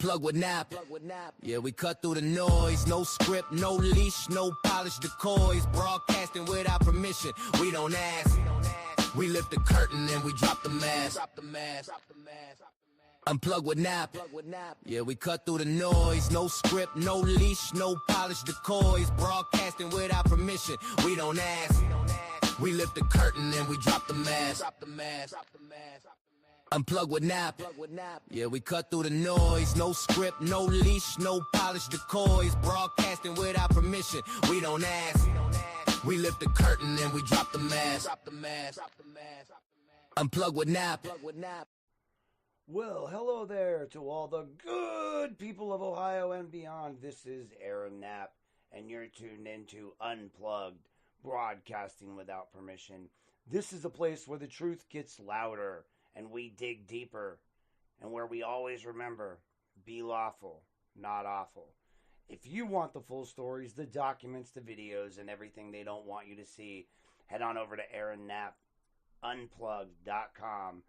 Unplug with Nap. Yeah, we cut through the noise. No script, no leash, no polished decoys. Broadcasting without permission. We don't ask. We lift the curtain and we drop the mask. Unplug with Nap. Yeah, we cut through the noise. No script, no leash, no polished decoys. Broadcasting without permission. We don't ask. We lift the curtain and we drop the mask. Unplug with Nap. Yeah, we cut through the noise. No script, no leash, no polished decoys. Broadcasting without permission. We don't ask. We lift the curtain and we drop the mask. Unplug with Nap. Well, hello there to all the good people of Ohio and beyond. This is Aaron Knapp, and you're tuned into Unplugged, broadcasting without permission. This is a place where the truth gets louder and we dig deeper, and where we always remember, be lawful, not awful. If you want the full stories, the documents, the videos, and everything they don't want you to see, head on over to AaronKnappUnplugged.com,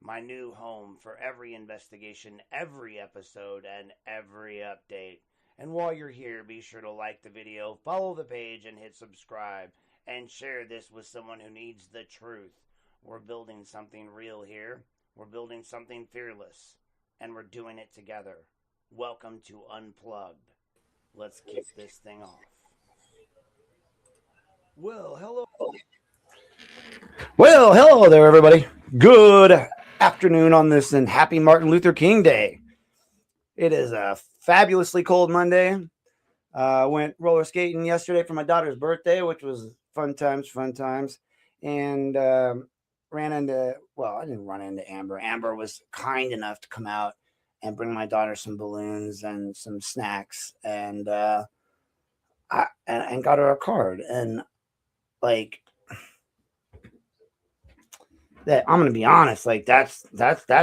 my new home for every investigation, every episode, and every update. And while you're here, be sure to like the video, follow the page, and hit subscribe, and share this with someone who needs the truth. We're building something real here. We're building something fearless, and we're doing it together. Welcome to Unplugged. Let's kick this thing off. Well, hello there, everybody. Good afternoon on this, and happy Martin Luther King Day. It is a fabulously cold Monday. Went roller skating yesterday for my daughter's birthday, which was fun times. And I didn't run into Amber. Amber was kind enough to come out and bring my daughter some balloons and some snacks, and got her a card. And like that, I'm gonna be honest, like that's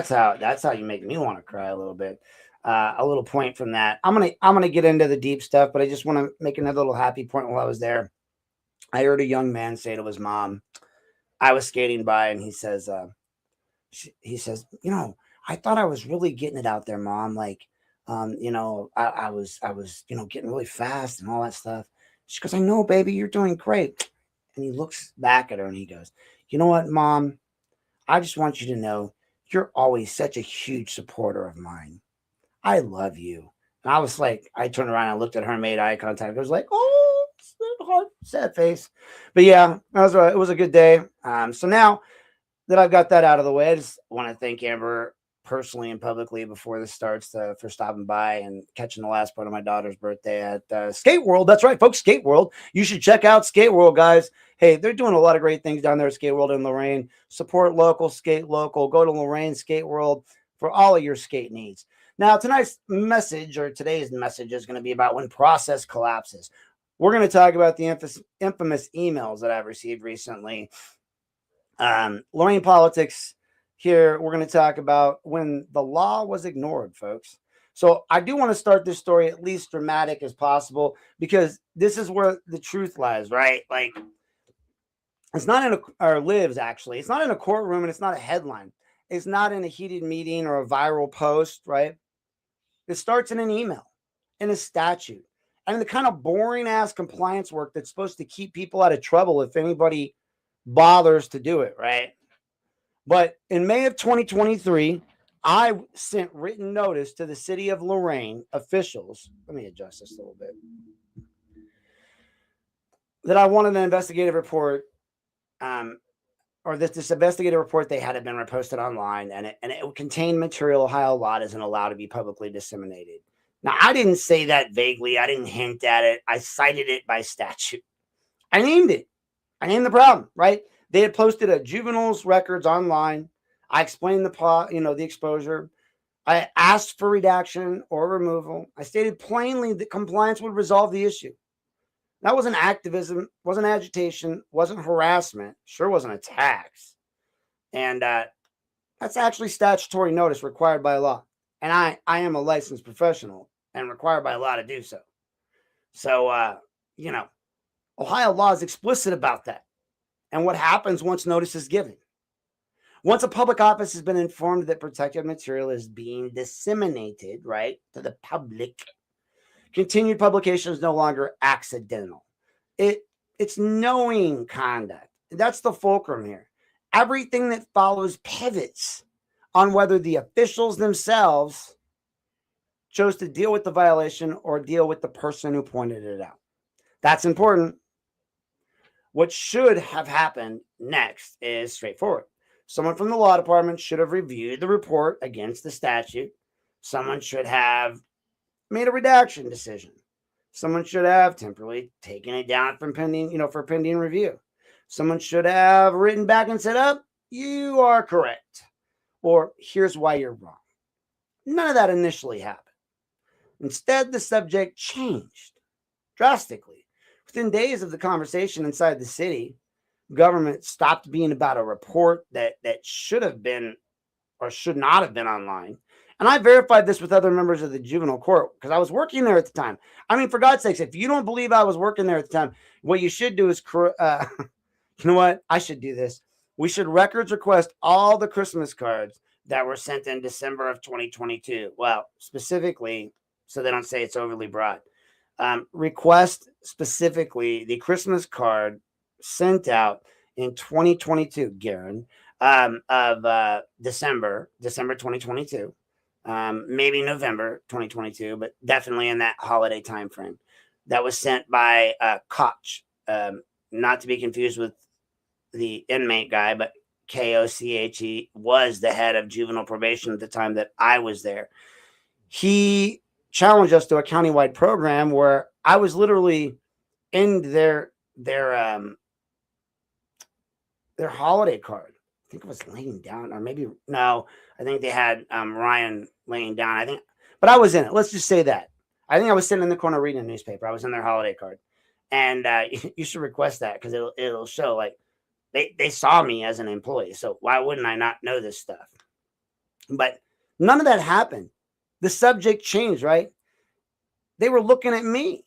how you make me want to cry a little bit. A little point from that. I'm gonna get into the deep stuff, but I just want to make another little happy point while I was there. I heard a young man say to his mom, I was skating by, and he says, I thought I was really getting it out there, Mom. Like, I was, getting really fast and all that stuff. She goes, I know, baby, you're doing great. And he looks back at her and he goes, you know what, Mom? I just want you to know you're always such a huge supporter of mine. I love you. And I was like, I turned around and looked at her and made eye contact. I was like, oh, sad face. But yeah, it was a good day. So now that I've got that out of the way, I just want to thank Amber personally and publicly before this starts for stopping by and catching the last part of my daughter's birthday at Skate World. That's right, folks, Skate World. You should check out Skate World, guys. Hey, they're doing a lot of great things down there at Skate World in Lorain. Support local, skate local. Go to Lorain Skate World for all of your skate needs. Now, today's message is going to be about when process collapses. We're going to talk about the infamous emails that I've received recently. Lorain politics here. We're going to talk about when the law was ignored, folks. So I do want to start this story at least dramatic as possible, because this is where the truth lies, right? Like, it's not in it's not in a courtroom, and it's not a headline. It's not in a heated meeting or a viral post, right? It starts in an email, in a statute, and the kind of boring ass compliance work that's supposed to keep people out of trouble if anybody bothers to do it, right? But in May of 2023, I sent written notice to the city of Lorain officials. Let me adjust this a little bit. That I wanted an investigative report, or this investigative report they had been reposted online, and it contained material Ohio law isn't allowed to be publicly disseminated. Now, I didn't say that vaguely. I didn't hint at it. I cited it by statute. I named it. I named the problem, right? They had posted a juvenile's records online. I explained the exposure. I asked for redaction or removal. I stated plainly that compliance would resolve the issue. That wasn't activism, wasn't agitation, wasn't harassment, sure wasn't a tax. And that's actually statutory notice required by law. And I am a licensed professional and required by law to do so. So, Ohio law is explicit about that and what happens once notice is given. Once a public office has been informed that protected material is being disseminated, right, to the public, continued publication is no longer accidental. It's knowing conduct. That's the fulcrum here. Everything that follows pivots on whether the officials themselves chose to deal with the violation or deal with the person who pointed it out. That's important. What should have happened next is straightforward. Someone from the law department should have reviewed the report against the statute. Someone should have made a redaction decision. Someone should have temporarily taken it down from pending, for pending review. Someone should have written back and said, "Up, you are correct," or "Here's why you're wrong." None of that initially happened. Instead, the subject changed drastically. Within days of the conversation inside the city, government stopped being about a report that should have been or should not have been online. And I verified this with other members of the juvenile court because I was working there at the time. I mean, for God's sakes, if you don't believe I was working there at the time, what you should do is, you know what? I should do this. We should records request all the Christmas cards that were sent in December of 2022. Well, specifically, so they don't say it's overly broad. Request specifically the Christmas card sent out in 2022, Garen, of December 2022. Maybe November 2022, but definitely in that holiday time frame. That was sent by Koch, not to be confused with the inmate guy, but Koche was the head of juvenile probation at the time that I was there. He challenged us to a countywide program where I was literally in their holiday card. I think it was laying down, or maybe no. I think they had Ryan laying down. But I was in it. Let's just say that. I think I was sitting in the corner reading a newspaper. I was in their holiday card, and you should request that because it'll show like they saw me as an employee. So why wouldn't I not know this stuff? But none of that happened. The subject changed, right? They were looking at me,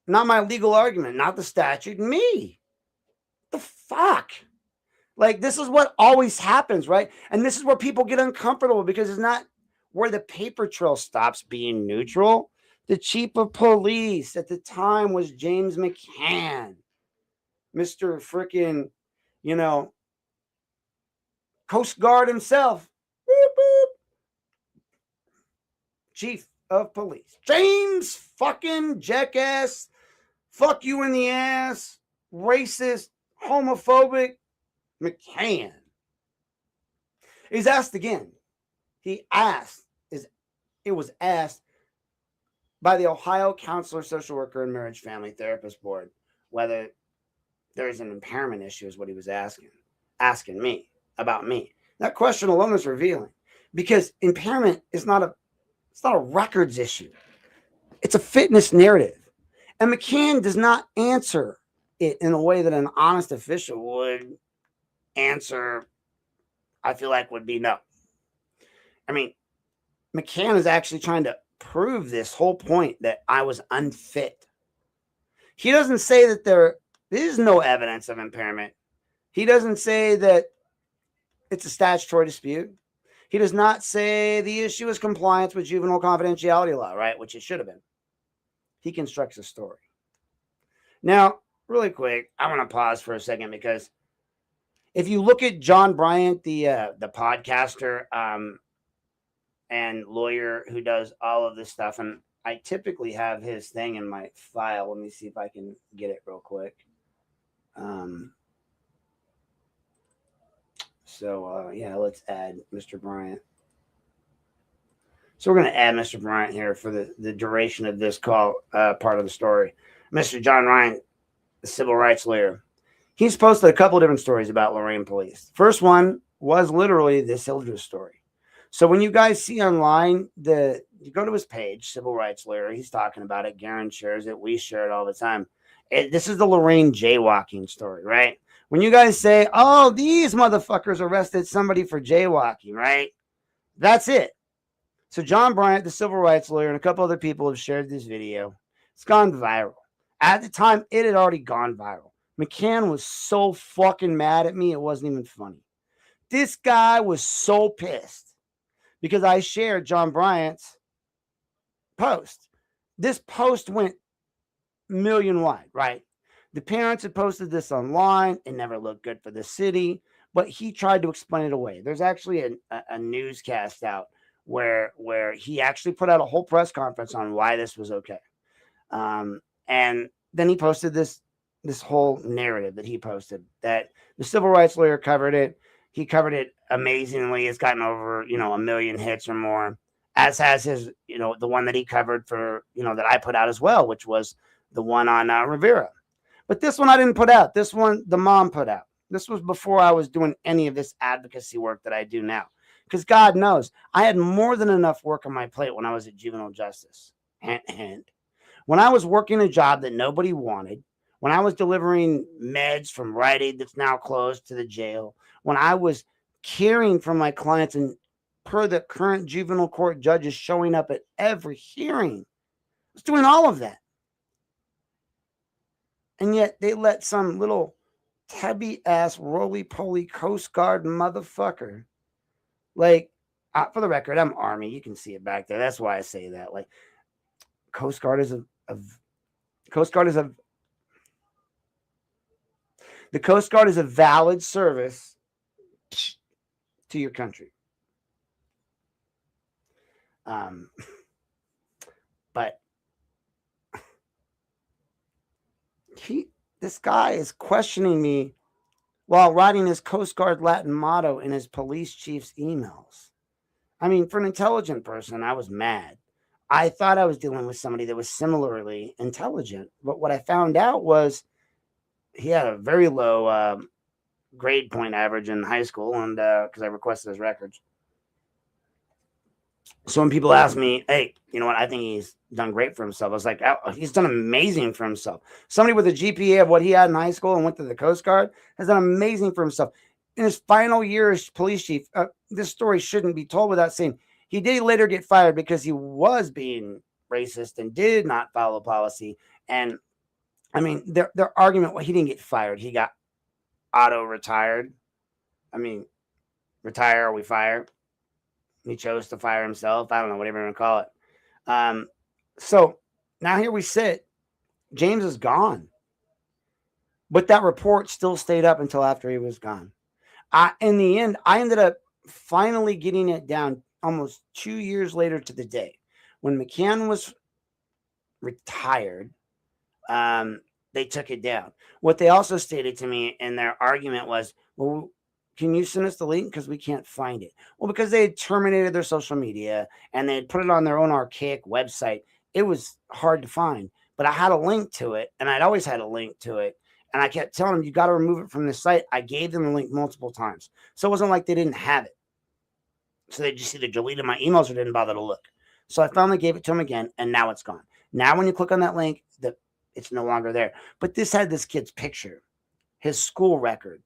not my legal argument, not the statute. Me. The fuck. Like, this is what always happens, right? And this is where people get uncomfortable because it's not where the paper trail stops being neutral. The chief of police at the time was James McCann, Mr. Frickin', Coast Guard himself. Boop, boop. Chief of police. James fucking jackass. Fuck you in the ass. Racist. Homophobic. McCann is asked again. It was asked by the Ohio Counselor, Social Worker, and Marriage Family Therapist Board whether there's an impairment issue is what he was asking me about me. That question alone is revealing because impairment is not a records issue. It's a fitness narrative. And McCann does not answer it in a way that an honest official would answer. I feel like would be no. I mean, McCann is actually trying to prove this whole point that I was unfit. He doesn't say that there is no evidence of impairment. He doesn't say that it's a statutory dispute. He does not say the issue is compliance with juvenile confidentiality law, right? Which it should have been. He constructs a story. Now, really quick, I want to pause for a second because if you look at John Bryant, the podcaster and lawyer who does all of this stuff, and I typically have his thing in my file. Let me see if I can get it real quick. Yeah, let's add Mr. Bryant. So we're going to add Mr. Bryant here for the duration of this call, part of the story. Mr. John Ryan, the civil rights lawyer. He's posted a couple of different stories about Lorain police. First one was literally this Hildreth story. So when you guys see online, you go to his page, civil rights lawyer, he's talking about it. Garen shares it. We share it all the time. This is the Lorain jaywalking story, right? When you guys say, oh, these motherfuckers arrested somebody for jaywalking, right? That's it. So John Bryant, the civil rights lawyer, and a couple other people have shared this video. It's gone viral. At the time, it had already gone viral. McCann was so fucking mad at me, it wasn't even funny. this guy was so pissed because I shared John Bryant's post. This post went million wide, right? The parents had posted this online. It never looked good for the city, but he tried to explain it away. There's actually a newscast out where he actually put out a whole press conference on why this was okay. And then he posted this whole narrative that he posted that the civil rights lawyer covered it. He covered it amazingly. It's gotten over, 1 million hits or more, as has his, the one that he covered for, that I put out as well, which was the one on Rivera. But this one I didn't put out. This one, the mom put out. This was before I was doing any of this advocacy work that I do now. Because God knows, I had more than enough work on my plate when I was at juvenile justice. And when I was working a job that nobody wanted, when I was delivering meds from Rite Aid that's now closed to the jail, when I was caring for my clients and per the current juvenile court judges showing up at every hearing, I was doing all of that. And yet they let some little tabby-ass, roly-poly Coast Guard motherfucker, like, for the record, I'm Army. You can see it back there. That's why I say that. Like, Coast Guard is the Coast Guard is a valid service to your country. But this guy is questioning me while writing his Coast Guard Latin motto in his police chief's emails. I mean, for an intelligent person, I was mad. I thought I was dealing with somebody that was similarly intelligent, but what I found out was he had a very low grade point average in high school, and because I requested his records. So when people ask me, hey, you know what, I think he's done great for himself, I was like, oh, he's done amazing for himself. Somebody with a GPA of what he had in high school and went to the Coast Guard has done amazing for himself. In his final year as police chief, this story shouldn't be told without saying he did later get fired because he was being racist and did not follow policy. And I mean, their argument, well, he didn't get fired. He got auto-retired. I mean, retire or we fire. He chose to fire himself. I don't know, whatever you want to call it. So now here we sit. James is gone. But that report still stayed up until after he was gone. In the end, I ended up finally getting it down almost 2 years later to the day. When McCann was retired, they took it down. What they also stated to me in their argument was, well, can you send us the link? Because we can't find it. Well, because they had terminated their social media and they had put it on their own archaic website. It was hard to find. But I had a link to it, and I'd always had a link to it. And I kept telling them, you got to remove it from the site. I gave them the link multiple times. So it wasn't like they didn't have it. So they just either deleted my emails or didn't bother to look. So I finally gave it to them again, and now it's gone. Now when you click on that link, it's no longer there. But this had this kid's picture, his school record,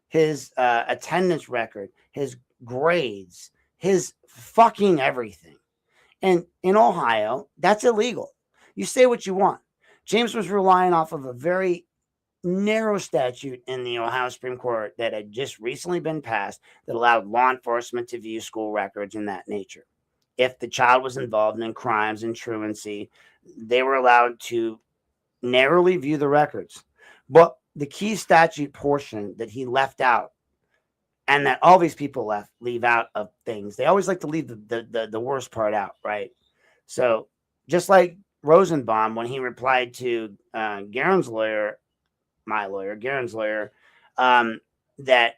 his attendance record, his grades, his fucking everything. And in Ohio, that's illegal. You say what you want. James was relying off of a very narrow statute in the Ohio Supreme Court that had just recently been passed that allowed law enforcement to view school records in that nature. If the child was involved in crimes and truancy, they were allowed to narrowly view the records. But the key statute portion that he left out, and that all these people leave out of things, they always like to leave the worst part out, right? So just like Rosenbaum, when he replied to Garen's lawyer, my lawyer, Garen's lawyer, that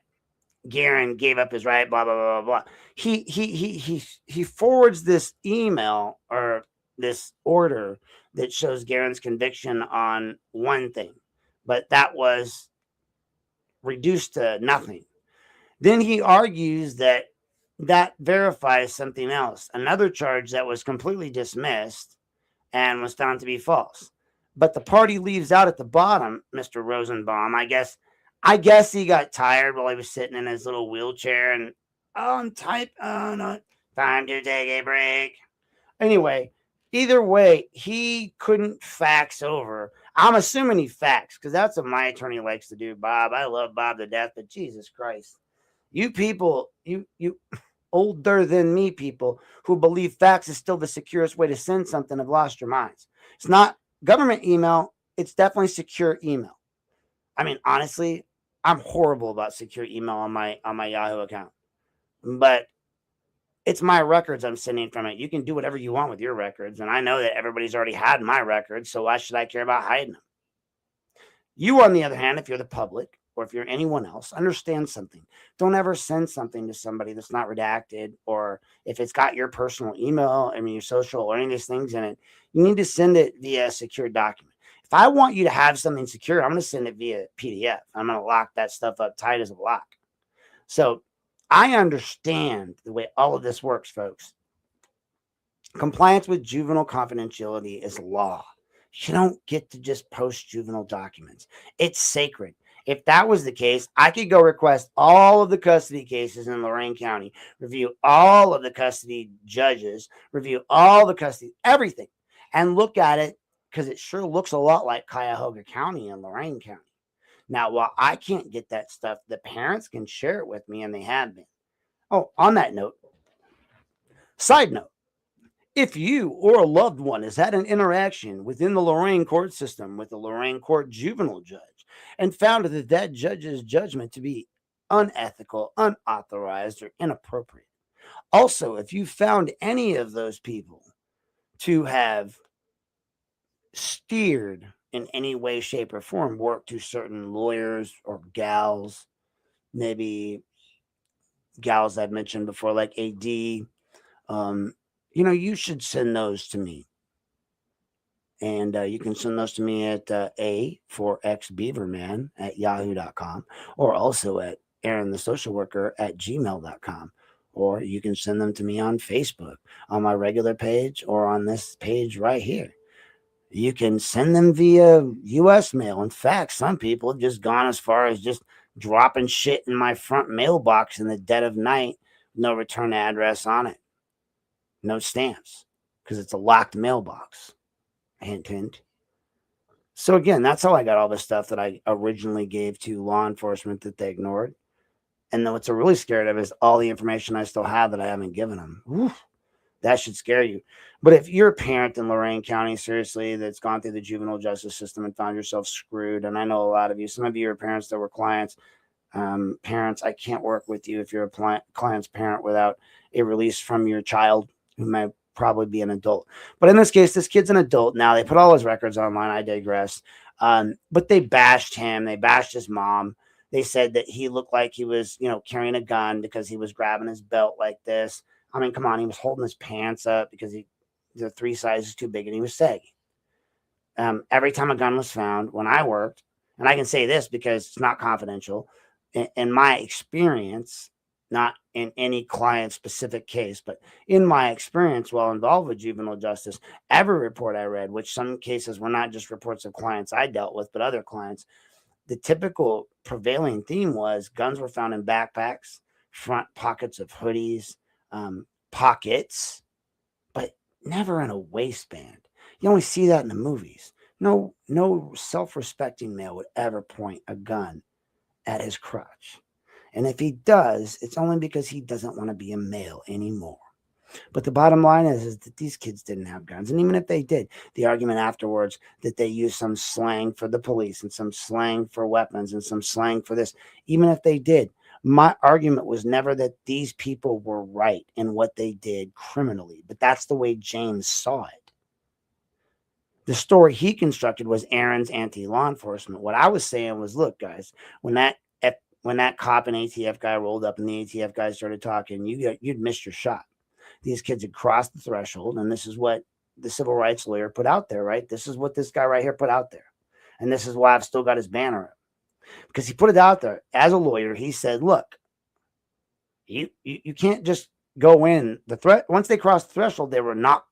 Garen gave up his right, blah, blah, blah, blah, blah. He forwards this email or this order that shows Garen's conviction on one thing, but that was reduced to nothing. Then he argues that verifies something else, another charge that was completely dismissed and was found to be false. But the part he leaves out at the bottom, Mr. Rosenbaum, I guess he got tired while he was sitting in his little wheelchair and, no, time to take a break. Anyway, either way, he couldn't fax over. I'm assuming he faxed because that's what my attorney likes to do, Bob. I love Bob to death, but Jesus Christ. You people, you older than me people who believe fax is still the securest way to send something have lost your minds. It's not government email. It's definitely secure email. I mean, honestly, I'm horrible about secure email on my Yahoo account, but it's my records I'm sending from it. You can do whatever you want with your records, and I know that everybody's already had my records, so why should I care about hiding them? You, on the other hand, if you're the public or if you're anyone else, understand something. Don't ever send something to somebody that's not redacted, or if it's got your personal email, I mean, your social or any of these things in it, you need to send it via a secure document. If I want you to have something secure, I'm going to send it via PDF. I'm going to lock that stuff up tight as a lock. So I understand the way all of this works, folks. Compliance with juvenile confidentiality is law. You don't get to just post juvenile documents. It's sacred. If that was the case, I could go request all of the custody cases in Lorain County, review all of the custody judges, review all the custody, everything, and look at it because it sure looks a lot like Cuyahoga County and Lorain County. Now, while I can't get that stuff, the parents can share it with me, and they have been. Oh, on that note, side note, if you or a loved one has had an interaction within the Lorain court system with the Lorain court juvenile judge and found that that judge's judgment to be unethical, unauthorized, or inappropriate. Also, if you found any of those people to have steered in any way, shape, or form work to certain lawyers or gals, maybe gals I've mentioned before, like AD, you should send those to me. And you can send those to me at A4XBeaverman at yahoo.com, or also at Aaron the Social Worker at gmail.com. Or you can send them to me on Facebook, on my regular page, or on this page right here. You can send them via U.S. mail. In fact, some people have just gone as far as just dropping shit in my front mailbox in the dead of night, no return address on it, no stamps, because it's a locked mailbox. Hint, hint. So again, that's how I got all the stuff that I originally gave to law enforcement that they ignored. And then what's really scared of is all the information I still have that I haven't given them. Oof, that should scare you. But if you're a parent in Lorain County, seriously, that's gone through the juvenile justice system and found yourself screwed, and I know a lot of you, some of you are parents that were clients. Parents, I can't work with you if you're a client's parent without a release from your child who may probably be an adult. But in this case, this kid's an adult now. They put all his records online. I digress. But they bashed him. They bashed his mom. They said that he looked like he was, carrying a gun because he was grabbing his belt like this. I mean, come on, he was holding his pants up because they're 3 sizes too big and he was sagging. Every time a gun was found when I worked, and I can say this because it's not confidential, in my experience, not in any client specific case, but in my experience while involved with juvenile justice, every report I read, which some cases were not just reports of clients I dealt with, but other clients, the typical prevailing theme was guns were found in backpacks, front pockets of hoodies, pockets, but never in a waistband. You only see that in the movies. No self-respecting male would ever point a gun at his crotch. And if he does, it's only because he doesn't want to be a male anymore. But the bottom line is that these kids didn't have guns. And even if they did, the argument afterwards that they used some slang for the police and some slang for weapons and some slang for this, even if they did, my argument was never that these people were right in what they did criminally, but that's the way James saw it. The story he constructed was Aaron's anti-law enforcement. What I was saying was, look, guys, when that cop and ATF guy rolled up and the ATF guy started talking, you'd missed your shot. These kids had crossed the threshold, and this is what the civil rights lawyer put out there, right? This is what this guy right here put out there. And this is why I've still got his banner up. Because he put it out there. As a lawyer, he said, look, you can't just go in. Once they crossed the threshold, they were not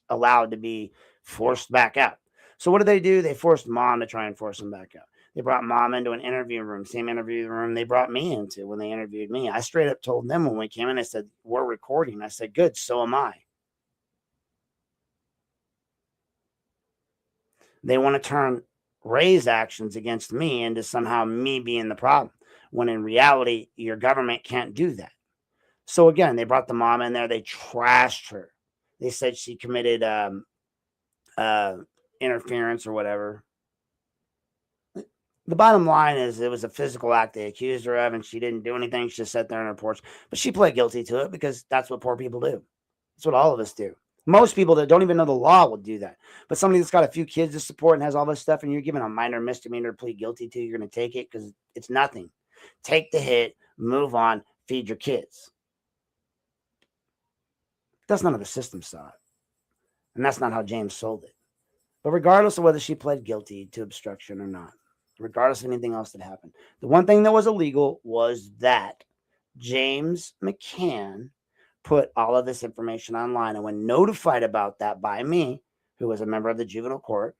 allowed to be forced back out. So what did they do? They forced mom to try and force them back out. They brought mom into an interview room, same interview room they brought me into when they interviewed me. I straight up told them when we came in, I said, we're recording. I said, good, so am I. They want to turn Ray's actions against me into somehow me being the problem. when in reality, your government can't do that. So again, they brought the mom in there. They trashed her. They said she committed interference or whatever. The bottom line is it was a physical act they accused her of, and she didn't do anything. She just sat there on her porch. But she pled guilty to it because that's what poor people do. That's what all of us do. Most people that don't even know the law will do that. But somebody that's got a few kids to support and has all this stuff, and you're given a minor misdemeanor to plead guilty to, you're going to take it because it's nothing. Take the hit, move on, feed your kids. That's none of the system saw it. And that's not how James sold it. But regardless of whether she pled guilty to obstruction or not, regardless of anything else that happened, the one thing that was illegal was that James McCann put all of this information online. And when notified about that by me, who was a member of the juvenile court,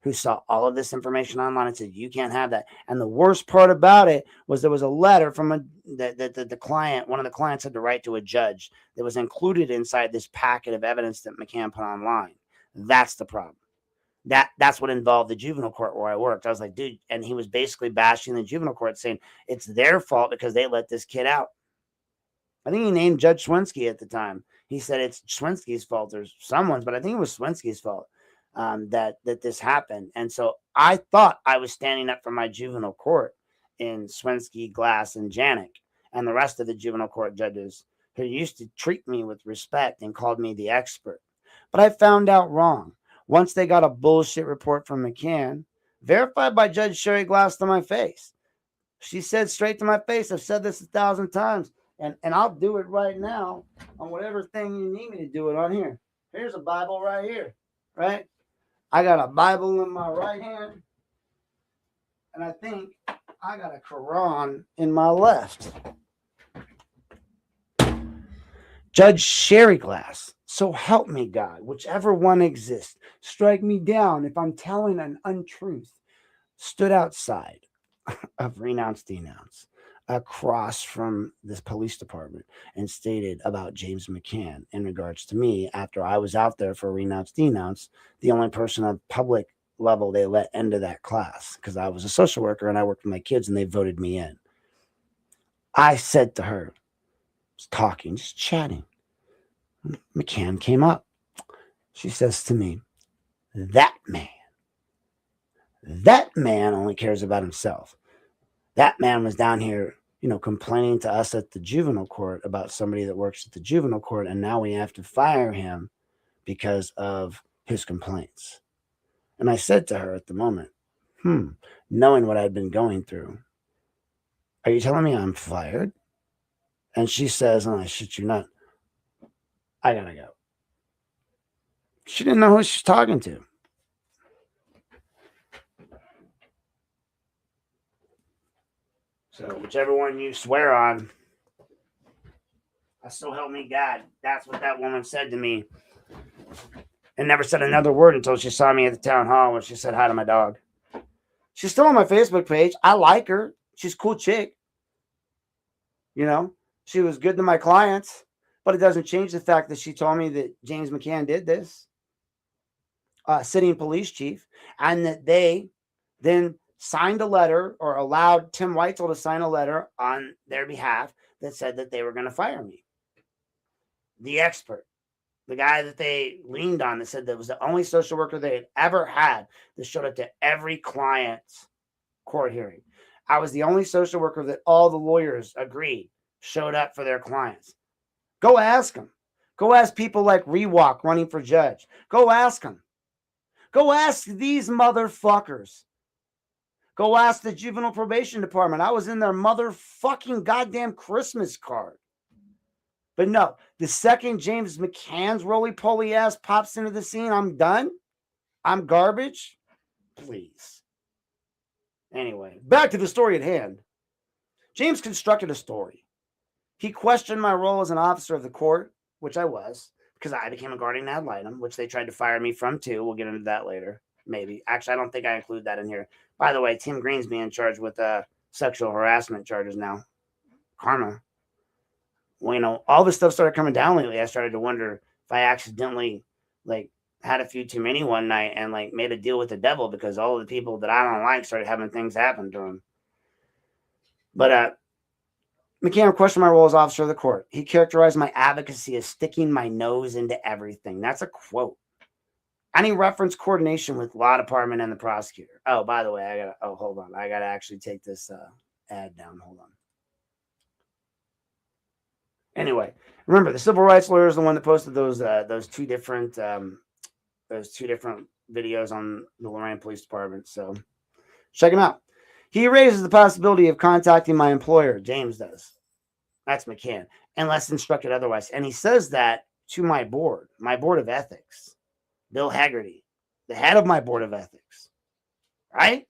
who saw all of this information online and said, you can't have that. And the worst part about it was there was a letter from the client, one of the clients had to write to a judge that was included inside this packet of evidence that McCann put online. That's the problem. That's what involved the juvenile court where I worked. I was like, dude, and he was basically bashing the juvenile court saying it's their fault because they let this kid out. I think he named Judge Swinski at the time. He said it's Swinski's fault or someone's, but I think it was Swinski's fault that this happened. And so I thought I was standing up for my juvenile court in Swinski, Glass, and Janik, and the rest of the juvenile court judges who used to treat me with respect and called me the expert. But I found out wrong. Once they got a bullshit report from McCann, verified by Judge Sherry Glass to my face. She said straight to my face, I've said this 1,000 times, and I'll do it right now on whatever thing you need me to do it on here. Here's a Bible right here, right? I got a Bible in my right hand, and I think I got a Quran in my left. Judge Sherry Glass, so help me God, whichever one exists, strike me down if I'm telling an untruth, stood outside of Renounce Denounce across from this police department and stated about James McCann in regards to me after I was out there for Renounce Denounce, the only person on public level they let into that class because I was a social worker and I worked with my kids and they voted me in. I said to her, talking, just chatting. McCann came up. She says to me, that man only cares about himself. That man was down here, complaining to us at the juvenile court about somebody that works at the juvenile court, and now we have to fire him because of his complaints. And I said to her at the moment, knowing what I'd been going through, are you telling me I'm fired? And she says, I shit you not, I gotta go. She didn't know who she's talking to. So whichever one you swear on, so help me God, that's what that woman said to me. And never said another word until she saw me at the town hall when she said hi to my dog. She's still on my Facebook page. I like her. She's a cool chick. She was good to my clients, but it doesn't change the fact that she told me that James McCann did this, sitting police chief, and that they then signed a letter or allowed Tim Weitzel to sign a letter on their behalf that said that they were going to fire me. The expert, the guy that they leaned on that said that was the only social worker they had ever had that showed up to every client's court hearing. I was the only social worker that all the lawyers agreed showed up for their clients. Go ask them. Go ask people like Rewalk running for judge. Go ask them. Go ask these motherfuckers. Go ask the juvenile probation department. I was in their motherfucking goddamn Christmas card. But no, the second James McCann's roly-poly ass pops into the scene, I'm done. I'm garbage. Please. Anyway, back to the story at hand. James constructed a story. He questioned my role as an officer of the court, which I was, because I became a guardian ad litem, which they tried to fire me from too. We'll get into that later. Maybe. Actually, I don't think I include that in here. By the way, Tim Green's being charged with sexual harassment charges now. Karma. Well, all this stuff started coming down lately. I started to wonder if I accidentally had a few too many one night and made a deal with the devil because all of the people that I don't like started having things happen to them. But McCann questioned my role as officer of the court. He characterized my advocacy as sticking my nose into everything. That's a quote. And he referenced coordination with law department and the prosecutor. Oh, by the way, hold on. I got to actually take this ad down. Hold on. Anyway, remember, the civil rights lawyer is the one that posted those two different videos on the Lorain Police Department. So check him out. He raises the possibility of contacting my employer. James does. That's McCann, unless instructed otherwise. And he says that to my board of ethics, Bill Haggerty, the head of my board of ethics. Right?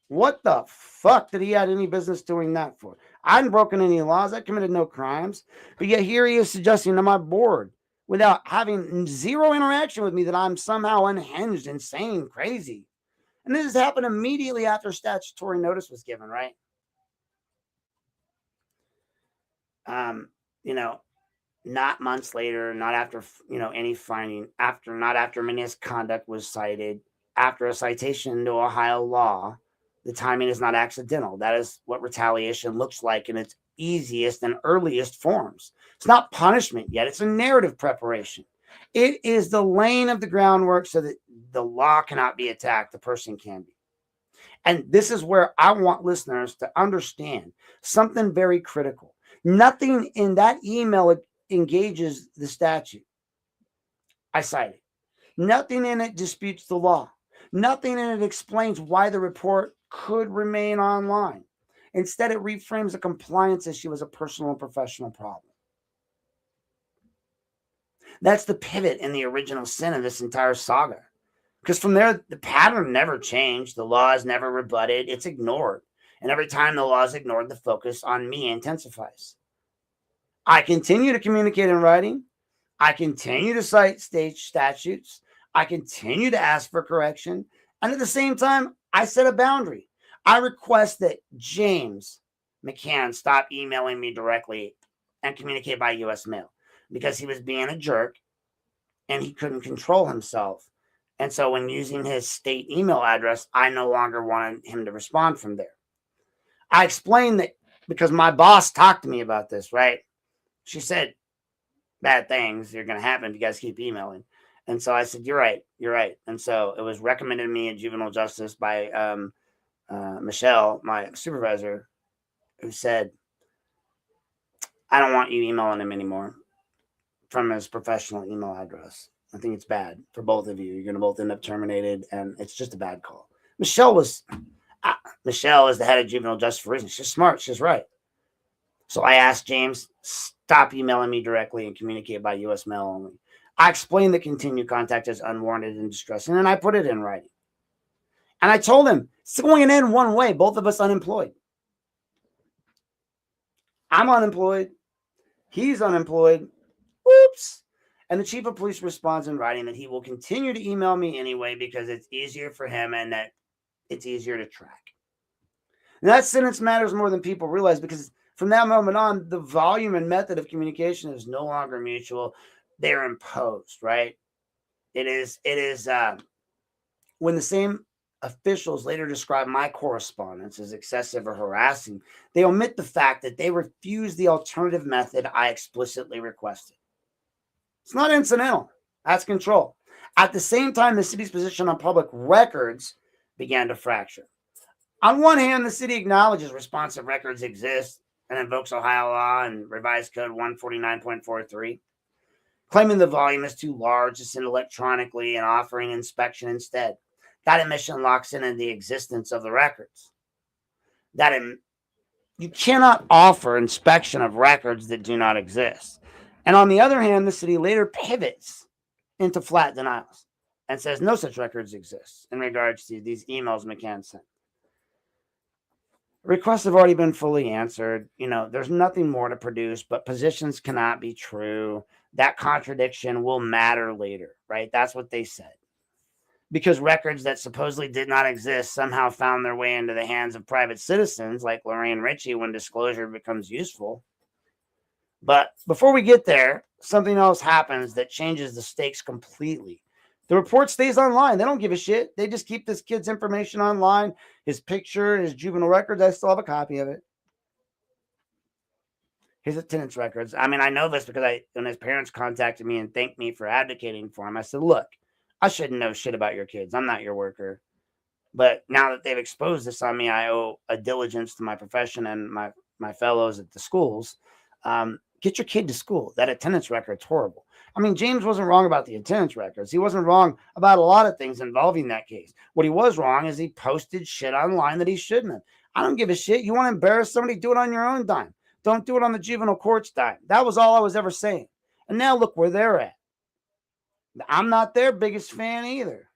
What the fuck did he have any business doing that for? I hadn't broken any laws. I committed no crimes. But yet here he is suggesting to my board, without having zero interaction with me, that I'm somehow unhinged, insane, crazy. And this has happened immediately after statutory notice was given, right? Not months later, not after, any finding, not after misconduct was cited, after a citation to Ohio law. The timing is not accidental. That is what retaliation looks like in its easiest and earliest forms. It's not punishment yet. It's a narrative preparation. It is the laying of the groundwork so that the law cannot be attacked. The person can be. And this is where I want listeners to understand something very critical. Nothing in that email engages the statute. I cite it. Nothing in it disputes the law. Nothing in it explains why the report could remain online. Instead, it reframes a compliance issue as a personal and professional problem. That's the pivot in the original sin of this entire saga. Because from there, the pattern never changed. The law is never rebutted. It's ignored. And every time the law is ignored, the focus on me intensifies. I continue to communicate in writing. I continue to cite state statutes. I continue to ask for correction. And at the same time, I set a boundary. I request that James McCann stop emailing me directly and communicate by U.S. mail because he was being a jerk and he couldn't control himself. And so when using his state email address, I no longer wanted him to respond from there. I explained that because my boss talked to me about this, right? She said, bad things are going to happen if you guys keep emailing. And so I said, you're right. And so it was recommended to me in juvenile justice by Michelle, my supervisor, who said, I don't want you emailing him anymore from his professional email address. I think it's bad for both of you. You're going to both end up terminated, and it's just a bad call. Michelle is the head of juvenile justice for a reason. She's smart. She's right. So I asked James, stop emailing me directly and communicate by U.S. mail only. I explained that continued contact is unwarranted and distressing, and I put it in writing. And I told him, it's going to end one way, both of us unemployed. I'm unemployed. He's unemployed. Whoops. And the chief of police responds in writing that he will continue to email me anyway because it's easier for him and that it's easier to track. And that sentence matters more than people realize because from that moment on, the volume and method of communication is no longer mutual. They're imposed, right? It is when the same officials later describe my correspondence as excessive or harassing, they omit the fact that they refuse the alternative method I explicitly requested. It's not incidental. That's control. At the same time, the city's position on public records began to fracture. On one hand, the city acknowledges responsive records exist and invokes Ohio law and revised code 149.43, claiming the volume is too large to send electronically and offering inspection instead. That admission locks in the existence of the records. You cannot offer inspection of records that do not exist. And on the other hand, the city later pivots into flat denials and says no such records exist in regards to these emails McCann sent. Requests have already been fully answered. There's nothing more to produce, but positions cannot be true. That contradiction will matter later, right? That's what they said. Because records that supposedly did not exist somehow found their way into the hands of private citizens like Lorraine Ritchie when disclosure becomes useful. But before we get there, something else happens that changes the stakes completely. The report stays online. They don't give a shit. They just keep this kid's information online, his picture, his juvenile records. I still have a copy of it. his attendance records. I mean, I know this because when his parents contacted me and thanked me for advocating for him, I said, look, I shouldn't know shit about your kids. I'm not your worker. But now that they've exposed this on me, I owe a diligence to my profession and my fellows at the schools. Get your kid to school. That attendance record's horrible. I mean, James wasn't wrong about the attendance records. He wasn't wrong about a lot of things involving that case. What he was wrong is he posted shit online that he shouldn't have. I don't give a shit. You want to embarrass somebody, do it on your own dime. Don't do it on the juvenile court's dime. That was all I was ever saying. And now look where they're at. I'm not their biggest fan either.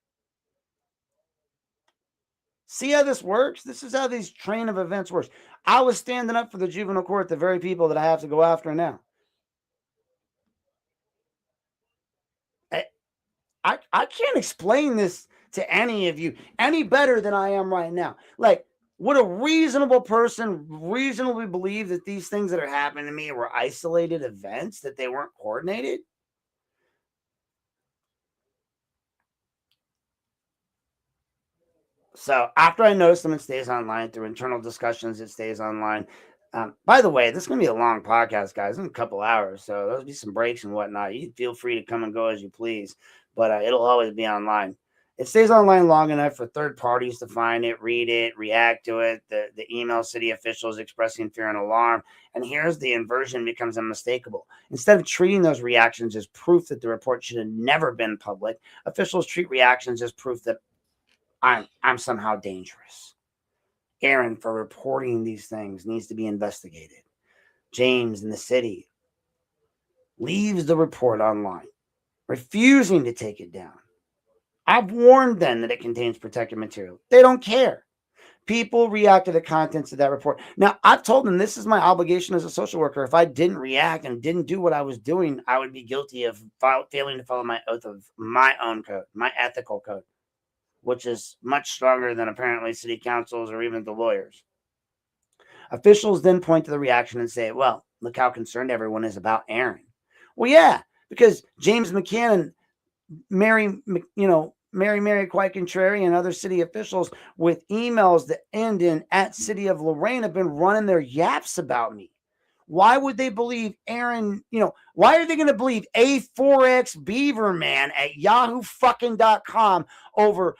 See how this works? This is how these train of events works. I was standing up for the juvenile court, the very people that I have to go after now. I can't explain this to any of you any better than I am right now. Like, would a reasonable person reasonably believe that these things that are happening to me were isolated events, that they weren't coordinated? So after I know someone stays online through internal discussions, it stays online. By the way, this is going to be a long podcast, guys, in a couple hours. So there'll be some breaks and whatnot. You feel free to come and go as you please, but it'll always be online. It stays online long enough for third parties to find it, read it, react to it. The email city officials expressing fear and alarm. And here's the inversion becomes unmistakable. Instead of treating those reactions as proof that the report should have never been public, officials treat reactions as proof that I'm somehow dangerous. Aaron, for reporting these things, needs to be investigated. James in the city leaves the report online, refusing to take it down. I've warned them that it contains protected material. They don't care. People react to the contents of that report. Now, I've told them this is my obligation as a social worker. If I didn't react and didn't do what I was doing, I would be guilty of failing to follow my oath of my own code, my ethical code, which is much stronger than apparently city councils or even the lawyers. Officials then point to the reaction and say, well, look how concerned everyone is about Aaron. Well, yeah, because James McCann, Mary, quite contrary, and other city officials with emails that end in @City of Lorraine have been running their yaps about me. Why would they believe Aaron? Why are they going to believe A4X Beaverman at yahoofucking.com over,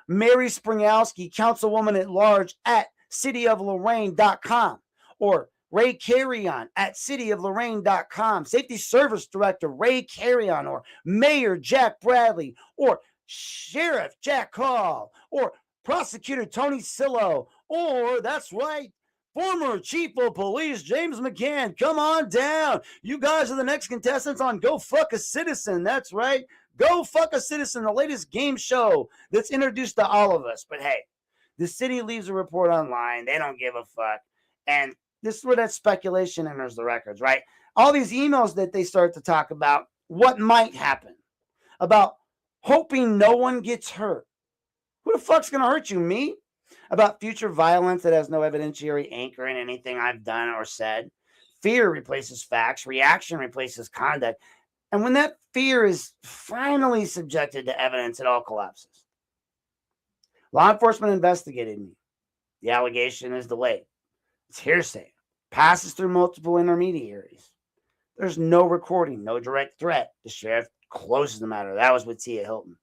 Mary Springowski, councilwoman at large at cityoflorraine.com, or Ray Carrion at cityoflorraine.com, Safety Service Director Ray Carrion, or Mayor Jack Bradley, or Sheriff Jack Hall, or Prosecutor Tony Sillo, or that's right, former Chief of Police James McCann. Come on down. You guys are the next contestants on Go Fuck a Citizen. That's right. Go Fuck a Citizen, the latest game show that's introduced to all of us. But hey, the city leaves a report online. They don't give a fuck. And this is where that speculation enters the records, right? All these emails that they start to talk about what might happen, about hoping no one gets hurt. Who the fuck's going to hurt you? Me? About future violence that has no evidentiary anchor in anything I've done or said. Fear replaces facts. Reaction replaces conduct. And when that fear is finally subjected to evidence, it all collapses. Law enforcement investigated me. The allegation is delayed. It's hearsay. Passes through multiple intermediaries. There's no recording, no direct threat. The sheriff closes the matter. That was with Tia Hilton.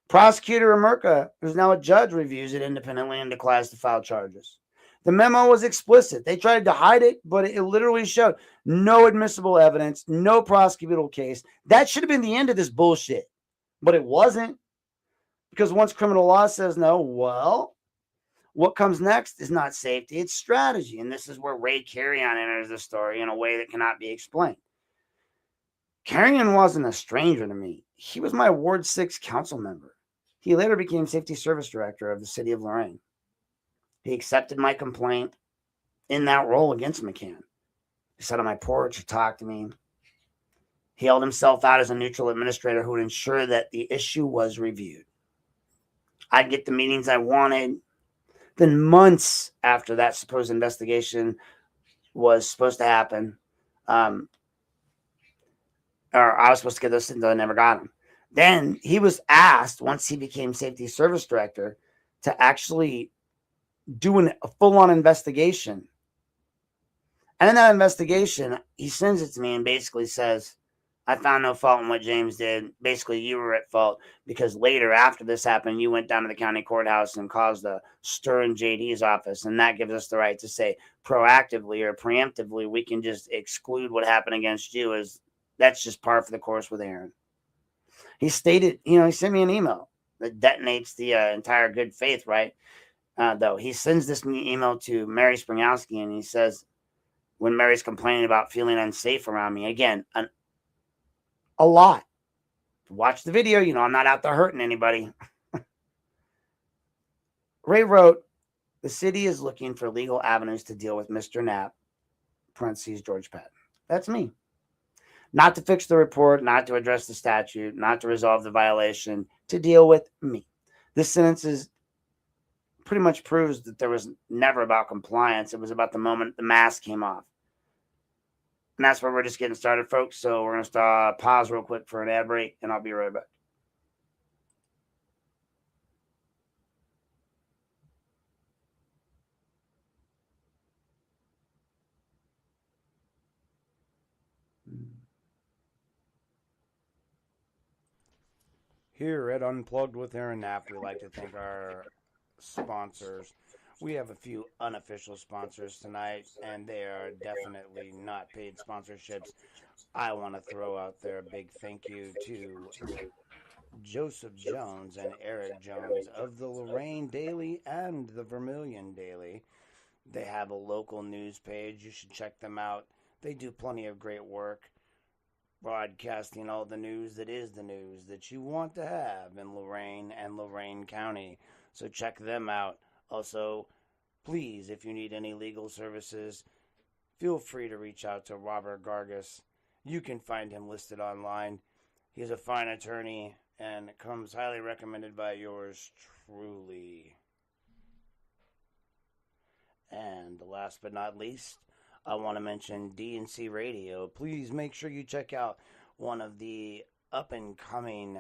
Prosecutor Amerka, who's now a judge, reviews it independently and declines to file charges. The memo was explicit. They tried to hide it, but it literally showed no admissible evidence, no prosecutable case. That should have been the end of this bullshit, but it wasn't, because once criminal law says no, well, what comes next is not safety, it's strategy. And this is where Ray Carrion enters the story in a way that cannot be explained. Carrion wasn't a stranger to me. He was my Ward 6 council member. He later became Safety Service Director of the City of Lorraine. He accepted my complaint in that role against McCann. He sat on my porch, he talked to me. He held himself out as a neutral administrator who would ensure that the issue was reviewed. I'd get the meetings I wanted. Then months after that supposed investigation was supposed to happen, or I was supposed to get those things, I never got them. Then he was asked, once he became Safety Service Director, to actually do a full-on investigation And in that investigation, he sends it to me and basically says, I found no fault in what James did. Basically, you were at fault because later, after this happened, you went down to the county courthouse and caused a stir in JD's office. And that gives us the right to say proactively or preemptively, we can just exclude what happened against you as that's just par for the course with Aaron. He stated, he sent me an email that detonates the entire good faith, right? Though he sends this email to Mary Springowski and he says, when Mary's complaining about feeling unsafe around me, again, a lot. Watch the video, I'm not out there hurting anybody. Ray wrote, the city is looking for legal avenues to deal with Mr. Knapp, parentheses, George Patton. That's me. Not to fix the report, not to address the statute, not to resolve the violation, to deal with me. This sentence pretty much proves that there was never about compliance. It was about the moment the mask came off. And that's where we're just getting started, folks. So we're going to pause real quick for an ad break, and I'll be right back. Here at Unplugged with Aaron Knapp, we like to thank our sponsors. We have a few unofficial sponsors tonight, and they are definitely not paid sponsorships. I want to throw out there a big thank you to Joseph Jones and Eric Jones of the Lorraine Daily and the Vermilion Daily. They have a local news page. You should check them out. They do plenty of great work broadcasting all the news that is the news that you want to have in Lorain and Lorain County. So check them out. Also, please, if you need any legal services, feel free to reach out to Robert Gargas. You can find him listed online. He's a fine attorney and comes highly recommended by yours truly. And last but not least, I want to mention D&C Radio. Please make sure you check out one of the up-and-coming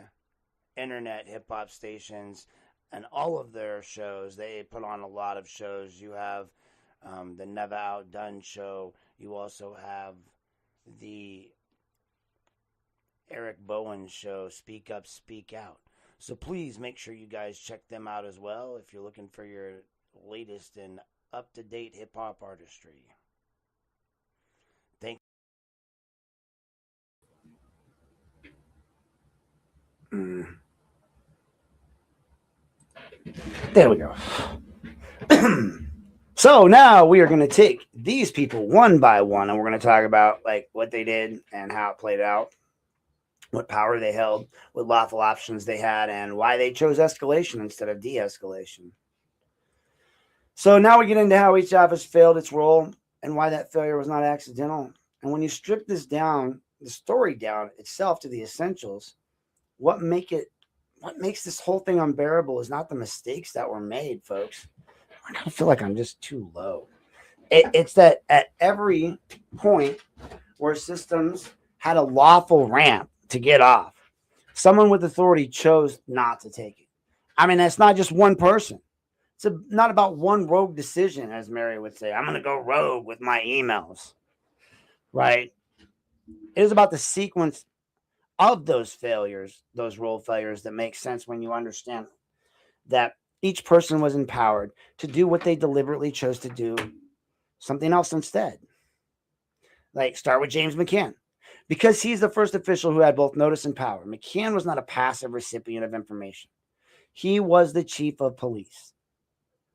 internet hip-hop stations and all of their shows. They put on a lot of shows. You have the Never Outdone show. You also have the Eric Bowen show, Speak Up, Speak Out. So please make sure you guys check them out as well if you're looking for your latest and up-to-date hip-hop artistry. Thank you. There we go. So now we are going to take these people one by one, and we're going to talk about what they did and how it played out, what power they held, what lawful options they had, and why they chose escalation instead of de-escalation. So now we get into how each office failed its role and why that failure was not accidental. And when you strip this down, the story down itself to the essentials, what makes this whole thing unbearable is not the mistakes that were made, folks. I feel like I'm just too low. It's that at every point where systems had a lawful ramp to get off, someone with authority chose not to take it. I mean, that's not just one person. It's not about one rogue decision, as Mary would say. I'm going to go rogue with my emails, right? It is about the sequence of those failures, those role failures that make sense when you understand that each person was empowered to do what they deliberately chose to do, something else instead. Start with James McCann. Because he's the first official who had both notice and power, McCann was not a passive recipient of information. He was the chief of police,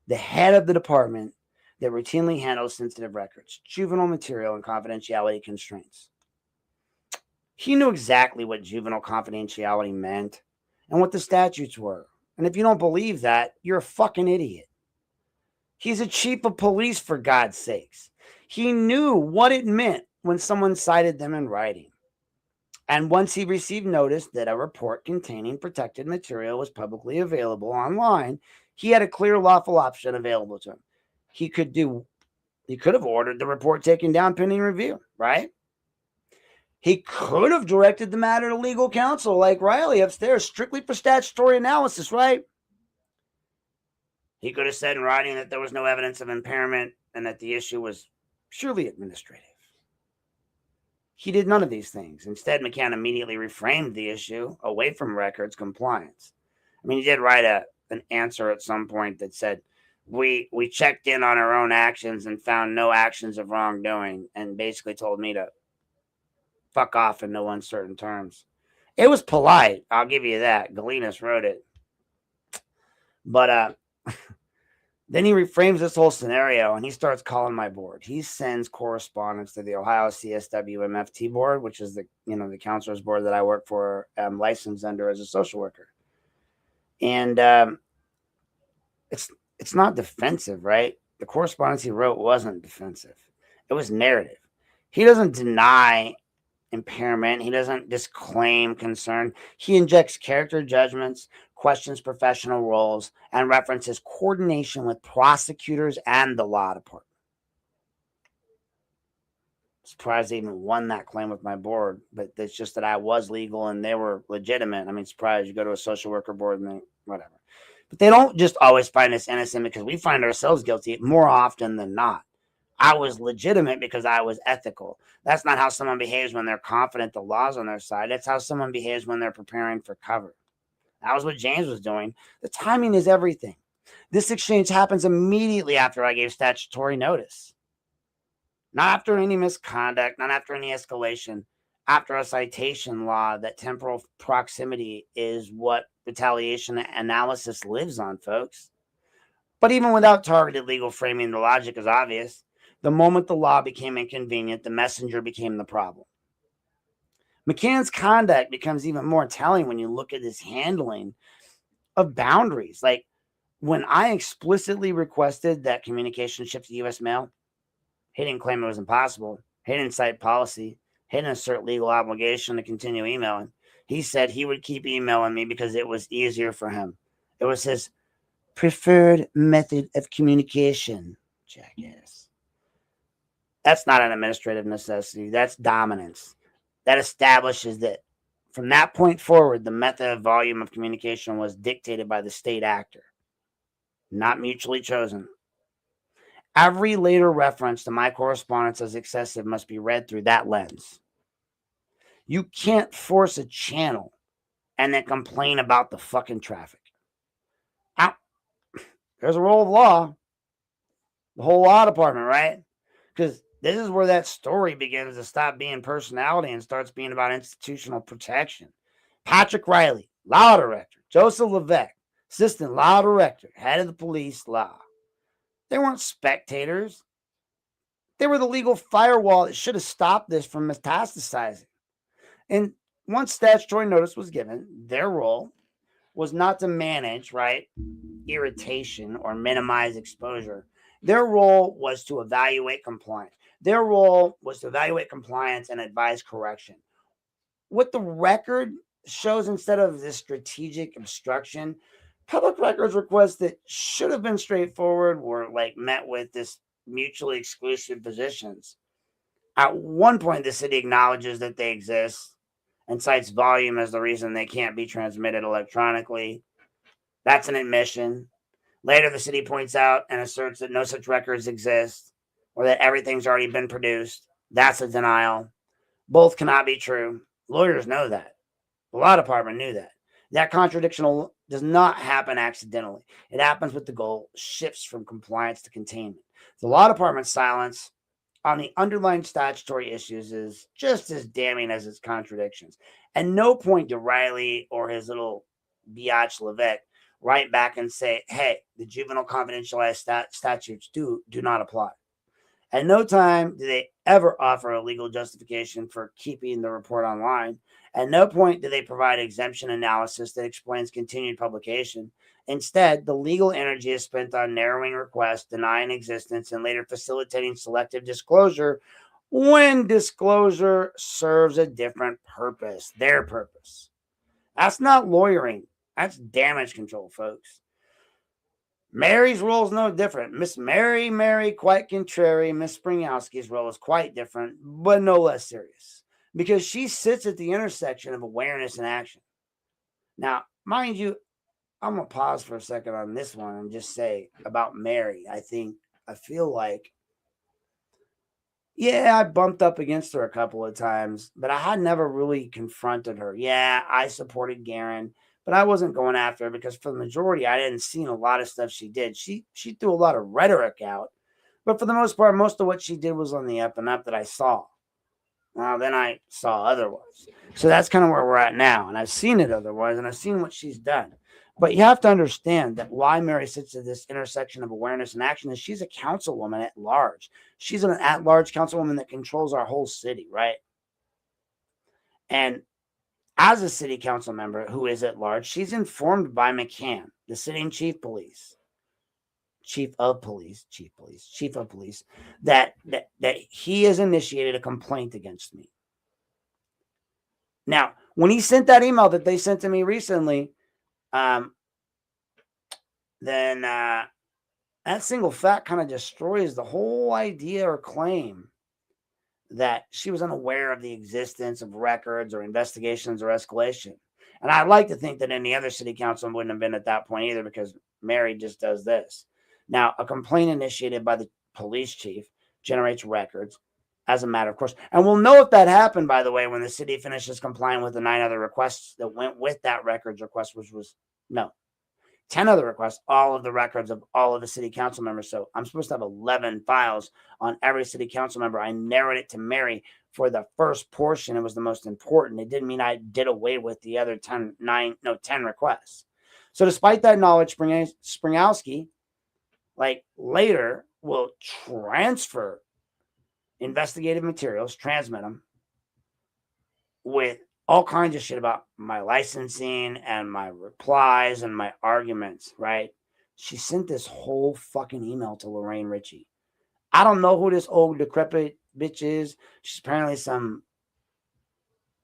the head of the department that routinely handles sensitive records, juvenile material, and confidentiality constraints. He knew exactly what juvenile confidentiality meant and what the statutes were. And if you don't believe that, you're a fucking idiot. He's a chief of police, for God's sakes. He knew what it meant when someone cited them in writing. And once he received notice that a report containing protected material was publicly available online, he had a clear lawful option available to him. He could have ordered the report taken down pending review, right? He could have directed the matter to legal counsel like Riley upstairs, strictly for statutory analysis, right? He could have said in writing that there was no evidence of impairment and that the issue was purely administrative. He did none of these things. Instead, McCann immediately reframed the issue away from records compliance. I mean, he did write an answer at some point that said, we checked in on our own actions and found no actions of wrongdoing, and basically told me to fuck off in no uncertain terms. It was polite, I'll give you that. Galinas wrote it. But then he reframes this whole scenario and he starts calling my board. He sends correspondence to the Ohio CSWMFT board, which is the counselors board that I work for, licensed under as a social worker. And it's not defensive, right? The correspondence he wrote wasn't defensive. It was narrative. He doesn't deny impairment. He doesn't disclaim concern. He injects character judgments, questions professional roles, and references coordination with prosecutors and the law department. Surprised they even won that claim with my board, but it's just that I was legal and they were legitimate. I mean, surprised you go to a social worker board and whatever. But they don't just always find us innocent because we find ourselves guilty more often than not. I was legitimate because I was ethical. That's not how someone behaves when they're confident the law's on their side. That's how someone behaves when they're preparing for cover. That was what James was doing. The timing is everything. This exchange happens immediately after I gave statutory notice. Not after any misconduct, not after any escalation, after a citation law that temporal proximity is what retaliation analysis lives on, folks. But even without targeted legal framing, the logic is obvious. The moment the law became inconvenient, the messenger became the problem. McCann's conduct becomes even more telling when you look at his handling of boundaries. Like when I explicitly requested that communication shift to U.S. mail, he didn't claim it was impossible. He didn't cite policy. He didn't assert legal obligation to continue emailing. He said he would keep emailing me because it was easier for him. It was his preferred method of communication. Jackass. That's not an administrative necessity. That's dominance. That establishes that from that point forward, the method of volume of communication was dictated by the state actor, not mutually chosen. Every later reference to my correspondence as excessive must be read through that lens. You can't force a channel and then complain about the fucking traffic. Now, there's a role of law, the whole law department, right? Because this is where that story begins to stop being personality and starts being about institutional protection. Patrick Riley, law director. Joseph Levesque, assistant law director, head of the police law. They weren't spectators. They were the legal firewall that should have stopped this from metastasizing. And once statutory notice was given, their role was not to manage, right, irritation or minimize exposure. Their role was to evaluate compliance. Their role was to evaluate compliance and advise correction. What the record shows, instead of this strategic obstruction, public records requests that should have been straightforward were met with this mutually exclusive positions. At one point, the city acknowledges that they exist and cites volume as the reason they can't be transmitted electronically. That's an admission. Later, the city points out and asserts that no such records exist or that everything's already been produced. That's a denial. Both cannot be true. Lawyers know that. The law department knew that. That contradiction does not happen accidentally. It happens with the goal shifts from compliance to containment. The law department's silence on the underlying statutory issues is just as damning as its contradictions. At no point do Riley or his little biatch Levesque write back and say, hey, the juvenile confidentialized statutes do not apply. At no time do they ever offer a legal justification for keeping the report online. At no point do they provide exemption analysis that explains continued publication. Instead, the legal energy is spent on narrowing requests, denying existence, and later facilitating selective disclosure when disclosure serves a different purpose, their purpose. That's not lawyering. That's damage control, folks. Mary's role is no different. Miss Mary, quite contrary. Miss Springowski's role is quite different, but no less serious, because she sits at the intersection of awareness and action. Now, mind you, I'm going to pause for a second on this one and just say about Mary. I feel like Yeah, I bumped up against her a couple of times, but I had never really confronted her. Yeah, I supported Garen, but I wasn't going after her because for the majority, I hadn't seen a lot of stuff she did. She threw a lot of rhetoric out, but for the most part, most of what she did was on the up and up that I saw. Well, then I saw otherwise. So that's kind of where we're at now. And I've seen it otherwise, and I've seen what she's done. But you have to understand that why Mary sits at this intersection of awareness and action is she's a councilwoman at large. She's an at-large councilwoman that controls our whole city, right? And as a city council member who is at large, she's informed by McCann, the sitting chief of police, that he has initiated a complaint against me. Now, when he sent that email that they sent to me recently, then that single fact kind of destroys the whole idea or claim that she was unaware of the existence of records or investigations or escalation. And I'd like to think that any other city council wouldn't have been at that point either, because Mary just does this. Now, a complaint initiated by the police chief generates records as a matter of course. And we'll know if that happened, by the way, when the city finishes complying with the 9 other requests that went with that records request, which was 10 other requests, all of the records of all of the city council members. So I'm supposed to have 11 files on every city council member. I narrowed it to Mary for the first portion. It was the most important. It didn't mean I did away with the other 10 requests. So despite that knowledge, Springowski, later will transfer investigative materials, transmit them with all kinds of shit about my licensing and my replies and my arguments, right? She sent this whole fucking email to Lorraine Ritchie. I don't know who this old decrepit bitch is. She's apparently some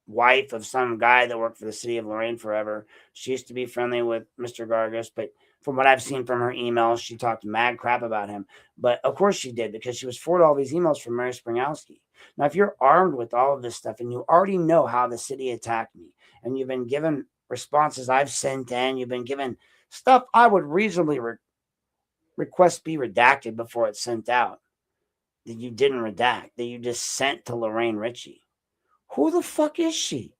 wife of some guy that worked for the city of Lorraine forever. She used to be friendly with Mr. Gargis, but from what I've seen from her emails, she talked mad crap about him. But of course she did, because she was forwarded all these emails from Mary Springowski. Now, if you're armed with all of this stuff and you already know how the city attacked me, and you've been given responses I've sent in, you've been given stuff I would reasonably request be redacted before it's sent out, that you didn't redact, that you just sent to Lorraine Ritchie. Who the fuck is she?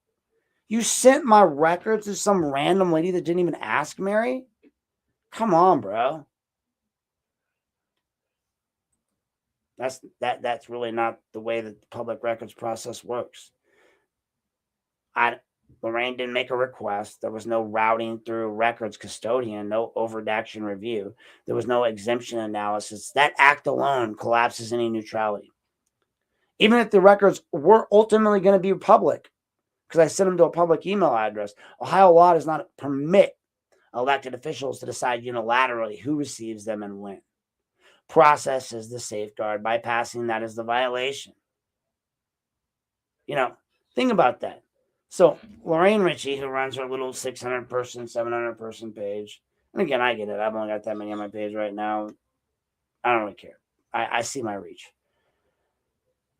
You sent my records to some random lady that didn't even ask Mary? Come on, bro. That's really not the way that the public records process works. Lorraine didn't make a request. There was no routing through records custodian, no overredaction review. There was no exemption analysis. That act alone collapses any neutrality. Even if the records were ultimately going to be public, because I sent them to a public email address, Ohio law does not permit elected officials to decide unilaterally who receives them and when. Process is the safeguard. Bypassing that is the violation. Think about that. So Lorraine Ritchie, who runs her little 600-person, 700-person page, and again, I get it. I've only got that many on my page right now. I don't really care. I see my reach.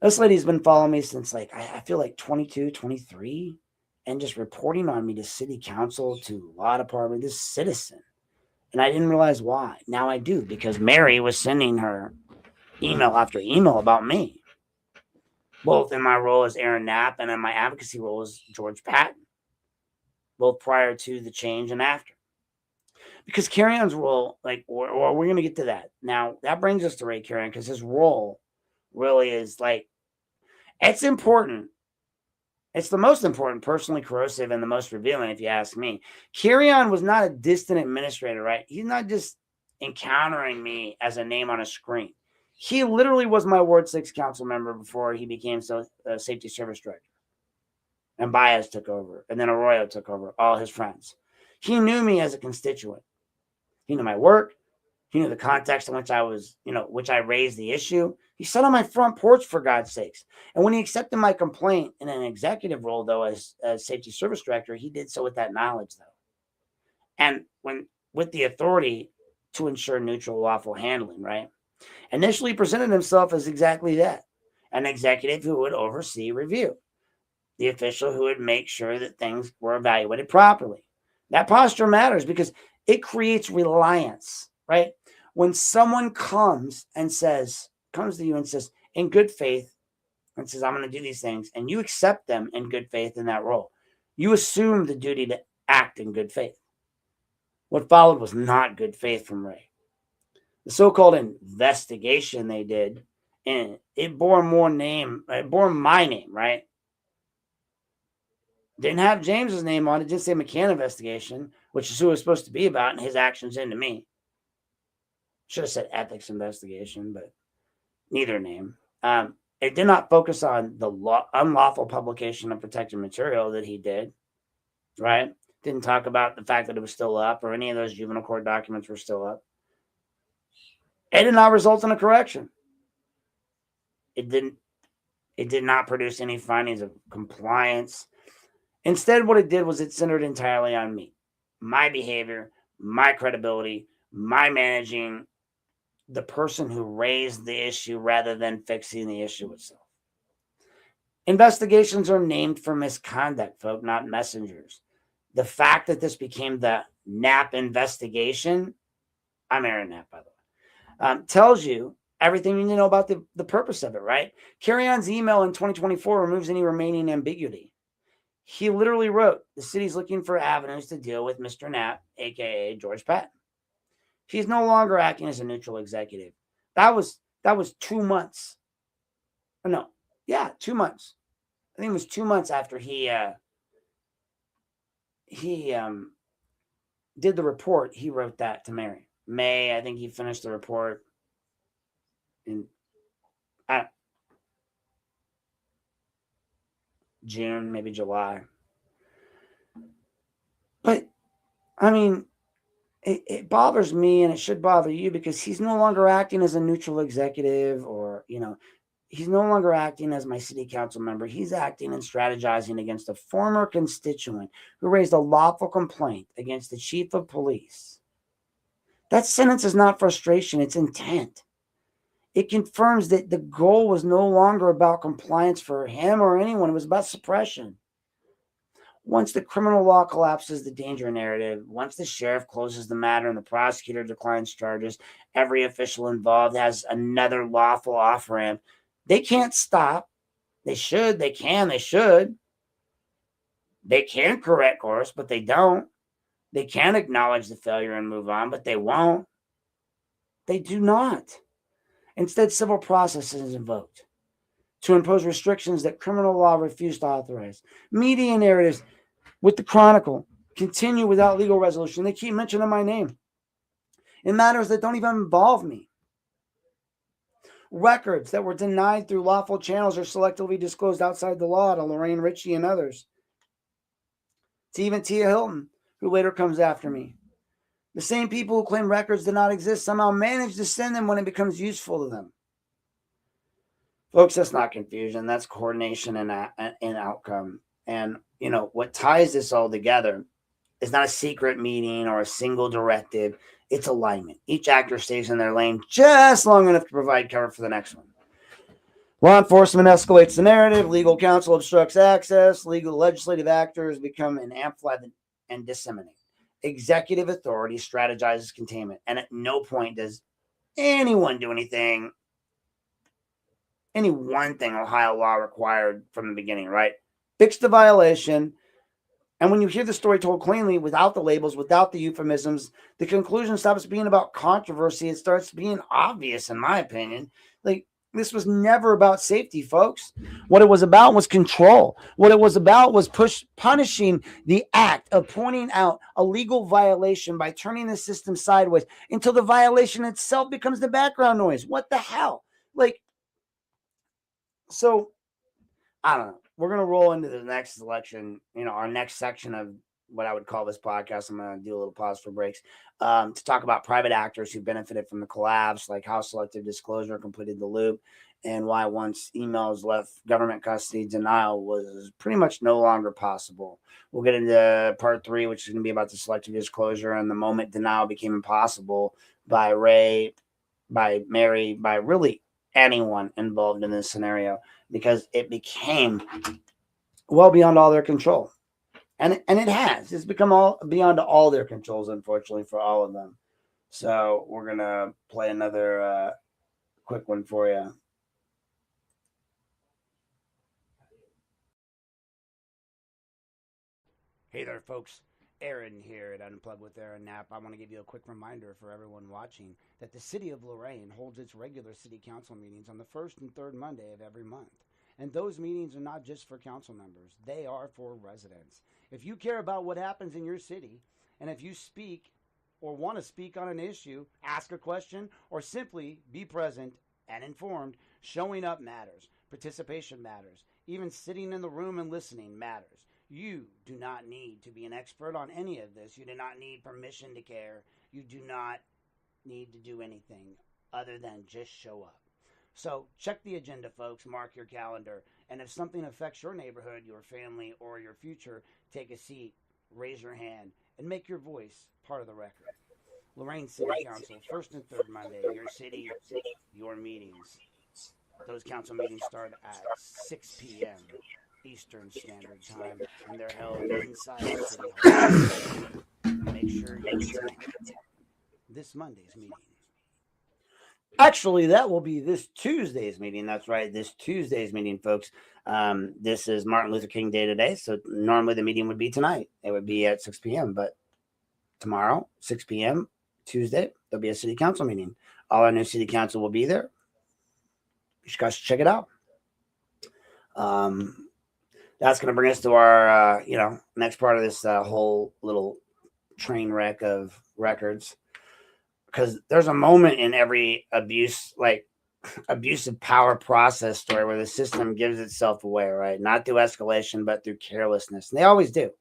This lady's been following me since I feel like 22, 23, and just reporting on me to city council, to law department, this citizen. And I didn't realize why. Now I do, because Mary was sending her email after email about me, both in my role as Aaron Knapp and in my advocacy role as George Patton, both prior to the change and after. Because Carrion's role, we're going to get to that. Now, that brings us to Ray Carrion, because his role really is it's important. It's the most important, personally corrosive, and the most revealing, if you ask me. Carrion was not a distant administrator, right? He's not just encountering me as a name on a screen. He literally was my Ward 6 council member before he became safety service director. And Baez took over. And then Arroyo took over, all his friends. He knew me as a constituent. He knew my work. He knew the context in which I was, which I raised the issue. He sat on my front porch, for God's sakes. And when he accepted my complaint in an executive role, though, as safety service director, he did so with that knowledge, though. And with the authority to ensure neutral, lawful handling, right? Initially presented himself as exactly that, an executive who would oversee review, the official who would make sure that things were evaluated properly. That posture matters because it creates reliance, right? When someone comes to you and says, in good faith, and says, I'm going to do these things, and you accept them in good faith in that role. You assume the duty to act in good faith. What followed was not good faith from Ray. The so-called investigation they did, and it bore my name, right? Didn't have James's name on it, just say McCann investigation, which is who it was supposed to be about, and his actions into me. Should have said ethics investigation, but neither name. It did not focus on the unlawful publication of protected material that he did, right? Didn't talk about the fact that it was still up or any of those juvenile court documents were still up. It did not result in a correction. It did not produce any findings of compliance. Instead, what it did was it centered entirely on me, my behavior, my credibility, my managing the person who raised the issue rather than fixing the issue itself. Investigations are named for misconduct, folk, not messengers. The fact that this became the Knapp investigation, I'm Aaron Knapp, by the way, tells you everything you need to know about the purpose of it, right? Carry-on's email in 2024 removes any remaining ambiguity. He literally wrote, the city's looking for avenues to deal with Mr. Knapp, a.k.a. George Patton. He's no longer acting as a neutral executive. That was 2 months. 2 months. I think it was 2 months after he did the report. He wrote that to Mary. May, I think he finished the report in June, maybe July. But, I mean, it bothers me, and it should bother you, because he's no longer acting as a neutral executive, or, he's no longer acting as my city council member. He's acting and strategizing against a former constituent who raised a lawful complaint against the chief of police. That sentence is not frustration, it's intent. It confirms that the goal was no longer about compliance for him or anyone. It was about suppression. Once the criminal law collapses the danger narrative, once the sheriff closes the matter and the prosecutor declines charges, every official involved has another lawful off-ramp. They can't stop. They should. They can. They should. They can correct course, but they don't. They can acknowledge the failure and move on, but they won't. They do not. Instead, civil process is invoked to impose restrictions that criminal law refused to authorize. Media narratives with the Chronicle continue without legal resolution. They keep mentioning my name in matters that don't even involve me. Records that were denied through lawful channels are selectively disclosed outside the law to Lorraine Ritchie and others. To even Tia Hilton, who later comes after me. The same people who claim records did not exist somehow manage to send them when it becomes useful to them. Folks, that's not confusion. That's coordination and outcome. And, what ties this all together is not a secret meeting or a single directive. It's alignment. Each actor stays in their lane just long enough to provide cover for the next one. Law enforcement escalates the narrative. Legal counsel obstructs access. Legislative actors become an amplify and disseminate. Executive authority strategizes containment. And at no point does anyone do anything, any one thing Ohio law required from the beginning, right? Fix the violation. And when you hear the story told cleanly, without the labels, without the euphemisms, the conclusion stops being about controversy. It starts being obvious, in my opinion. Like, this was never about safety, folks. What it was about was control. What it was about was punishing the act of pointing out a legal violation by turning the system sideways until the violation itself becomes the background noise. What the hell? So, I don't know. We're going to roll into the next selection, our next section of what I would call this podcast. I'm going to do a little pause for breaks to talk about private actors who benefited from the collapse, like how selective disclosure completed the loop, and why once emails left government custody, denial was pretty much no longer possible. We'll get into part 3, which is going to be about the selective disclosure and the moment denial became impossible by Ray, by Mary, by really anyone involved in this scenario, because it became well beyond all their control. And it has. It's become all beyond all their controls, unfortunately, for all of them. So we're going to play another quick one for you. Hey there, folks. Aaron here at Unplugged with Aaron Knapp. I want to give you a quick reminder for everyone watching that the City of Lorain holds its regular City Council meetings on the first and third Monday of every month. And those meetings are not just for council members, they are for residents. If you care about what happens in your city, and if you speak or want to speak on an issue, ask a question, or simply be present and informed, showing up matters. Participation matters. Even sitting in the room and listening matters. You do not need to be an expert on any of this. You do not need permission to care. You do not need to do anything other than just show up. So check the agenda, folks. Mark your calendar. And if something affects your neighborhood, your family, or your future, take a seat, raise your hand, and make your voice part of the record. Lorain City Council, first and third Monday. Your city, your meetings. Those council meetings start at 6 p.m. Eastern Standard Time, and they're held inside the City Hall. Make sure you attend this Monday's meeting. Actually, that will be this Tuesday's meeting. That's right, this Tuesday's meeting, folks. This is Martin Luther King Day today, so normally the meeting would be tonight. It would be at 6 p.m., but tomorrow, 6 p.m., Tuesday, there'll be a City Council meeting. All our new City Council will be there. You guys should check it out. That's going to bring us to our, next part of this whole little train wreck of records. Because there's a moment in every abusive power process story where the system gives itself away, right? Not through escalation, but through carelessness. And they always do.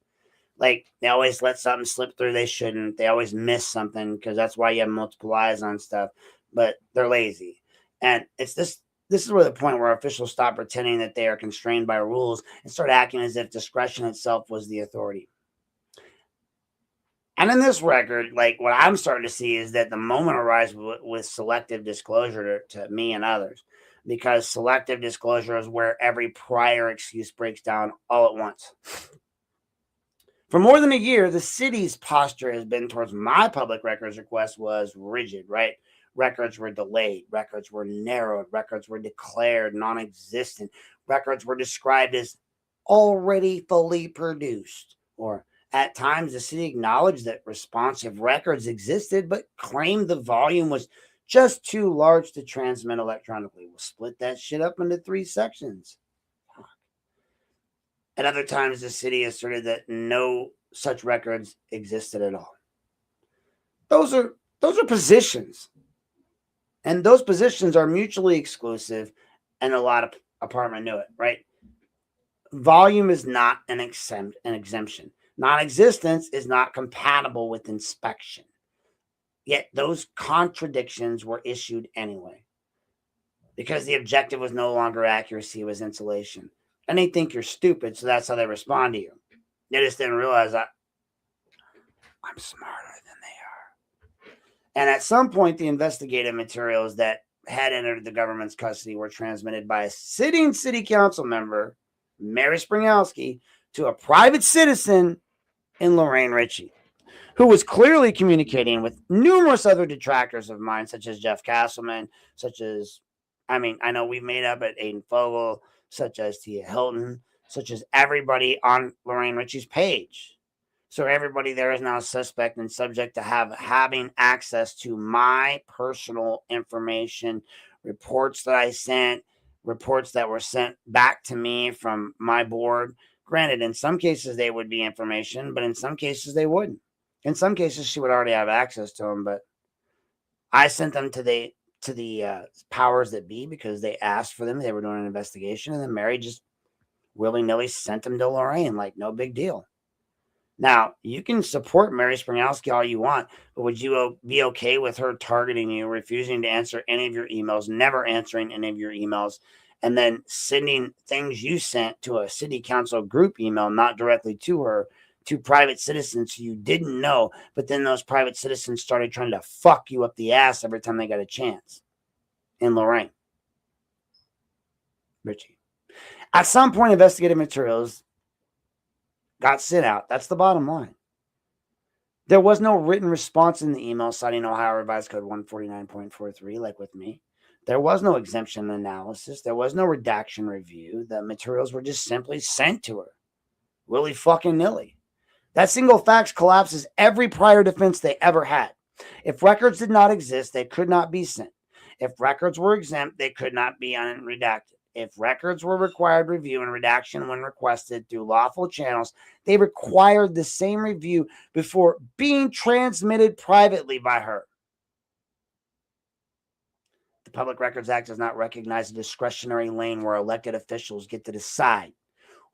Like, they always let something slip through they shouldn't. They always miss something because that's why you have multiple eyes on stuff. But they're lazy. And it's this is where the point where officials stop pretending that they are constrained by rules and start acting as if discretion itself was the authority. And in this record, like what I'm starting to see is that the moment arrives with selective disclosure to me and others, because selective disclosure is where every prior excuse breaks down all at once. For more than a year, the city's posture has been towards my public records request was rigid, right? Records were delayed. Records were narrowed. Records were declared non-existent. Records were described as already fully produced. Or at times, the city acknowledged that responsive records existed, but claimed the volume was just too large to transmit electronically. We'll split that shit up into 3 sections. At other times, the city asserted that no such records existed at all. Those are positions. And those positions are mutually exclusive, and a lot of apartment knew it, right? Volume is not an exemption. Non-existence is not compatible with inspection. Yet those contradictions were issued anyway, because the objective was no longer accuracy, it was insulation. And they think you're stupid, so that's how they respond to you. They just didn't realize that I'm smarter than they are. And at some point, the investigative materials that had entered the government's custody were transmitted by a sitting city council member, Mary Springowski, to a private citizen in Lorraine Ritchie, who was clearly communicating with numerous other detractors of mine, such as Jeff Castleman, I know we've made up at Aiden Fogel, such as Tia Hilton, such as everybody on Lorraine Ritchie's page. So everybody there is now suspect and subject to having access to my personal information, reports that I sent, reports that were sent back to me from my board. Granted, in some cases they would be information, but in some cases they wouldn't. In some cases she would already have access to them, but I sent them to the powers that be because they asked for them. They were doing an investigation, and then Mary just willy-nilly sent them to Lorraine, like no big deal. Now, you can support Mary Springowski all you want, but would you be okay with her targeting you, refusing to answer any of your emails, never answering any of your emails, and then sending things you sent to a city council group email, not directly to her, to private citizens you didn't know, but then those private citizens started trying to fuck you up the ass every time they got a chance in Lorraine Ritchie? At some point, investigative materials got sent out. That's the bottom line. There was no written response in the email citing Ohio Revised Code 149.43, like with me. There was no exemption analysis. There was no redaction review. The materials were just simply sent to her. Willy fucking nilly. That single fact collapses every prior defense they ever had. If records did not exist, they could not be sent. If records were exempt, they could not be unredacted. If records were required review and redaction when requested through lawful channels, they required the same review before being transmitted privately by her. The Public Records Act does not recognize a discretionary lane where elected officials get to decide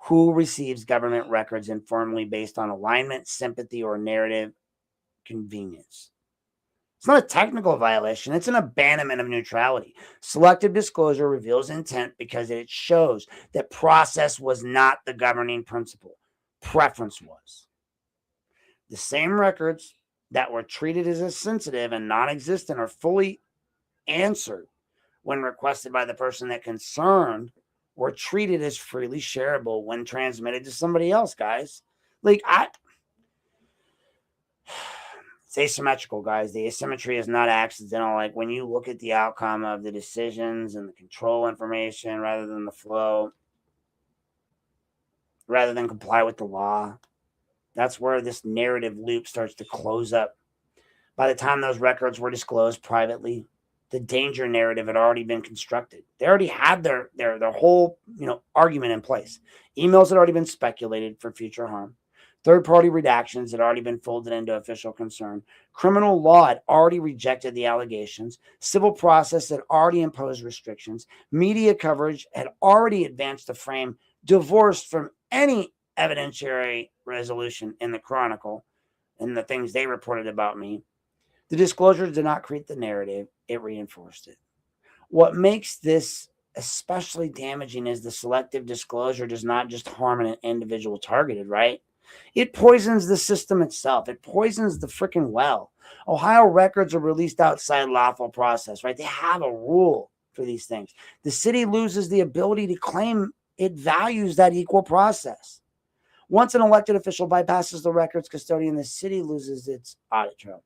who receives government records informally based on alignment, sympathy, or narrative convenience. It's not a technical violation. It's an abandonment of neutrality. Selective disclosure reveals intent because it shows that process was not the governing principle. Preference was. The same records that were treated as sensitive and non-existent are fully answered when requested by the person that concerned were treated as freely shareable when transmitted to somebody else, guys. Like, it's asymmetrical, guys. The asymmetry is not accidental. Like, when you look at the outcome of the decisions and the control information rather than the flow, rather than comply with the law, that's where this narrative loop starts to close up. By the time those records were disclosed privately, the danger narrative had already been constructed. They already had their whole argument in place. Emails had already been speculated for future harm. Third-party redactions had already been folded into official concern. Criminal law had already rejected the allegations. Civil process had already imposed restrictions. Media coverage had already advanced the frame, divorced from any evidentiary resolution in the Chronicle and the things they reported about me. The disclosure did not create the narrative, it reinforced it. What makes this especially damaging is the selective disclosure does not just harm an individual targeted, right? It poisons the system itself. It poisons the freaking well. Ohio records are released outside lawful process, right? They have a rule for these things. The city loses the ability to claim it values that equal process. Once an elected official bypasses the records custodian, the city loses its audit trail.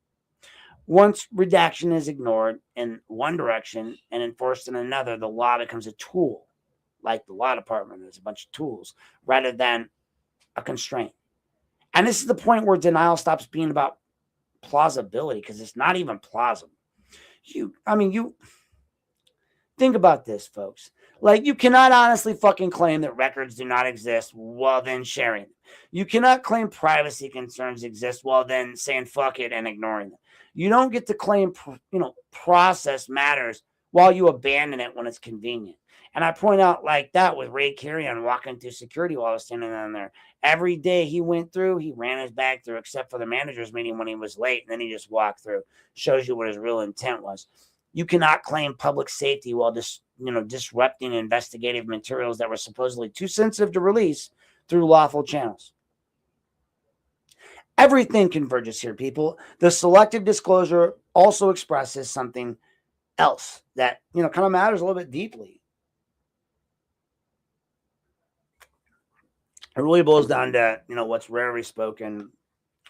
Once redaction is ignored in one direction and enforced in another, the law becomes a tool, like the law department is a bunch of tools, rather than a constraint. And this is the point where denial stops being about plausibility, because it's not even plausible. You think about this, folks. Like, you cannot honestly fucking claim that records do not exist while then sharing them. You cannot claim privacy concerns exist while then saying fuck it and ignoring them. You don't get to claim, process matters while you abandon it when it's convenient. And I point out like that with Ray Carrion walking through security while I was standing down there. Every day he went through, he ran his bag through, except for the manager's meeting when he was late, and then he just walked through. Shows you what his real intent was. You cannot claim public safety while disrupting investigative materials that were supposedly too sensitive to release through lawful channels. Everything converges here, people. The selective disclosure also expresses something else that, kind of matters a little bit deeply. It really boils down to, what's rarely spoken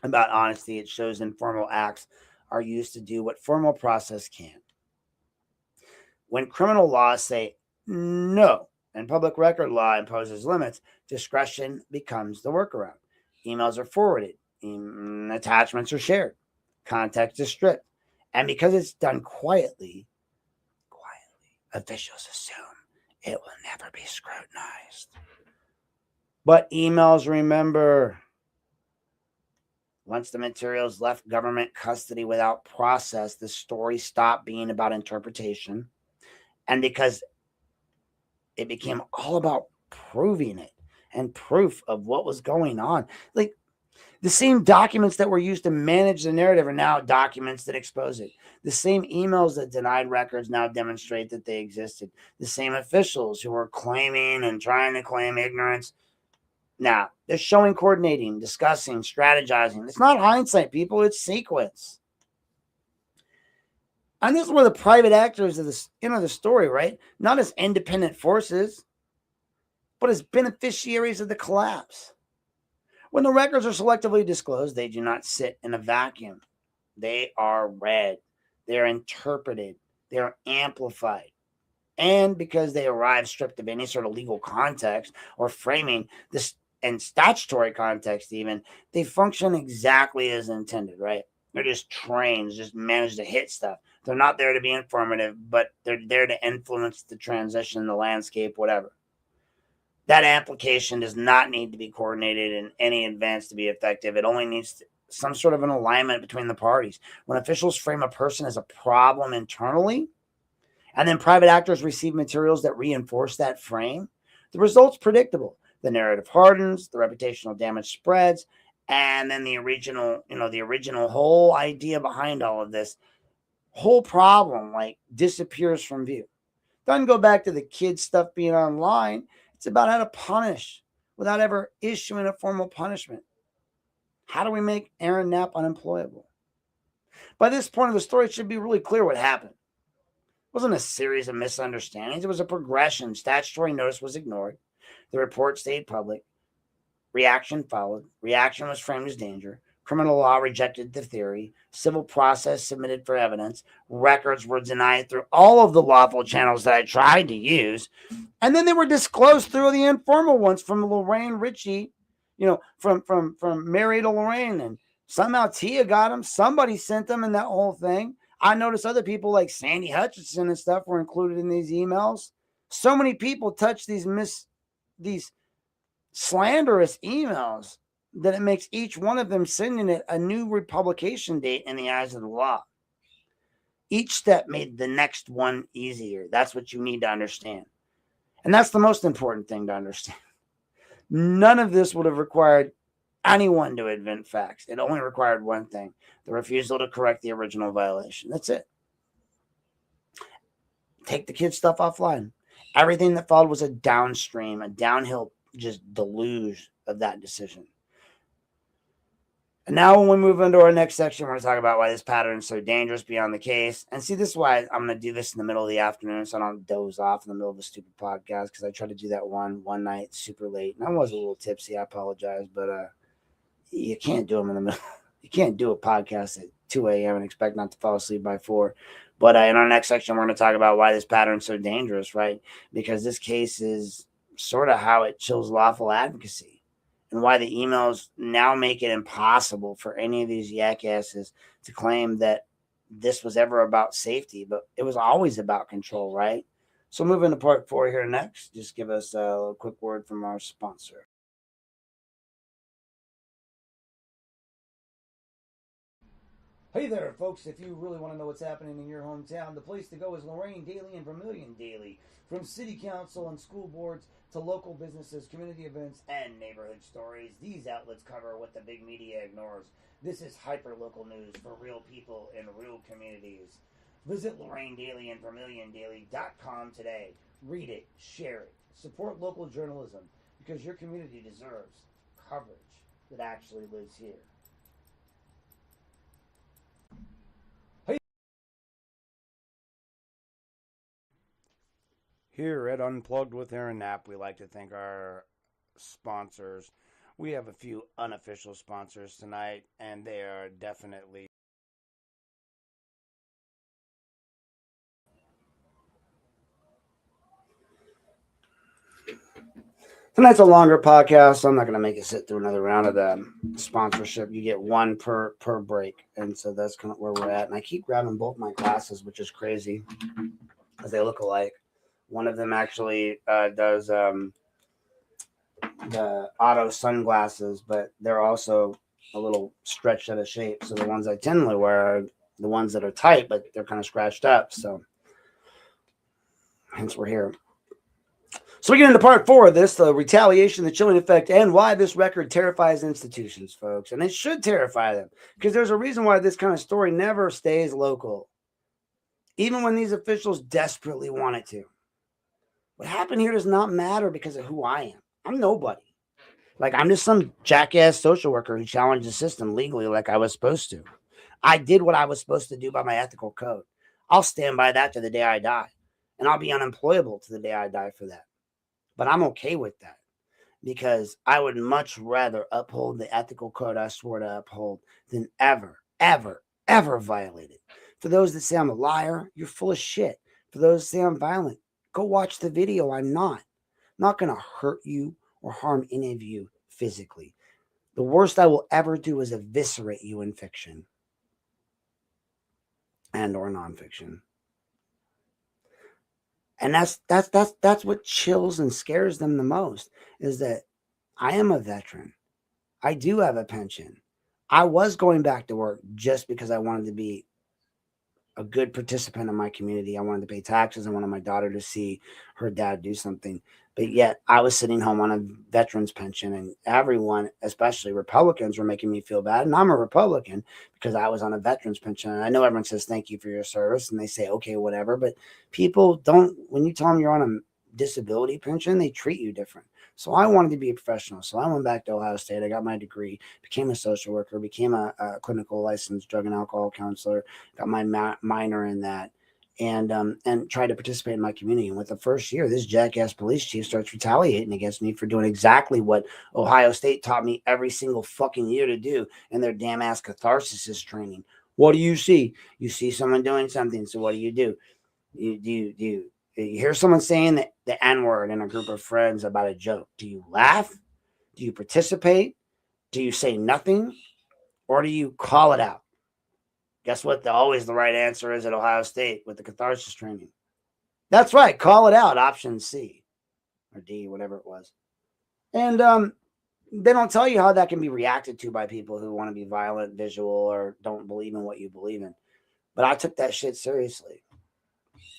about honesty. It shows informal acts are used to do what formal process can't. When criminal laws say no and public record law imposes limits, discretion becomes the workaround. Emails are forwarded, attachments are shared, context is stripped. And because it's done quietly, officials assume it will never be scrutinized. But emails, remember, once the materials left government custody without process, the story stopped being about interpretation. And because it became all about proving it and proof of what was going on. Like, the same documents that were used to manage the narrative are now documents that expose it. The same emails that denied records now demonstrate that they existed. The same officials who were claiming and trying to claim ignorance, now they're showing coordinating, discussing, strategizing. It's not hindsight, people. It's sequence. And this is where the private actors of the story, right? Not as independent forces, but as beneficiaries of the collapse. When the records are selectively disclosed, they do not sit in a vacuum. They are read. They're interpreted. They're amplified. And because they arrive stripped of any sort of legal context or framing, this in statutory context, even, they function exactly as intended, right? They're just trains, just manage to hit stuff. They're not there to be informative, but they're there to influence the transition, the landscape, whatever. That application does not need to be coordinated in any advance to be effective. It only needs some sort of an alignment between the parties. When officials frame a person as a problem internally, and then private actors receive materials that reinforce that frame, the result's predictable. The narrative hardens, the reputational damage spreads, and then the original whole idea behind all of this whole problem disappears from view. Doesn't go back to the kids stuff being online. It's about how to punish without ever issuing a formal punishment. How do we make Aaron Knapp unemployable? By this point of the story, it should be really clear what happened. It wasn't a series of misunderstandings. It was a progression. Statutory notice was ignored. The report stayed public. Reaction followed. Reaction was framed as danger. Criminal law rejected the theory. Civil process submitted for evidence. Records were denied through all of the lawful channels that I tried to use. And then they were disclosed through the informal ones from Lorraine Ritchie, from Mary to Lorraine. And somehow Tia got them. Somebody sent them in that whole thing. I noticed other people like Sandy Hutchinson and stuff were included in these emails. So many people touched these slanderous emails that it makes each one of them sending it a new republication date in the eyes of the law. Each step made the next one easier. That's what you need to understand. And that's the most important thing to understand. None of this would have required anyone to invent facts. It only required one thing: the refusal to correct the original violation. That's it. Take the kids' stuff offline. Everything that followed was a downhill just deluge of that decision. And now when we move into our next section, we're going to talk about why this pattern is so dangerous beyond the case. And see, this is why I'm going to do this in the middle of the afternoon so I don't doze off in the middle of a stupid podcast, because I tried to do that one night super late. And I was a little tipsy. I apologize. But you can't do them in the middle. You can't do a podcast at 2 a.m. and expect not to fall asleep by 4. But in our next section, we're going to talk about why this pattern is so dangerous, right? Because this case is sort of how it chills lawful advocacy, and why the emails now make it impossible for any of these yackasses to claim that this was ever about safety, but it was always about control, right? So moving to part 4 here next, just give us a quick word from our sponsor. Hey there, folks. If you really want to know what's happening in your hometown, the place to go is Lorraine Daily and Vermilion Daily. From city council and school boards to local businesses, community events, and neighborhood stories, these outlets cover what the big media ignores. This is hyper-local news for real people in real communities. Visit Lorraine Daily and VermilionDaily.com today. Read it, share it, support local journalism, because your community deserves coverage that actually lives here. Here at Unplugged with Aaron Knapp, we like to thank our sponsors. We have a few unofficial sponsors tonight, and they are definitely... Tonight's a longer podcast, so I'm not going to make it sit through another round of the sponsorship. You get one per break, and so that's kind of where we're at. And I keep grabbing both my glasses, which is crazy, because they look alike. One of them actually does the auto sunglasses, but they're also a little stretched out of shape. So the ones I tend to wear are the ones that are tight, but they're kind of scratched up. So hence we're here. So we get into part 4 of this, the retaliation, the chilling effect, and why this record terrifies institutions, folks. And it should terrify them, because there's a reason why this kind of story never stays local, even when these officials desperately want it to. What happened here does not matter because of who I am. I'm nobody. I'm just some jackass social worker who challenged the system legally like I was supposed to. I did what I was supposed to do by my ethical code. I'll stand by that to the day I die. And I'll be unemployable to the day I die for that. But I'm okay with that, because I would much rather uphold the ethical code I swore to uphold than ever, ever, ever violate it. For those that say I'm a liar, you're full of shit. For those that say I'm violent, go watch the video. I'm not going to hurt you or harm any of you physically. The worst I will ever do is eviscerate you in fiction and or nonfiction. And that's what chills and scares them the most, is that I am a veteran. I do have a pension. I was going back to work just because I wanted to be a good participant in my community. I wanted to pay taxes. I wanted my daughter to see her dad do something. But yet I was sitting home on a veteran's pension, and everyone, especially Republicans, were making me feel bad. And I'm a Republican because I was on a veteran's pension. And I know everyone says, thank you for your service. And they say, okay, whatever. But people don't, when you tell them you're on a disability pension, they treat you different. So I wanted to be a professional. So I went back to Ohio State. I got my degree, became a social worker, became a clinical licensed drug and alcohol counselor, got my minor in that, and tried to participate in my community. And with the first year, this jackass police chief starts retaliating against me for doing exactly what Ohio State taught me every single fucking year to do in their damn ass catharsis training. What do you see? You see someone doing something. So what do? You hear someone saying the N-word in a group of friends about a joke. Do you laugh? Do you participate? Do you say nothing? Or do you call it out? Guess what? Always the right answer is at Ohio State with the catharsis training. That's right. Call it out. Option C or D, whatever it was. And they don't tell you how that can be reacted to by people who want to be violent, visual, or don't believe in what you believe in. But I took that shit seriously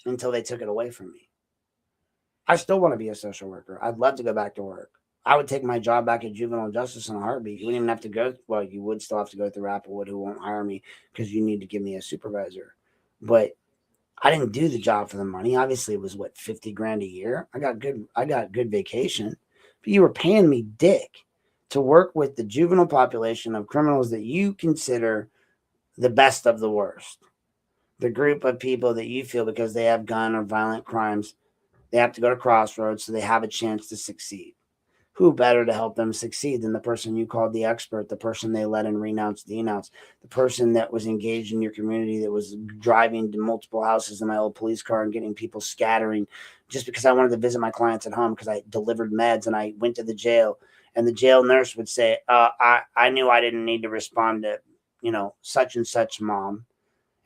until they took it away from me. I still want to be a social worker. I'd love to go back to work. I would take my job back at juvenile justice in a heartbeat. You wouldn't even have to go. Well, you would still have to go through Applewood, who won't hire me because you need to give me a supervisor. But I didn't do the job for the money. Obviously, it was what, $50,000 a year. I got good vacation, but you were paying me dick to work with the juvenile population of criminals that you consider the best of the worst. The group of people that you feel because they have gun or violent crimes, they have to go to crossroads so they have a chance to succeed. Who better to help them succeed than the person you called the expert, the person they let in renounce, denounce, the person that was engaged in your community, that was driving to multiple houses in my old police car and getting people scattering just because I wanted to visit my clients at home because I delivered meds and I went to the jail. And the jail nurse would say, I knew I didn't need to respond to, such and such mom.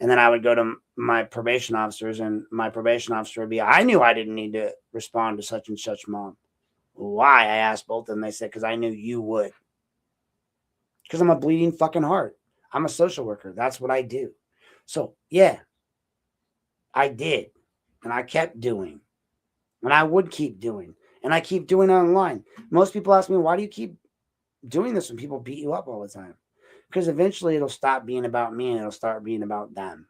And then I would go to my probation officers and my probation officer would be, I knew I didn't need to respond to such and such mom. Why? I asked both of them. They said, because I knew you would. Because I'm a bleeding fucking heart. I'm a social worker. That's what I do. So, yeah, I did. And I kept doing. And I would keep doing. And I keep doing it online. Most people ask me, why do you keep doing this when people beat you up all the time? Because eventually it'll stop being about me and it'll start being about them.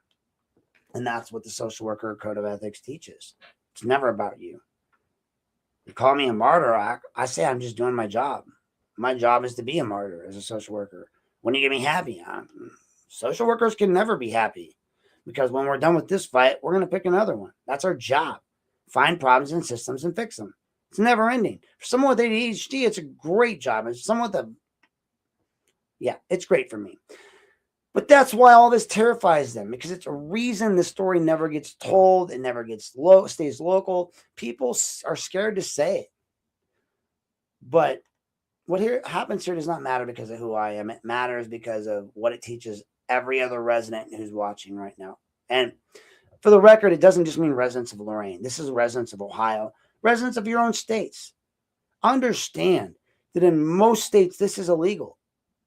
And that's what the social worker code of ethics teaches. It's never about you. You call me a martyr, I say I'm just doing my job. My job is to be a martyr as a social worker. When you get me happy, social workers can never be happy because when we're done with this fight, we're going to pick another one. That's our job. Find problems in systems and fix them. It's never ending. For someone with ADHD, it's a great job. It's someone with it's great for me. But that's why all this terrifies them, because it's a reason the story never gets told. It never stays local. People are scared to say it. But what happens here does not matter because of who I am. It matters because of what it teaches every other resident who's watching right now. And for the record, it doesn't just mean residents of Lorain. This is residents of Ohio, residents of your own states. Understand that in most states, this is illegal.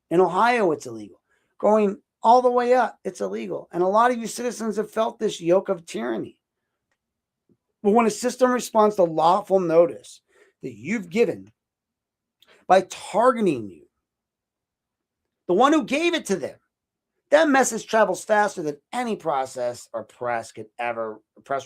In Ohio, it's illegal. Going all the way up, it's illegal. And a lot of you citizens have felt this yoke of tyranny. But when a system responds to lawful notice that you've given by targeting you, the one who gave it to them, that message travels faster than any process or press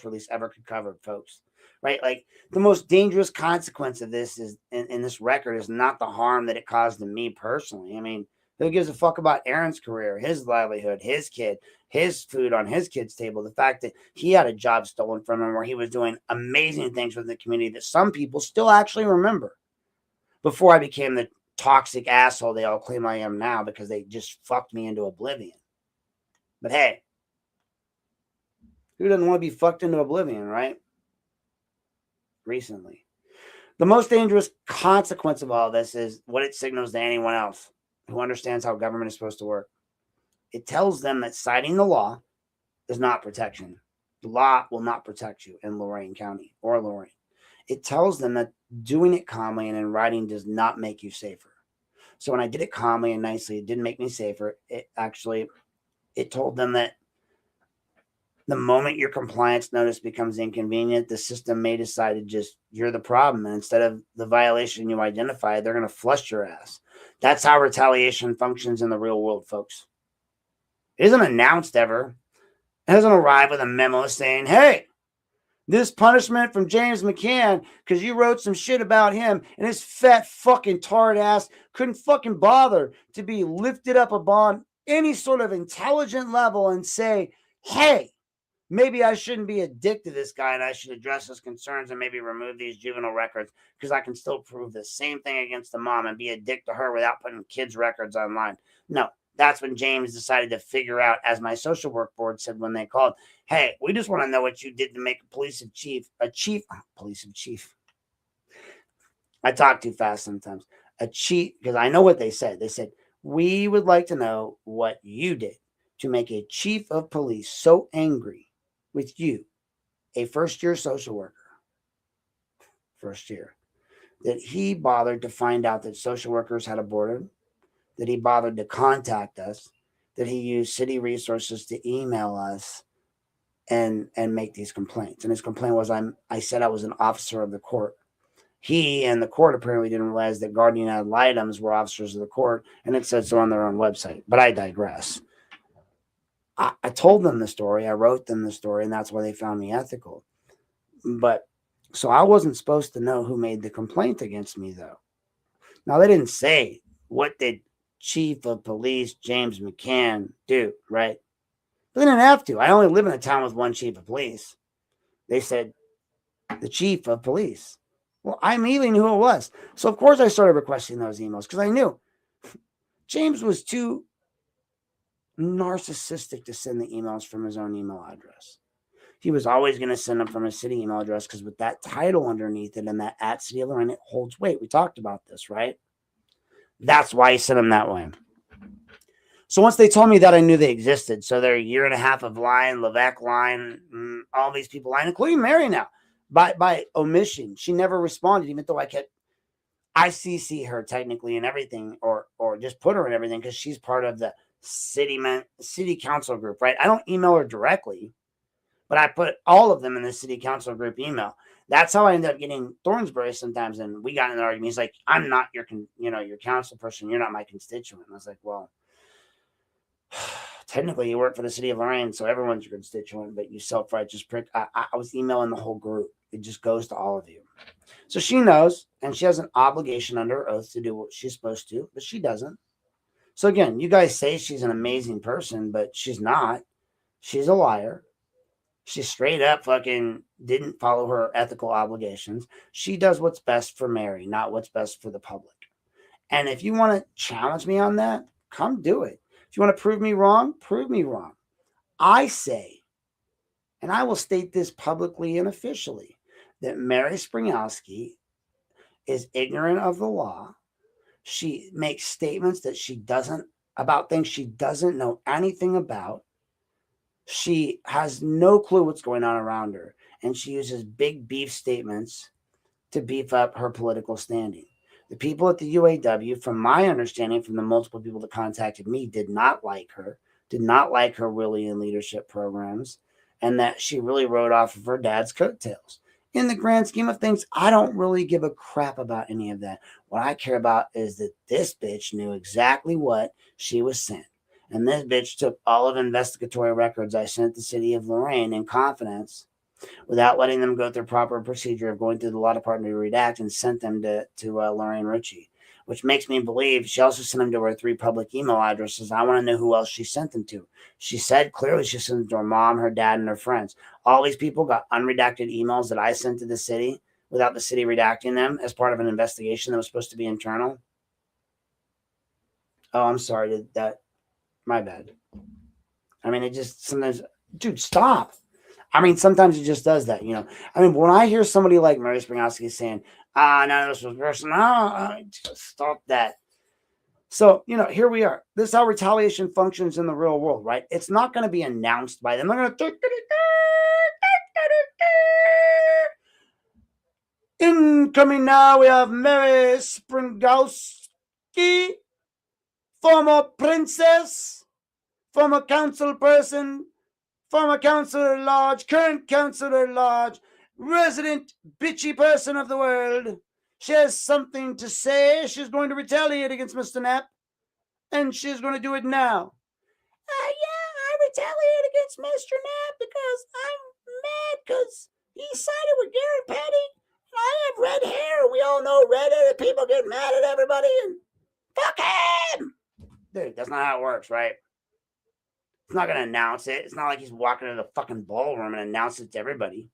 release ever could cover, folks. Right? Like the most dangerous consequence of this is in this record is not the harm that it caused to me personally. I mean, who gives a fuck about Aaron's career, his livelihood, his kid, his food on his kid's table? The fact that he had a job stolen from him where he was doing amazing things with the community that some people still actually remember before I became the toxic asshole they all claim I am now because they just fucked me into oblivion. But hey, who doesn't want to be fucked into oblivion, right? Recently. The most dangerous consequence of all this is what it signals to anyone else who understands how government is supposed to work. It tells them that citing the law is not protection. The law will not protect you in Lorain County or Lorain. It tells them that doing it calmly and in writing does not make you safer. So when I did it calmly and nicely, it didn't make me safer. It told them that the moment your compliance notice becomes inconvenient, the system may decide to just, you're the problem. And instead of the violation you identified, they're going to flush your ass. That's how retaliation functions in the real world, folks. It isn't announced ever. It doesn't arrive with a memo saying, hey, this punishment from James McCann because you wrote some shit about him and his fat fucking tard ass couldn't fucking bother to be lifted up upon any sort of intelligent level and say, hey, maybe I shouldn't be a dick to this guy and I should address his concerns and maybe remove these juvenile records because I can still prove the same thing against the mom and be a dick to her without putting kids' records online. No, that's when James decided to figure out, as my social work board said when they called, hey, we just want to know what you did to make a police chief. I talk too fast sometimes. A chief, because I know what they said. They said, we would like to know what you did to make a chief of police so angry with you, a first-year social worker, first year, that he bothered to find out that social workers had aborted, that he bothered to contact us, that he used city resources to email us and make these complaints. And his complaint was, I said I was an officer of the court. He and the court apparently didn't realize that guardian ad litems were officers of the court, and it said so on their own website. But I digress. I told them the story. I wrote them the story, and that's why they found me ethical. But so I wasn't supposed to know who made the complaint against me, though. Now, they didn't say, what did Chief of Police James McCann do, right? But they didn't have to. I only live in a town with one chief of police. They said, the chief of police. Well, I immediately knew who it was. So, of course, I started requesting those emails because I knew James was too narcissistic to send the emails from his own email address. He was always going to send them from his city email address because with that title underneath it and that at City of Lorain, it holds weight. We talked about this, right? That's why he sent them that way. So once they told me that, I knew they existed. So they're a year and a half of lying, Levesque lying, all these people lying, including Mary now, by omission. She never responded, even though I CC her technically in everything or just put her in everything because she's part of the city council group, right? I don't email her directly, but I put all of them in the city council group email. That's how I ended up getting Thornsbury sometimes. And we got in an argument. He's like, I'm not your council person. You're not my constituent. And I was like, well, technically you work for the city of Lorain, so everyone's your constituent, but you self-righteous prick. I was emailing the whole group. It just goes to all of you. So she knows, and she has an obligation under oath to do what she's supposed to, but she doesn't. So again, you guys say she's an amazing person, but she's not. She's a liar. She straight up fucking didn't follow her ethical obligations. She does what's best for Mary, not what's best for the public. And if you want to challenge me on that, come do it. If you want to prove me wrong, prove me wrong. I say, and I will state this publicly and officially, that Mary Springowski is ignorant of the law. She makes statements that about things she doesn't know anything about. She has no clue what's going on around her. And she uses big beef statements to beef up her political standing. The people at the UAW, from my understanding, from the multiple people that contacted me, did not like her really in leadership programs, and that she really rode off of her dad's coattails. In the grand scheme of things, I don't really give a crap about any of that. What I care about is that this bitch knew exactly what she was sent. And this bitch took all of investigatory records I sent the city of Lorain in confidence without letting them go through proper procedure of going through the law department to redact and sent them to Lorraine Ritchie, which makes me believe she also sent them to her 3 public email addresses. I want to know who else she sent them to. She said clearly she sent them to her mom, her dad, and her friends. All these people got unredacted emails that I sent to the city without the city redacting them as part of an investigation that was supposed to be internal. Oh, I'm sorry. My bad. I mean, it just sometimes, dude, stop. I mean, sometimes it just does that, I mean, when I hear somebody like Mary Springowski saying, no, this was personal, just stop that. So, here we are. This is how retaliation functions in the real world, right? It's not going to be announced by them. They're going to incoming now. We have Mary Springowski, former princess, former council person, former councilor at large, current councilor at large, resident bitchy person of the world. She has something to say. She's going to retaliate against Mr. Knapp, and she's going to do it now. Yeah, I retaliate against Mr. Knapp because I'm mad because he sided with Gary Petty. I have red hair. We all know red-headed people get mad at everybody, and fuck him. Dude, that's not how it works, right? He's not going to announce it. It's not like he's walking into the fucking ballroom and announces it to everybody.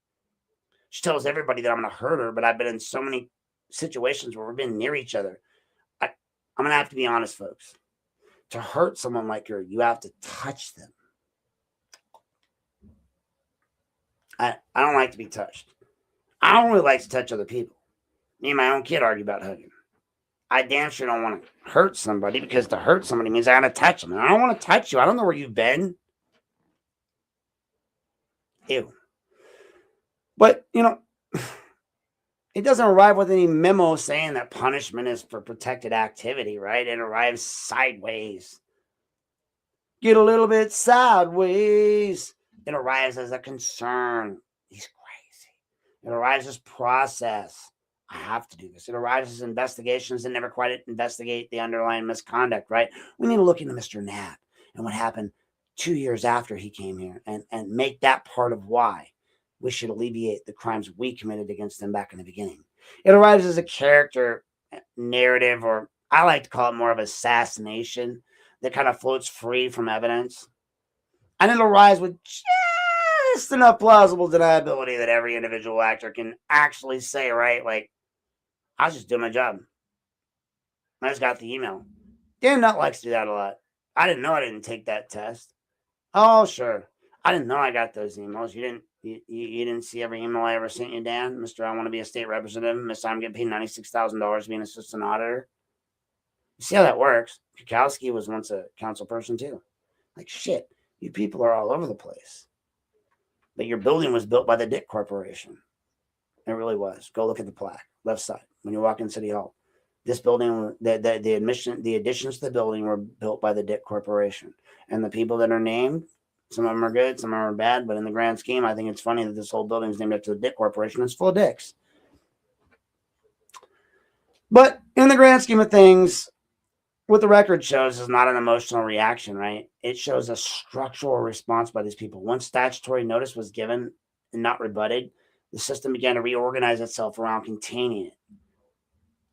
She tells everybody that I'm going to hurt her, but I've been in so many situations where we've been near each other. I'm going to have to be honest, folks. To hurt someone like her, you have to touch them. I don't like to be touched. I don't really like to touch other people. Me and my own kid argue about hugging. I damn sure don't want to hurt somebody, because to hurt somebody means I got to touch them. And I don't want to touch you. I don't know where you've been. Ew. But, it doesn't arrive with any memo saying that punishment is for protected activity, right? It arrives sideways. Get a little bit sideways. It arrives as a concern. He's crazy. It arrives as process. I have to do this. It arrives as investigations that never quite investigate the underlying misconduct, right? We need to look into Mr. Knapp and what happened 2 years after he came here, and make that part of why we should alleviate the crimes we committed against them back in the beginning. It arrives as a character narrative, or I like to call it more of assassination, that kind of floats free from evidence. And it arrives with just enough plausible deniability that every individual actor can actually say, right, like, I was just doing my job. I just got the email. Dan Nutt likes to do that a lot. I didn't know I didn't take that test. Oh, sure. I didn't know I got those emails. You didn't see every email I ever sent you, Dan? Mr. I want to be a state representative. Mr. I'm getting paid $96,000 to be an assistant auditor. You see how that works? Kukowski was once a council person too. Like, shit, you people are all over the place. But your building was built by the Dick Corporation. It really was. Go look at the plaque, left side, when you walk in City Hall. This building, the additions to the building were built by the Dick Corporation. And the people that are named, some of them are good, some of them are bad, but in the grand scheme, I think it's funny that this whole building is named after the Dick Corporation. It's full of dicks. But in the grand scheme of things, what the record shows is not an emotional reaction, right? It shows a structural response by these people. Once statutory notice was given and not rebutted, the system began to reorganize itself around containing it.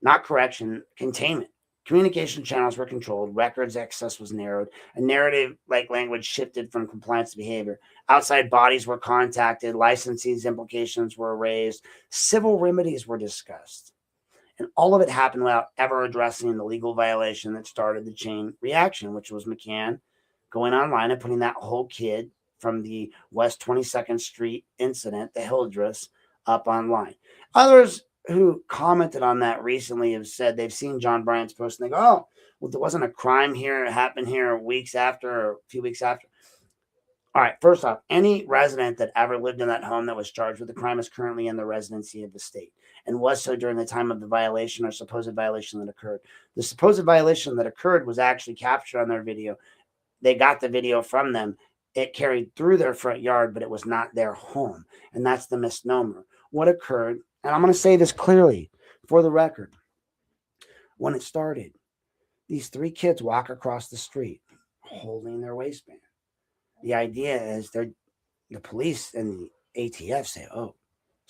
Not correction, containment. Communication channels were controlled, records access was narrowed, a narrative-like language shifted from compliance to behavior. Outside bodies were contacted, licensees' implications were raised, civil remedies were discussed. And all of it happened without ever addressing the legal violation that started the chain reaction, which was McCann going online and putting that whole kid from the West 22nd Street incident, the Hildress, up online. Others who commented on that recently have said they've seen John Bryant's post and they go, oh, well, there wasn't a crime here. It happened here weeks after, or a few weeks after. All right, first off, any resident that ever lived in that home that was charged with the crime is currently in the residency of the state and was so during the time of the violation or supposed violation that occurred. The supposed violation that occurred was actually captured on their video. They got the video from them. It carried through their front yard, but it was not their home. And that's the misnomer. What occurred, and I'm going to say this clearly for the record, when it started, these three kids walk across the street holding their waistband. The idea is the police and the ATF say, oh,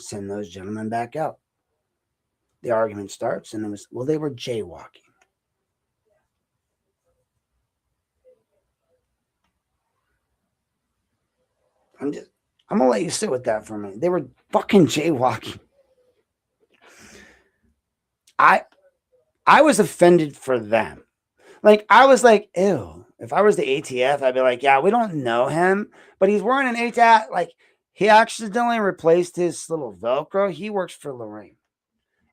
send those gentlemen back out. The argument starts, and it was, well, they were jaywalking. I'm going to let you sit with that for a minute. They were fucking jaywalking. I was offended for them. Like, I was like, ew. If I was the ATF, I'd be like, yeah, we don't know him, but he's wearing an ATF. Like, He accidentally replaced his little Velcro. He works for Lorraine.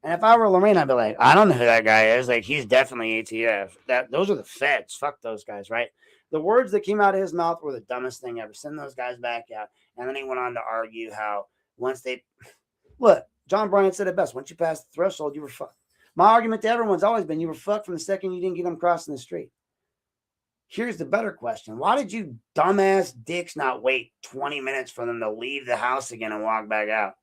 And if I were Lorraine, I'd be like, I don't know who that guy is. Like, he's definitely ATF. Those are the feds. Fuck those guys, right? The words that came out of his mouth were the dumbest thing ever. Send those guys back out. And then he went on to argue how once they look, John Bryant said it best. Once you pass the threshold, you were fucked. My argument to everyone's always been you were fucked from the second you didn't get them crossing the street. Here's the better question. Why did you dumbass dicks not wait 20 minutes for them to leave the house again and walk back out?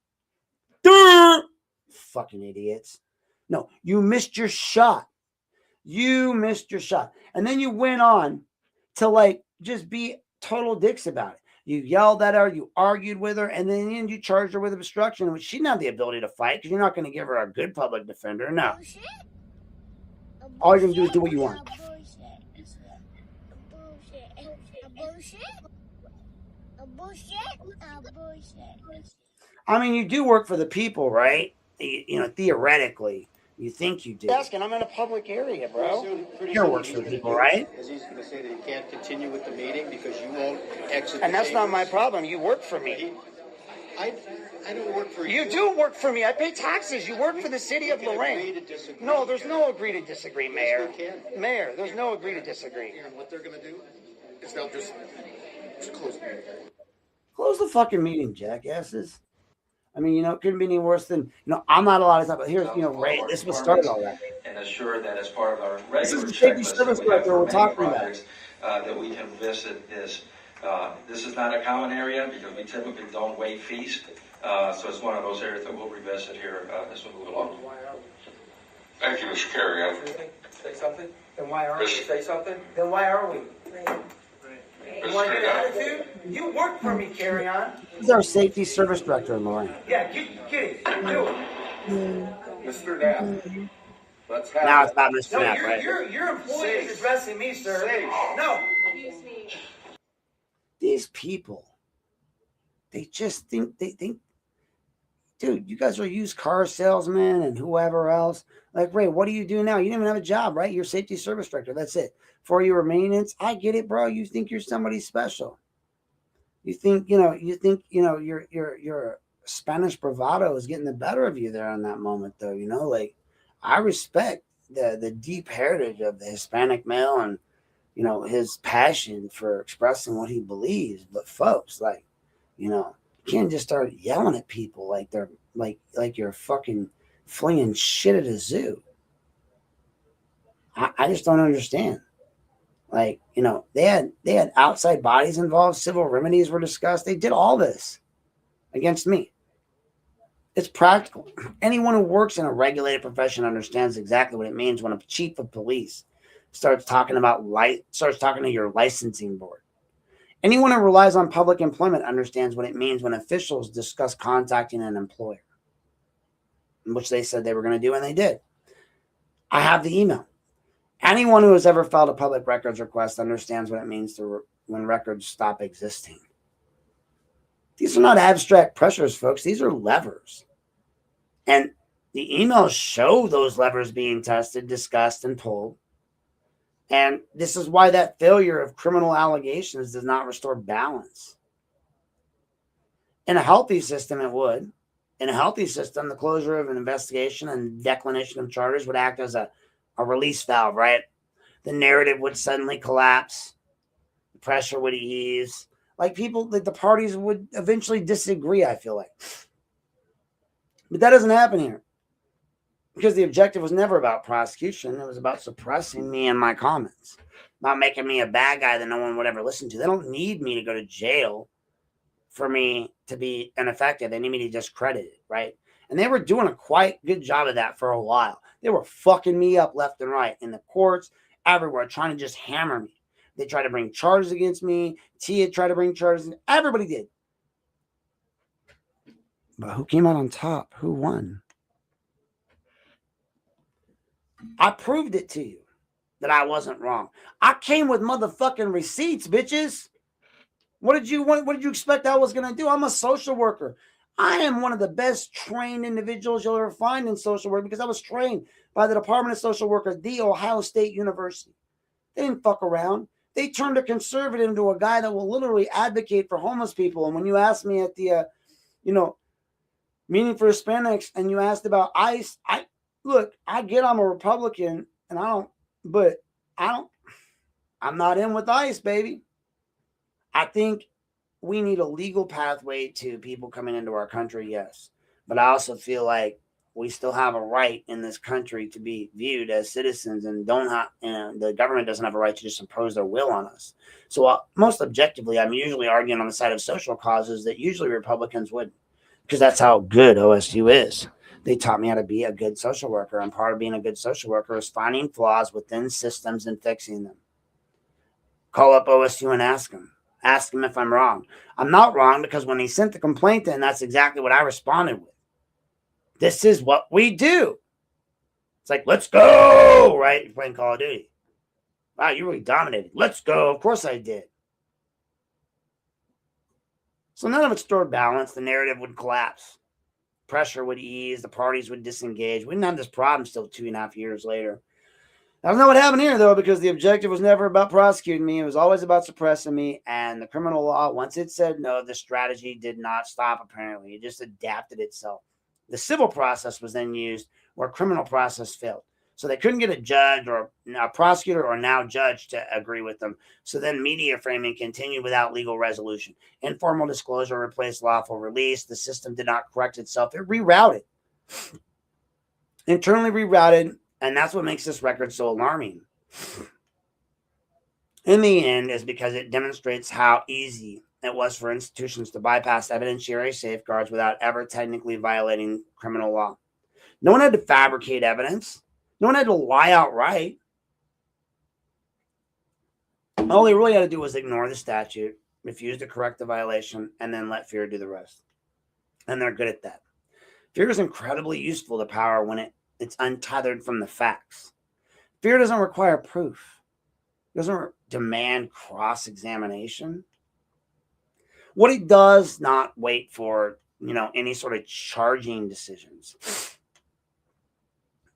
Fucking idiots. No, you missed your shot. You missed your shot. And then you went on to like just be total dicks about it. You yelled at her, you argued with her, and then you charged her with obstruction, which she didn't have the ability to fight because you're not going to give her a good public defender. No. All you're going to do is do what you want. I mean, you do work for the people, right? You know, theoretically, you think you do. Asking, I'm in a public area, bro. You work for the people, right? He's going to say that he can't continue with the meeting because you won't exit. And that's not my problem. You work for me. I don't work for you. You do work for me. I pay taxes. You work for the city of Lorraine. No, there's no agree to disagree, Mayor. Mayor, there's no agree to disagree. And what they're going to do is they'll just close the meeting. Close the fucking meeting, jackasses. I mean, you know, it couldn't be any worse than, you know, I'm not allowed to talk about, here's, you know, Ray, this was started all that. And assure that as part of our This is regular the safety checklist service that we have director for we're many talking about. projects, that we can visit this. This is not a common area because we typically don't waive fees. So it's one of those areas that we'll revisit here as we move along. Thank you, Mr. Carrion. Say something? Then why are we? Say something? Then why are we? You want to get an attitude? You work for me, Carry On. He's our safety service director in Lorraine. Yeah, get it. Do it. Mr. Knapp, let's have Now it's about Mr. No, Knapp, right? your employee is addressing me, sir. No. These people, they just think, dude, you guys are used car salesmen and whoever else. Like, Ray, what do you do now? You didn't even have a job, right? You're safety service director. That's it. For your maintenance, I get it, bro. You think you're somebody special. You think your Spanish bravado is getting the better of you there in that moment, though. You know, like, I respect the deep heritage of the Hispanic male and, you know, his passion for expressing what he believes. But folks, like, you know, you can't just start yelling at people like they're like you're fucking flinging shit at a zoo. I just don't understand. Like, you know, they had outside bodies involved, civil remedies were discussed. They did all this against me. It's practical. Anyone who works in a regulated profession understands exactly what it means when a chief of police starts talking to your licensing board. Anyone who relies on public employment understands what it means when officials discuss contacting an employer, which they said they were going to do, and they did. I have the email. Anyone who has ever filed a public records request understands what it means when records stop existing. These are not abstract pressures, folks. These are levers. And the emails show those levers being tested, discussed, and pulled. And this is why that failure of criminal allegations does not restore balance. In a healthy system, it would. In a healthy system, the closure of an investigation and declination of charges would act as a release valve, right? The narrative would suddenly collapse. The pressure would ease. Like the parties would eventually disagree, I feel like. But that doesn't happen here. Because the objective was never about prosecution. It was about suppressing me and my comments. About making me a bad guy that no one would ever listen to. They don't need me to go to jail for me to be ineffective. They need me to discredit it, right? And they were doing a quite good job of that for a while. They were fucking me up left and right in the courts, everywhere, trying to just hammer me. They tried to bring charges against me. Tia tried to bring charges. Everybody did. But who came out on top? Who won? I proved it to you that I wasn't wrong. I came with motherfucking receipts, bitches. What did you want? What did you expect I was going to do? I'm a social worker. I am one of the best trained individuals you'll ever find in social work because I was trained by the Department of Social Work at The Ohio State University. They didn't fuck around. They turned a conservative into a guy that will literally advocate for homeless people. And when you asked me at the, meeting for Hispanics, and you asked about ICE, I get I'm a Republican, and I'm not in with ICE, baby. I think we need a legal pathway to people coming into our country, yes. But I also feel like we still have a right in this country to be viewed as citizens, and the government doesn't have a right to just impose their will on us. So most objectively, I'm usually arguing on the side of social causes that usually Republicans wouldn't, because that's how good OSU is. They taught me how to be a good social worker, and part of being a good social worker is finding flaws within systems and fixing them. Call up OSU and ask them. Ask him if I'm wrong. I'm not wrong, because when he sent the complaint in, that's exactly what I responded with. This is what we do. It's like, let's go, right? You're playing Call of Duty. Wow, you really dominated. Let's go. Of course I did. So none of it stored balance. The narrative would collapse. Pressure would ease. The parties would disengage. We didn't have this problem still 2.5 years later. That's not what happened here, though, because the objective was never about prosecuting me. It was always about suppressing me. And the criminal law, once it said no, the strategy did not stop, apparently. It just adapted itself. The civil process was then used where criminal process failed. So they couldn't get a judge or a prosecutor or now judge to agree with them. So then media framing continued without legal resolution. Informal disclosure replaced lawful release. The system did not correct itself. It rerouted. Internally rerouted. And that's what makes this record so alarming. In the end, is because it demonstrates how easy it was for institutions to bypass evidentiary safeguards without ever technically violating criminal law. No one had to fabricate evidence. No one had to lie outright. All they really had to do was ignore the statute, refuse to correct the violation, and then let fear do the rest. And they're good at that. Fear is incredibly useful to power when it's untethered from the facts. Fear doesn't require proof. It doesn't demand cross-examination. What it does not wait for, any sort of charging decisions.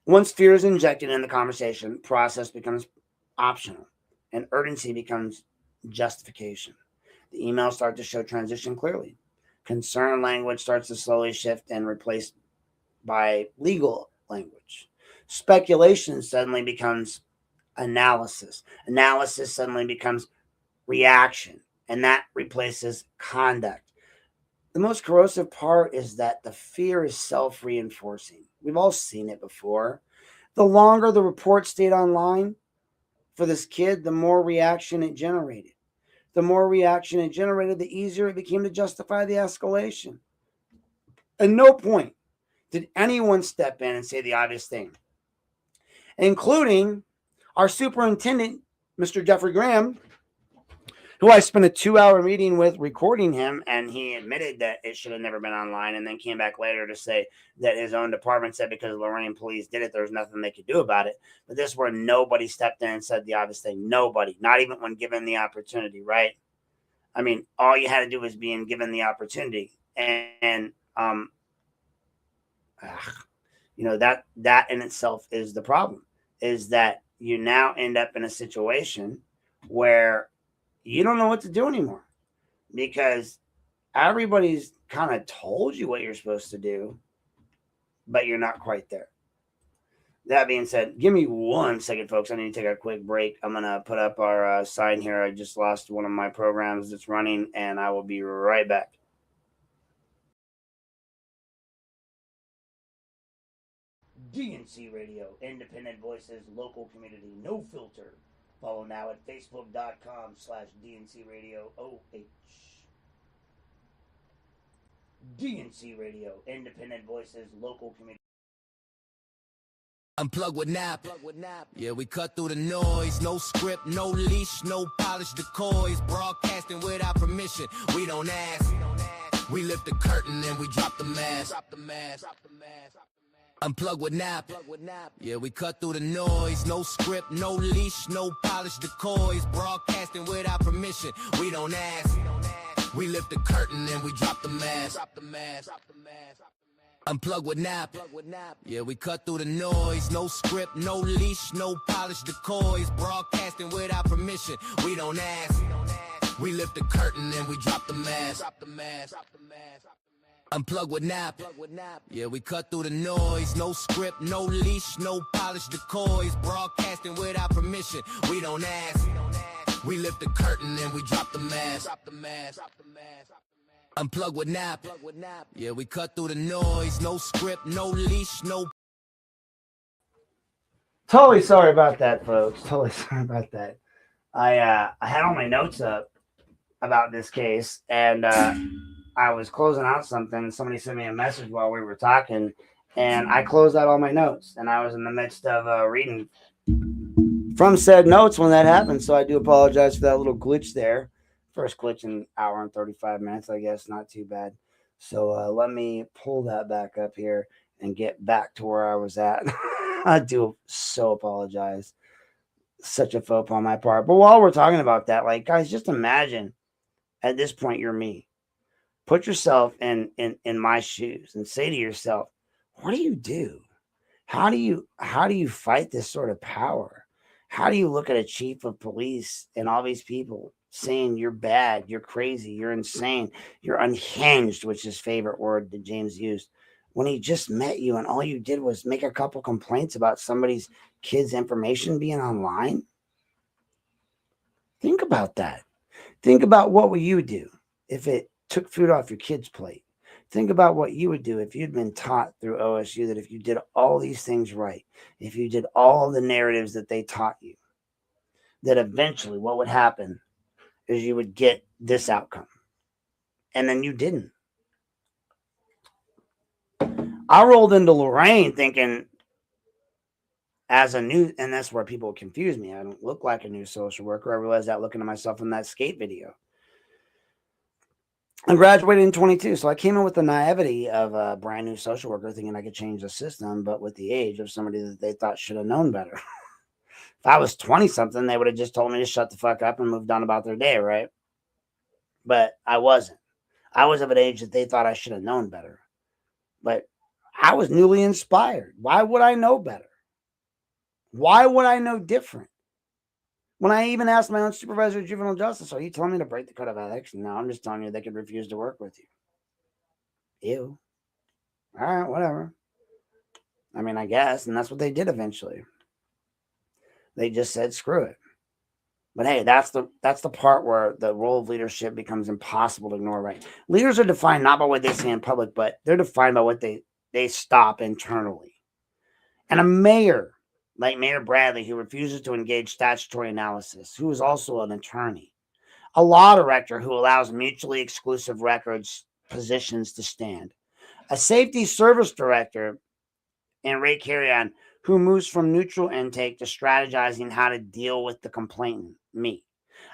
Once fear is injected in the conversation, process becomes optional and urgency becomes justification. The emails start to show transition clearly. Concern language starts to slowly shift and replaced by legal language. Speculation suddenly becomes analysis. Analysis suddenly becomes reaction, and that replaces conduct. The most corrosive part is that the fear is self-reinforcing. We've all seen it before. The longer the report stayed online for this kid, the more reaction it generated. The more reaction it generated, the easier it became to justify the escalation. At no point did anyone step in and say the obvious thing, including our superintendent, Mr. Jeffrey Graham, who I spent a 2-hour meeting with recording him, and he admitted that it should have never been online, and then came back later to say that his own department said because Lorraine police did it, there was nothing they could do about it. But this is where nobody stepped in and said the obvious thing. Nobody, not even when given the opportunity, right? I mean, all you had to do was being given the opportunity. And that in itself is the problem, is that you now end up in a situation where you don't know what to do anymore, because everybody's kind of told you what you're supposed to do, but you're not quite there. That being said, give me 1 second, folks. I need to take a quick break. I'm going to put up our sign here. I just lost one of my programs that's running, and I will be right back. DNC Radio, independent voices, local community, no filter. Follow now at facebook.com/DNC Radio OH. DNC Radio, independent voices, local community. Unplug with Nap. Yeah, we cut through the noise. No script, no leash, no polished decoys. Broadcasting without permission. We don't ask. We lift the curtain and we drop the mask. Unplug with Nap. Yeah, we cut through the noise. No script, no leash, no polished decoys. Broadcasting without permission. We don't ask. We lift the curtain and we drop the mask. Unplug with Nap. Yeah, we cut through the noise. No script, no leash, no polished decoys. Broadcasting without permission. We don't ask. We lift the curtain and we drop the mask. Unplug with Nap. Yeah, we cut through the noise. No script, no leash, no polished decoys. Broadcasting without permission. We don't ask. We lift the curtain and we drop the mask. Unplug with Nap. Yeah, we cut through the noise. No script, no leash, no. Totally sorry about that, folks. Totally sorry about that. I had all my notes up about this case, and I was closing out something. Somebody sent me a message while we were talking, and I closed out all my notes, and I was in the midst of reading from said notes when that happened. So I do apologize for that little glitch there. First glitch in an hour and 35 minutes, I guess. Not too bad. So let me pull that back up here and get back to where I was at. I do so apologize. Such a faux pas on my part. But while we're talking about that, like, guys, just imagine at this point you're me. Put yourself in my shoes and say to yourself, what do you do? How do you fight this sort of power? How do you look at a chief of police and all these people saying you're bad, you're crazy, you're insane, you're unhinged, which is his favorite word that James used, when he just met you and all you did was make a couple complaints about somebody's kid's information being online? Think about that. Think about what would you do if it took food off your kid's plate. Think about what you would do if you'd been taught through OSU that if you did all these things right, if you did all the narratives that they taught you, that eventually what would happen is you would get this outcome. And then you didn't. I rolled into Lorraine thinking as a new, and that's where people confuse me. I don't look like a new social worker. I realized that looking at myself in that skate video. I graduated in 22, so I came in with the naivety of a brand new social worker thinking I could change the system, but with the age of somebody that they thought should have known better. If I was 20-something, they would have just told me to shut the fuck up and moved on about their day, right? But I wasn't. I was of an age that they thought I should have known better. But I was newly inspired. Why would I know better? Why would I know different? When I even asked my own supervisor of juvenile justice, are you telling me to break the code of ethics? No, I'm just telling you they could refuse to work with you. Ew. All right, whatever. I mean, I guess, and that's what they did eventually. They just said, screw it. But hey, that's the part where the role of leadership becomes impossible to ignore, right? Leaders are defined not by what they say in public, but they're defined by what they stop internally. And a mayor, like Mayor Bradley, who refuses to engage statutory analysis, who is also an attorney. A law director who allows mutually exclusive records positions to stand. A safety service director in Ray Carrion, who moves from neutral intake to strategizing how to deal with the complainant, me.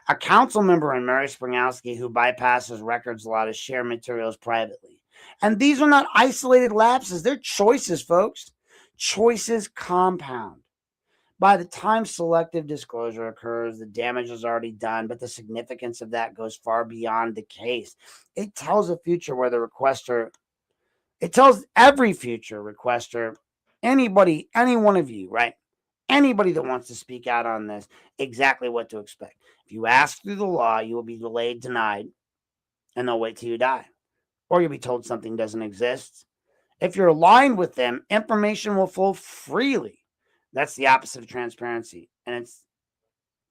A council member in Mary Springowski who bypasses records law to share materials privately. And these are not isolated lapses. They're choices, folks. Choices compound. By the time selective disclosure occurs, the damage is already done, but the significance of that goes far beyond the case. It tells a future where the requester, it tells every future requester, anybody, any one of you, right? Anybody that wants to speak out on this, exactly what to expect. If you ask through the law, you will be delayed, denied, and they'll wait till you die. Or you'll be told something doesn't exist. If you're aligned with them, information will flow freely. That's the opposite of transparency. And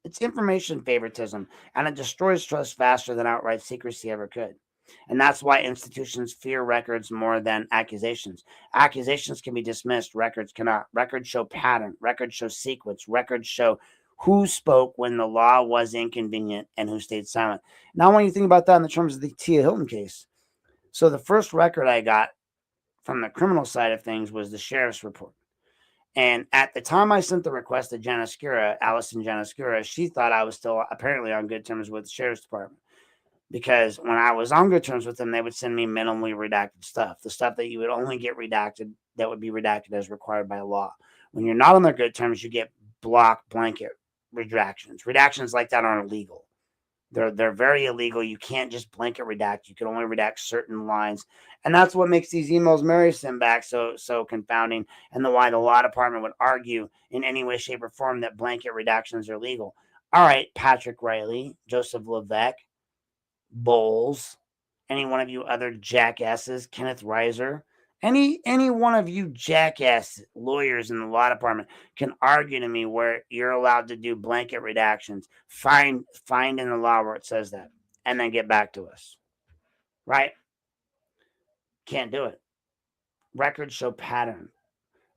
it's information favoritism, and it destroys trust faster than outright secrecy ever could. And that's why institutions fear records more than accusations. Accusations can be dismissed. Records cannot. Records show pattern. Records show sequence. Records show who spoke when the law was inconvenient and who stayed silent. Now, I want you to think about that in the terms of the Tia Hilton case. So the first record I got from the criminal side of things was the sheriff's report. And at the time I sent the request to Allison Janascura, she thought I was still apparently on good terms with the sheriff's department. Because when I was on good terms with them, they would send me minimally redacted stuff. The stuff that you would only get redacted, that would be redacted as required by law. When you're not on their good terms, you get block blanket redactions. Redactions like that aren't illegal. They're very illegal. You can't just blanket redact. You can only redact certain lines. And that's what makes these emails Mary sent back so confounding, and why the law department would argue in any way, shape, or form that blanket redactions are legal. All right, Patrick Riley, Joseph Levesque, Bowles, any one of you other jackasses, Kenneth Reiser, any one of you jackass lawyers in the law department can argue to me where you're allowed to do blanket redactions. Find in the law where it says that, and then get back to us. Right? Can't do it. Records show pattern.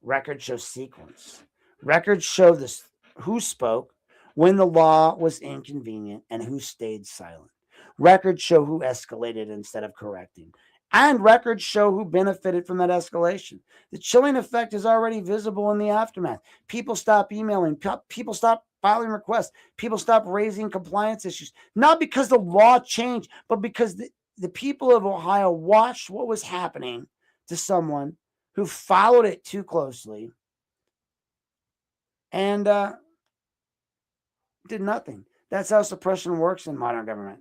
Records show sequence. Records show this who spoke when the law was inconvenient and who stayed silent. Records show who escalated instead of correcting. And records show who benefited from that escalation. The chilling effect is already visible in the aftermath. People stop emailing. People stop filing requests. People stop raising compliance issues. Not because the law changed, but because the people of Ohio watched what was happening to someone who followed it too closely and did nothing. That's how suppression works in modern government.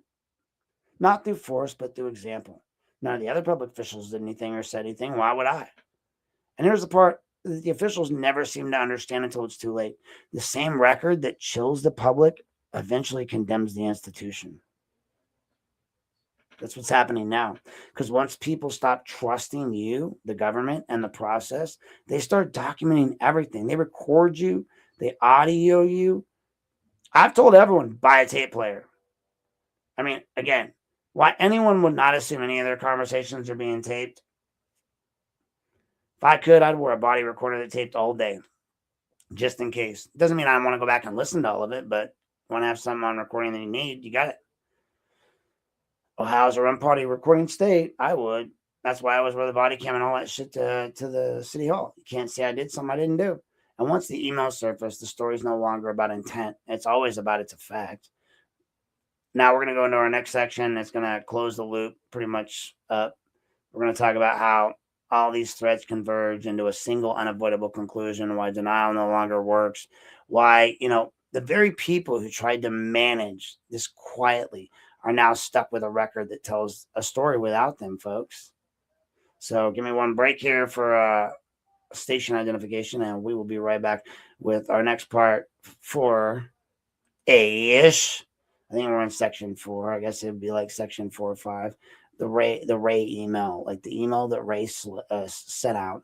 Not through force, but through example. None of the other public officials did anything or said anything. Why would I? And here's the part that the officials never seem to understand until it's too late. The same record that chills the public eventually condemns the institution. That's what's happening now. Because once people stop trusting you, the government, and the process, they start documenting everything. They record you, they audio you. I've told everyone, buy a tape player. I mean, again, why anyone would not assume any of their conversations are being taped. If I could, I'd wear a body recorder that taped all day, just in case. Doesn't mean I want to go back and listen to all of it, but want to have something on recording that you need, you got it. Ohio's a run-party recording state. I would. That's why I always wear the body cam and all that shit to the city hall. You can't say I did something I didn't do. And once the email surfaced, the story's no longer about intent. It's always about its effect. Now we're going to go into our next section. It's going to close the loop pretty much up. We're going to talk about how all these threads converge into a single unavoidable conclusion, why denial no longer works, why, the very people who tried to manage this quietly are now stuck with a record that tells a story without them, folks. So give me one break here for station identification, and we will be right back with our next part for ish. I think we're in section 4. I guess it would be like section 4 or 5. The Ray email, like the email that Ray sent out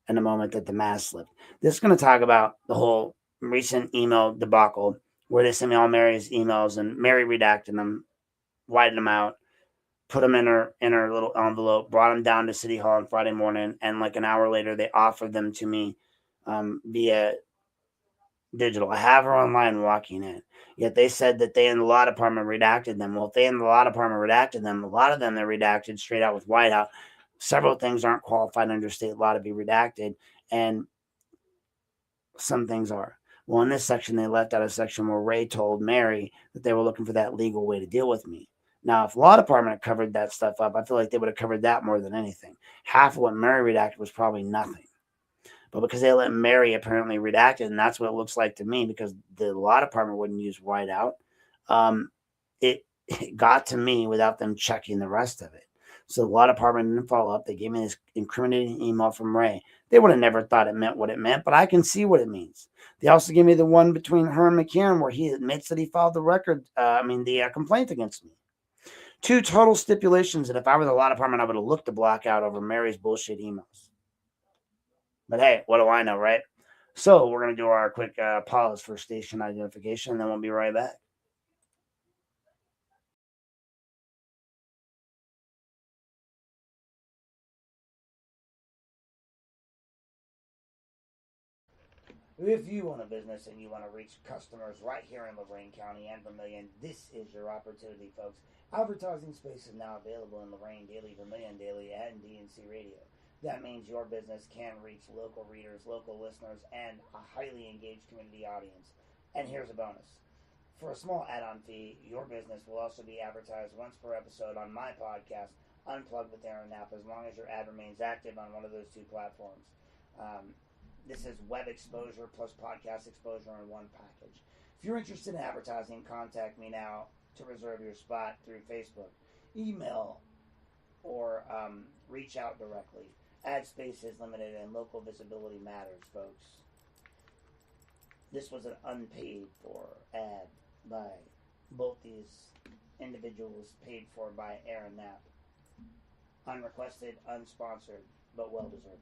in the moment that the mask slipped. This is going to talk about the whole recent email debacle where they sent me all Mary's emails and Mary redacted them, whited them out, put them in her little envelope, brought them down to City Hall on Friday morning, and like an hour later, they offered them to me via digital. I have her online walking in. Yet they said that they in the law department redacted them. Well, if they in the law department redacted them, a lot of them they're redacted straight out with whiteout. Several things aren't qualified under state law to be redacted, and some things are. Well, in this section, they left out a section where Ray told Mary that they were looking for that legal way to deal with me. Now, if law department had covered that stuff up, I feel like they would have covered that more than anything. Half of what Mary redacted was probably nothing. But because they let Mary apparently redact it, and that's what it looks like to me, because the law department wouldn't use whiteout, it got to me without them checking the rest of it. So the law department didn't follow up. They gave me this incriminating email from Ray. They would have never thought it meant what it meant, but I can see what it means. They also gave me the one between her and McCann where he admits that he filed the complaint against me. 2 total stipulations that if I were the law department, I would have looked to block out over Mary's bullshit emails. But hey, what do I know, right? So we're going to do our quick pause for station identification, and then we'll be right back. If you own a business and you want to reach customers right here in Lorain County and Vermilion, this is your opportunity, folks. Advertising space is now available in Lorain Daily, Vermilion Daily, and DNC Radio. That means your business can reach local readers, local listeners, and a highly engaged community audience. And here's a bonus. For a small add-on fee, your business will also be advertised once per episode on my podcast, Unplugged with Aaron Knapp, as long as your ad remains active on one of those 2 platforms. This is web exposure plus podcast exposure in one package. If you're interested in advertising, contact me now to reserve your spot through Facebook, email, or reach out directly. Ad space is limited and local visibility matters, folks. This was an unpaid for ad by both these individuals, paid for by Aaron Knapp. Unrequested, unsponsored, but well deserving.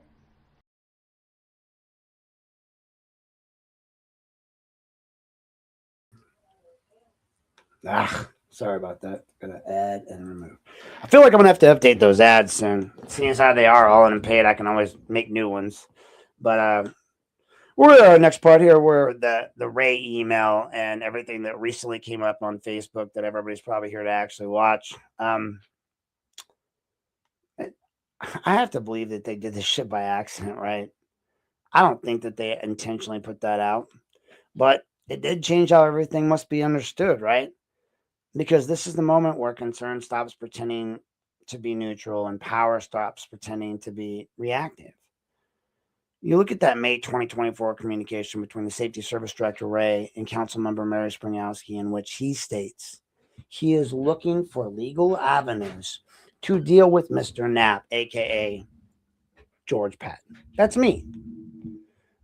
Sorry about that. Gonna add and remove. I feel like I'm gonna have to update those ads soon. Seeing as how they are all unpaid, I can always make new ones. But we're at our next part here, where the Ray email and everything that recently came up on Facebook that everybody's probably here to actually watch. I have to believe that they did this shit by accident, right? I don't think that they intentionally put that out, but it did change how everything must be understood, right? Because this is the moment where concern stops pretending to be neutral and power stops pretending to be reactive. You look at that May 2024 communication between the Safety Service Director Ray and Councilmember Mary Springowski, in which he states he is looking for legal avenues to deal with Mr. Knapp, aka George Patton. That's me.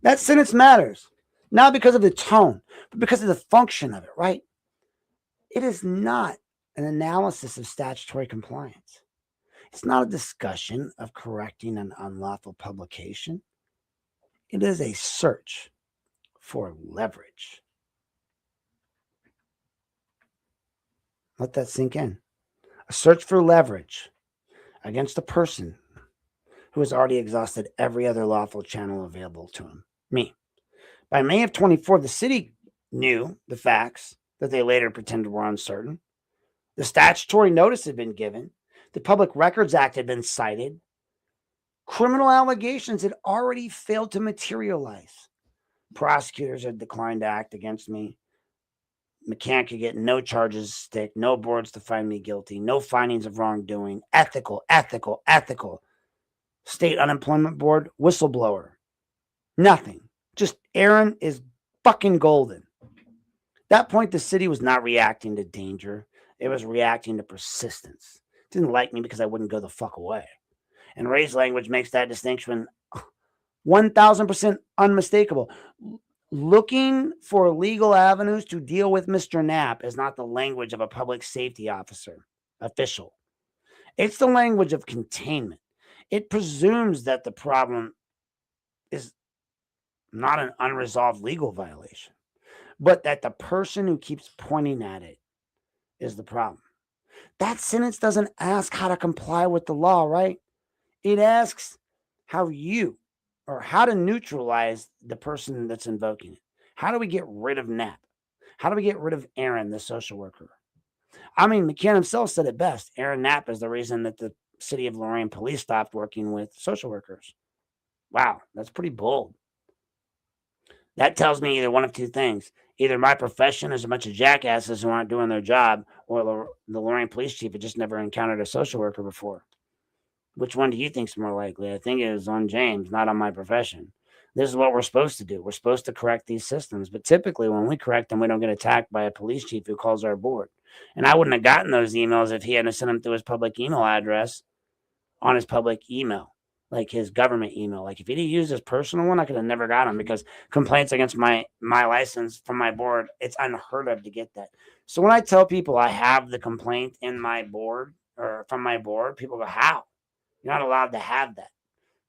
That sentence matters, not because of the tone, but because of the function of it, right? It is not an analysis of statutory compliance. It's not a discussion of correcting an unlawful publication. It is a search for leverage. Let that sink in. A search for leverage against a person who has already exhausted every other lawful channel available to him. Me. By May of 24, the city knew the facts that they later pretended were uncertain. The statutory notice had been given. The Public Records Act had been cited. Criminal allegations had already failed to materialize. Prosecutors had declined to act against me. McCann could get no charges stick, no boards to find me guilty, no findings of wrongdoing, ethical. State Unemployment Board, whistleblower. Nothing. Just Aaron is fucking golden. At that point, the city was not reacting to danger. It was reacting to persistence. It didn't like me because I wouldn't go the fuck away. And Ray's language makes that distinction 1,000% unmistakable. Looking for legal avenues to deal with Mr. Knapp is not the language of a public safety official. It's the language of containment. It presumes that the problem is not an unresolved legal violation, but that the person who keeps pointing at it is the problem. That sentence doesn't ask how to comply with the law, right? It asks how to neutralize the person that's invoking it. How do we get rid of Knapp? How do we get rid of Aaron, the social worker? I mean, McCann himself said it best. Aaron Knapp is the reason that the city of Lorain police stopped working with social workers. Wow, that's pretty bold. That tells me either one of two things. Either my profession is a bunch of jackasses who aren't doing their job, or the Lorain police chief had just never encountered a social worker before. Which one do you think is more likely? I think it was on James, not on my profession. This is what we're supposed to do. We're supposed to correct these systems. But typically when we correct them, we don't get attacked by a police chief who calls our board. And I wouldn't have gotten those emails if he hadn't sent them through his public email address on his public email, like his government email. Like if he'd used his personal one, I could have never got them, because complaints against my license from my board, it's unheard of to get that. So when I tell people I have the complaint in my board or from my board, people go, how? You're not allowed to have that.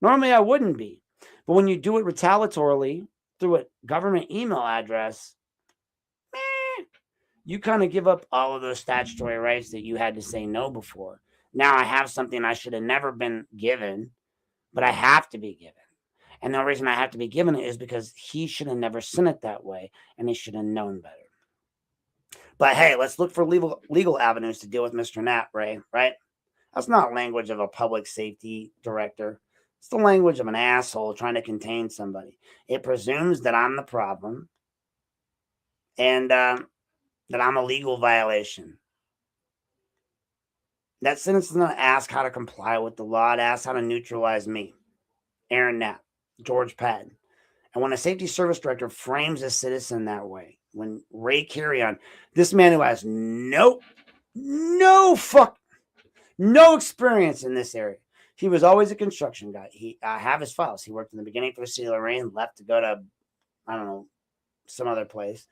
Normally I wouldn't be. But when you do it retaliatorily through a government email address, you kind of give up all of those statutory rights that you had to say no before. Now I have something I should have never been given, but I have to be given. And the reason I have to be given it is because he should have never sent it that way, and he should have known better. But hey, let's look for legal avenues to deal with Mr. Knapp, Ray, right? That's not language of a public safety director. It's the language of an asshole trying to contain somebody. It presumes that I'm the problem and that I'm a legal violation. That sentence does not ask how to comply with the law. It asks how to neutralize me, Aaron Knapp, George Patton. And when a safety service director frames a citizen that way, when Ray Carrion, this man who has no experience in this area. He was always a construction guy. I have his files. He worked in the beginning for the city of Lorraine, left to go to, I don't know, some other place.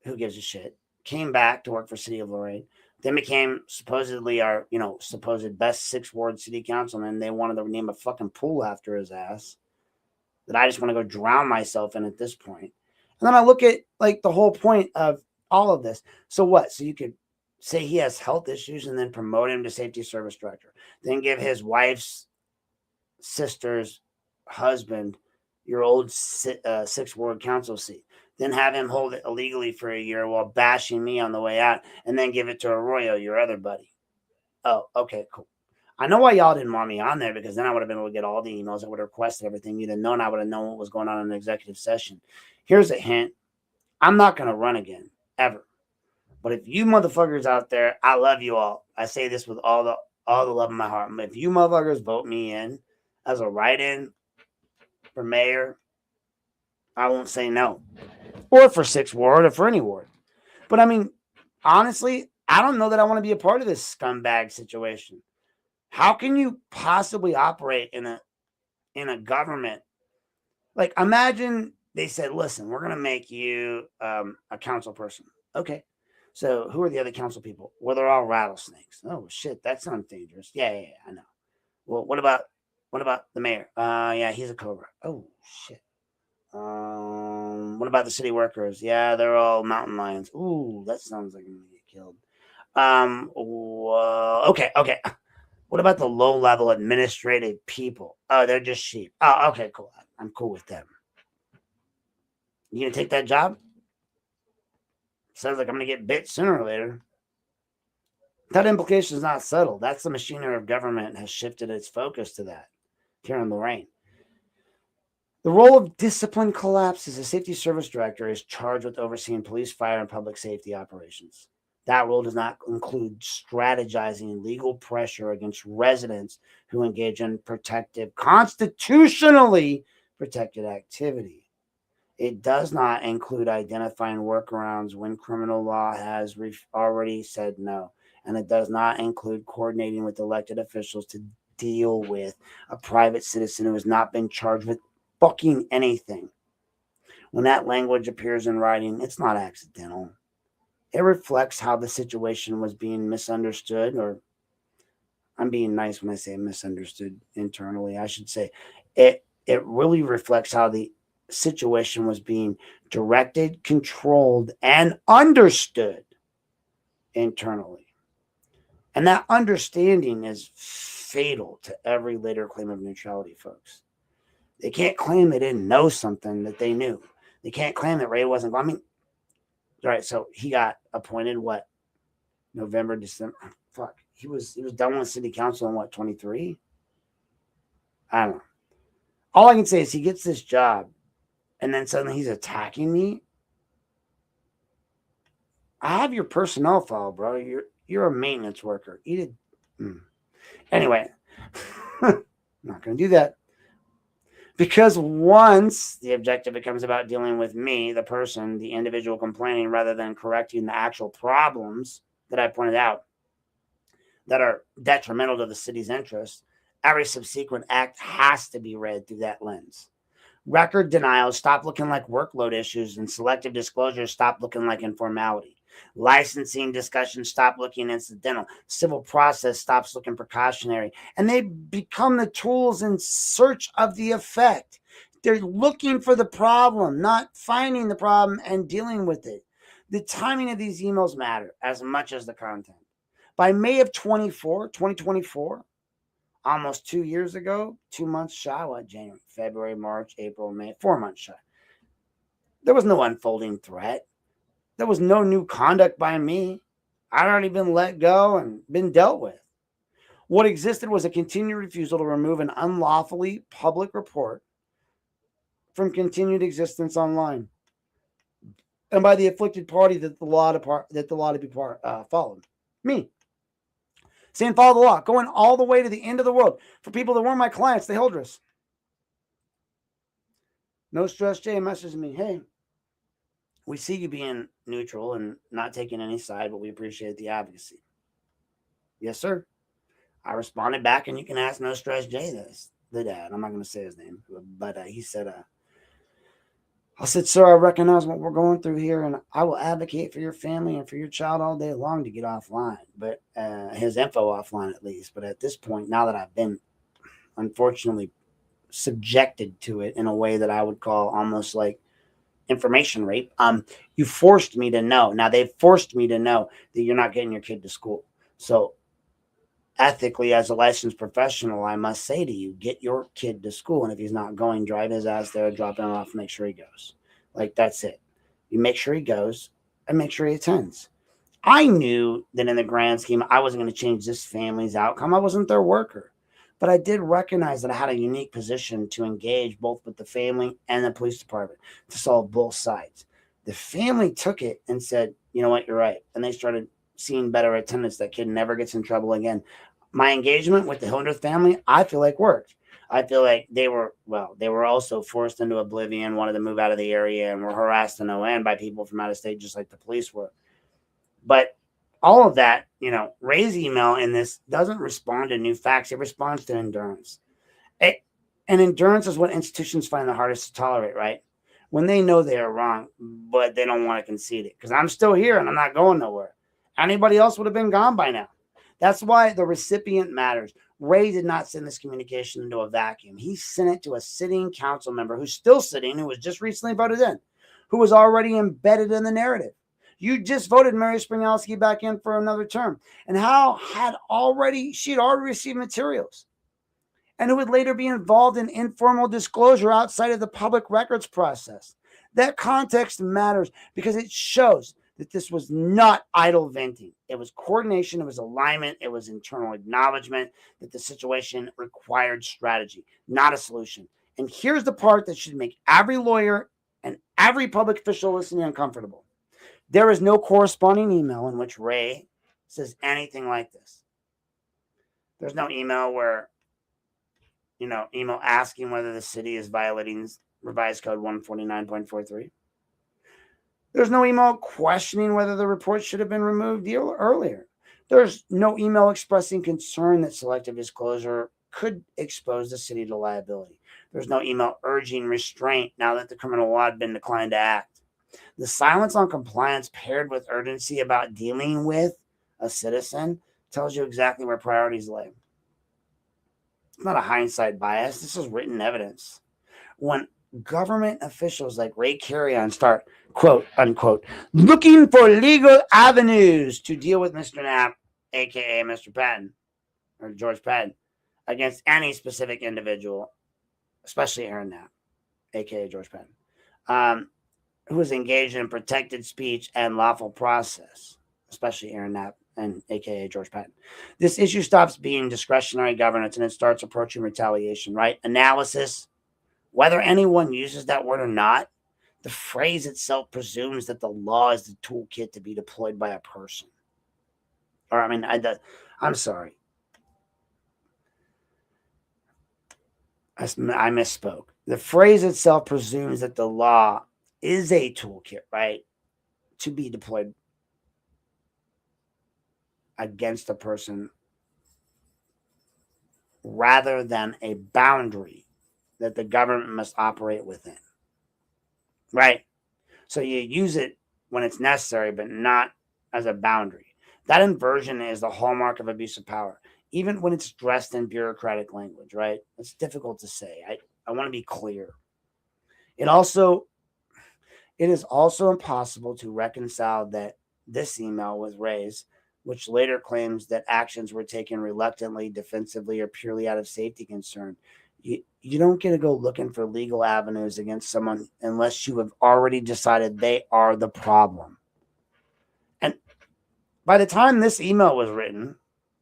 Who gives a shit? Came back to work for city of Lorraine. Then became supposedly our, supposed best 6th ward city councilman. They wanted to name a fucking pool after his ass that I just want to go drown myself in at this point. And then I look at like the whole point of all of this. So what? So you could say he has health issues and then promote him to safety service director. Then give his wife's sister's husband your old 6th ward council seat. Then have him hold it illegally for a year while bashing me on the way out. And then give it to Arroyo, your other buddy. Oh, okay, cool. I know why y'all didn't want me on there, because then I would have been able to get all the emails. I would have requested everything. You'd have known. I would have known what was going on in the executive session. Here's a hint. I'm not going to run again, ever. But if you motherfuckers out there, I love you all. I say this with all the love in my heart. If you motherfuckers vote me in as a write-in for mayor, I won't say no. Or for 6th ward or for any ward. But I mean, honestly, I don't know that I want to be a part of this scumbag situation. How can you possibly operate in a government? Like, imagine they said, listen, we're going to make you a council person. Okay. So who are the other council people? Well, they're all rattlesnakes. Oh, shit. That sounds dangerous. Yeah, I know. Well, what about the mayor? Yeah, he's a cobra. Oh, shit. What about the city workers? Yeah, they're all mountain lions. Ooh, that sounds like I'm going to get killed. Okay. What about the low-level administrative people? Oh, they're just sheep. Oh, okay, cool. I'm cool with them. You going to take that job? Sounds like I'm going to get bit sooner or later. That implication is not subtle. That's the machinery of government has shifted its focus to that here in Lorraine. The role of discipline collapse as a safety service director is charged with overseeing police, fire, and public safety operations. That role does not include strategizing legal pressure against residents who engage in constitutionally protected activity. It does not include identifying workarounds when criminal law has already said no. And it does not include coordinating with elected officials to deal with a private citizen who has not been charged with fucking anything. When that language appears in writing, it's not accidental. It reflects how the situation was being misunderstood, or I'm being nice when I say misunderstood internally. I should say it really reflects how the situation was being directed, controlled, and understood internally. And that understanding is fatal to every later claim of neutrality, folks. They can't claim they didn't know something that they knew. They can't claim that Ray wasn't. I mean, all right, so he got appointed what? November, December. Fuck. He was done with city council in what, 23? I don't know. All I can say is he gets this job and then suddenly he's attacking me. I have your personnel file, bro. You're a maintenance worker. Eat it. Anyway, I'm not going to do that. Because once the objective becomes about dealing with me, the person, the individual complaining, rather than correcting the actual problems that I pointed out that are detrimental to the city's interests, every subsequent act has to be read through that lens. Record denials stop looking like workload issues, and selective disclosures stop looking like informality. Licensing discussions stop looking incidental. Civil process stops looking precautionary. And they become the tools in search of the effect. They're looking for the problem, not finding the problem and dealing with it. The timing of these emails matter as much as the content. By May of 2024, almost 2 years ago, 2 months shy, January, February, March, April, May, 4 months shy. There was no unfolding threat. There was no new conduct by me. I'd already been let go and been dealt with. What existed was a continued refusal to remove an unlawfully public report from continued existence online, and by the afflicted party that the law to be followed. Me. Saying follow the law, going all the way to the end of the world. For people that weren't my clients, they held us. No Stress J messaged me, hey, We see you being neutral and not taking any side, but we appreciate the advocacy. Yes, sir. I responded back, and you can ask No Stress Jay this, the dad. I'm not going to say his name, but he said, I said, sir, I recognize what we're going through here, and I will advocate for your family and for your child all day long to get offline, but his info offline at least. But at this point, now that I've been unfortunately subjected to it in a way that I would call almost like information rape, you forced me to know. Now they've forced me to know that you're not getting your kid to school. So ethically, as a licensed professional, I must say to you, get your kid to school. And if he's not going, drive his ass there, drop him off, make sure he goes. Like, that's it. You make sure he goes and make sure he attends. I knew that in the grand scheme, I wasn't going to change this family's outcome. I wasn't their worker. But I did recognize that I had a unique position to engage both with the family and the police department to solve both sides. The family took it and said, you know what, you're right. And they started seeing better attendance. That kid never gets in trouble again. My engagement with the Hildreth family, I feel like worked. I feel like they were also forced into oblivion, wanted to move out of the area, and were harassed to no end by people from out of state, just like the police were. But all of that, Ray's email in this doesn't respond to new facts. It responds to endurance. And endurance is what institutions find the hardest to tolerate, right? When they know they are wrong, but they don't want to concede it. Because I'm still here and I'm not going nowhere. Anybody else would have been gone by now. That's why the recipient matters. Ray did not send this communication into a vacuum. He sent it to a sitting council member who's still sitting, who was just recently voted in, who was already embedded in the narrative. You just voted Mary Springalski back in for another term. And she had already received materials, and who would later be involved in informal disclosure outside of the public records process. That context matters because it shows that this was not idle venting. It was coordination, it was alignment, it was internal acknowledgement that the situation required strategy, not a solution. And here's the part that should make every lawyer and every public official listening uncomfortable. There is no corresponding email in which Ray says anything like this. There's no email where, email asking whether the city is violating revised code 149.43. There's no email questioning whether the report should have been removed earlier. There's no email expressing concern that selective disclosure could expose the city to liability. There's no email urging restraint now that the criminal law had been declined to act. The silence on compliance paired with urgency about dealing with a citizen tells you exactly where priorities lay. It's not a hindsight bias. This is written evidence. When government officials like Ray Carrion start, quote, unquote, looking for legal avenues to deal with Mr. Knapp, a.k.a. Mr. Patton, or George Patton, against any specific individual, especially Aaron Knapp, a.k.a. George Patton, who is engaged in protected speech and lawful process, especially Aaron Knapp and a.k.a. George Patton. This issue stops being discretionary governance and it starts approaching retaliation, right? Analysis. Whether anyone uses that word or not, the phrase itself presumes that the law is the toolkit to be deployed by a person. I'm sorry. I misspoke. The phrase itself presumes that the law is a toolkit, right, to be deployed against a person rather than a boundary that the government must operate within, right? So you use it when it's necessary, but not as a boundary. That inversion is the hallmark of abuse of power, even when it's dressed in bureaucratic language, right? It's difficult to say. I want to be clear. It is also impossible to reconcile that this email with Ray's, which later claims that actions were taken reluctantly, defensively, or purely out of safety concern. You don't get to go looking for legal avenues against someone unless you have already decided they are the problem. And by the time this email was written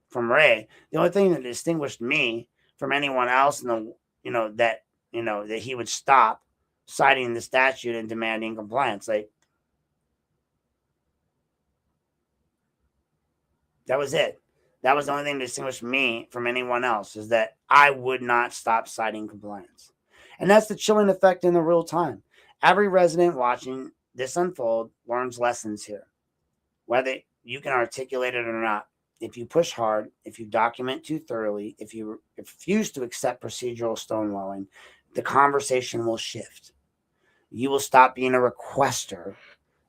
from Ray, the only thing that distinguished me from anyone else that he would stop citing the statute and demanding compliance. Like, that was it. That was the only thing that distinguished me from anyone else, is that I would not stop citing compliance. And that's the chilling effect in the real time. Every resident watching this unfold learns lessons here, whether you can articulate it or not. If you push hard, if you document too thoroughly, if you refuse to accept procedural stonewalling, the conversation will shift. You will stop being a requester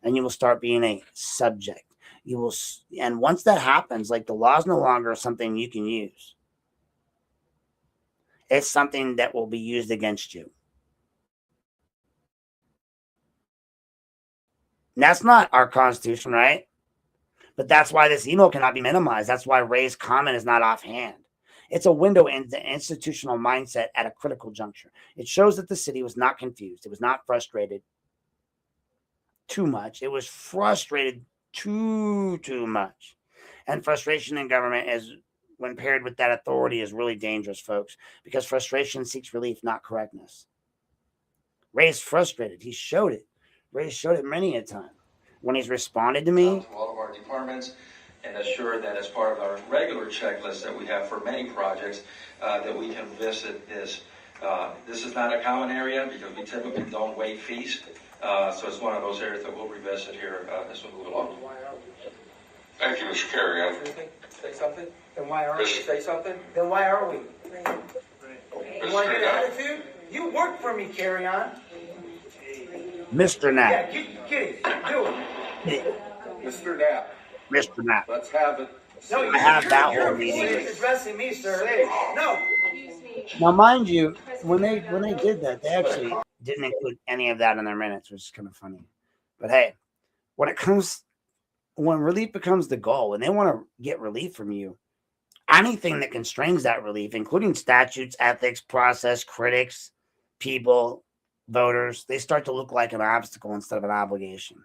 and you will start being a subject. You will, and once that happens, like the law is no longer something you can use. It's something that will be used against you. And that's not our Constitution, right? But that's why this email cannot be minimized. That's why Ray's comment is not offhand. It's a window into institutional mindset at a critical juncture. It shows that the city was not confused. It was not frustrated too much. It was frustrated too much. And frustration in government is, when paired with that authority, is really dangerous, folks, because frustration seeks relief, not correctness. Ray's frustrated. He showed it. Ray showed it many a time. When he's responded to me, to all of our departments, and assure that as part of our regular checklist that we have for many projects, that we can visit this. This is not a common area because we typically don't waive fees. So it's one of those areas that we'll revisit here as we move along. Thank you, Mr. Carrion. Say something? Then why aren't we? Say something? Then why are we? You want to get an attitude? You work for me, Carry On. Mr. Knapp. Yeah, get it. Do it. Mr. Knapp, Mr. Knapp. let's have it. No, I have that you're whole meeting. addressing me, sir. Lady. No. Now, mind you, when they did that, they actually didn't include any of that in their minutes, which is kind of funny. But hey, when relief becomes the goal and they want to get relief from you, anything that constrains that relief, including statutes, ethics, process, critics, people, voters, they start to look like an obstacle instead of an obligation.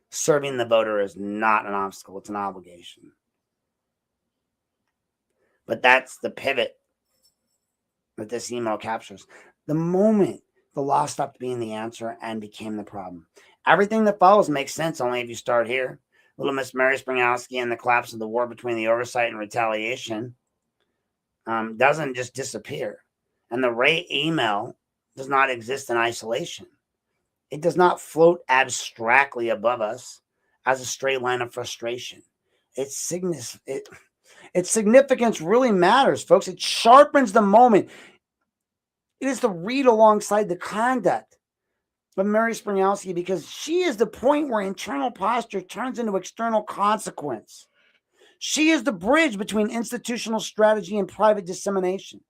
Serving the voter is not an obstacle, it's an obligation. But that's the pivot that this email captures. The moment the law stopped being the answer and became the problem. Everything that follows makes sense only if you start here. Little Miss Mary Springowski and the collapse of the war between the oversight and retaliation doesn't just disappear. And the Ray email does not exist in isolation. It does not float abstractly above us as a straight line of frustration. Its significance really matters, folks. It sharpens the moment. It is to read alongside the conduct of Mary Springowski, because she is the point where internal posture turns into external consequence. She is the bridge between institutional strategy and private dissemination.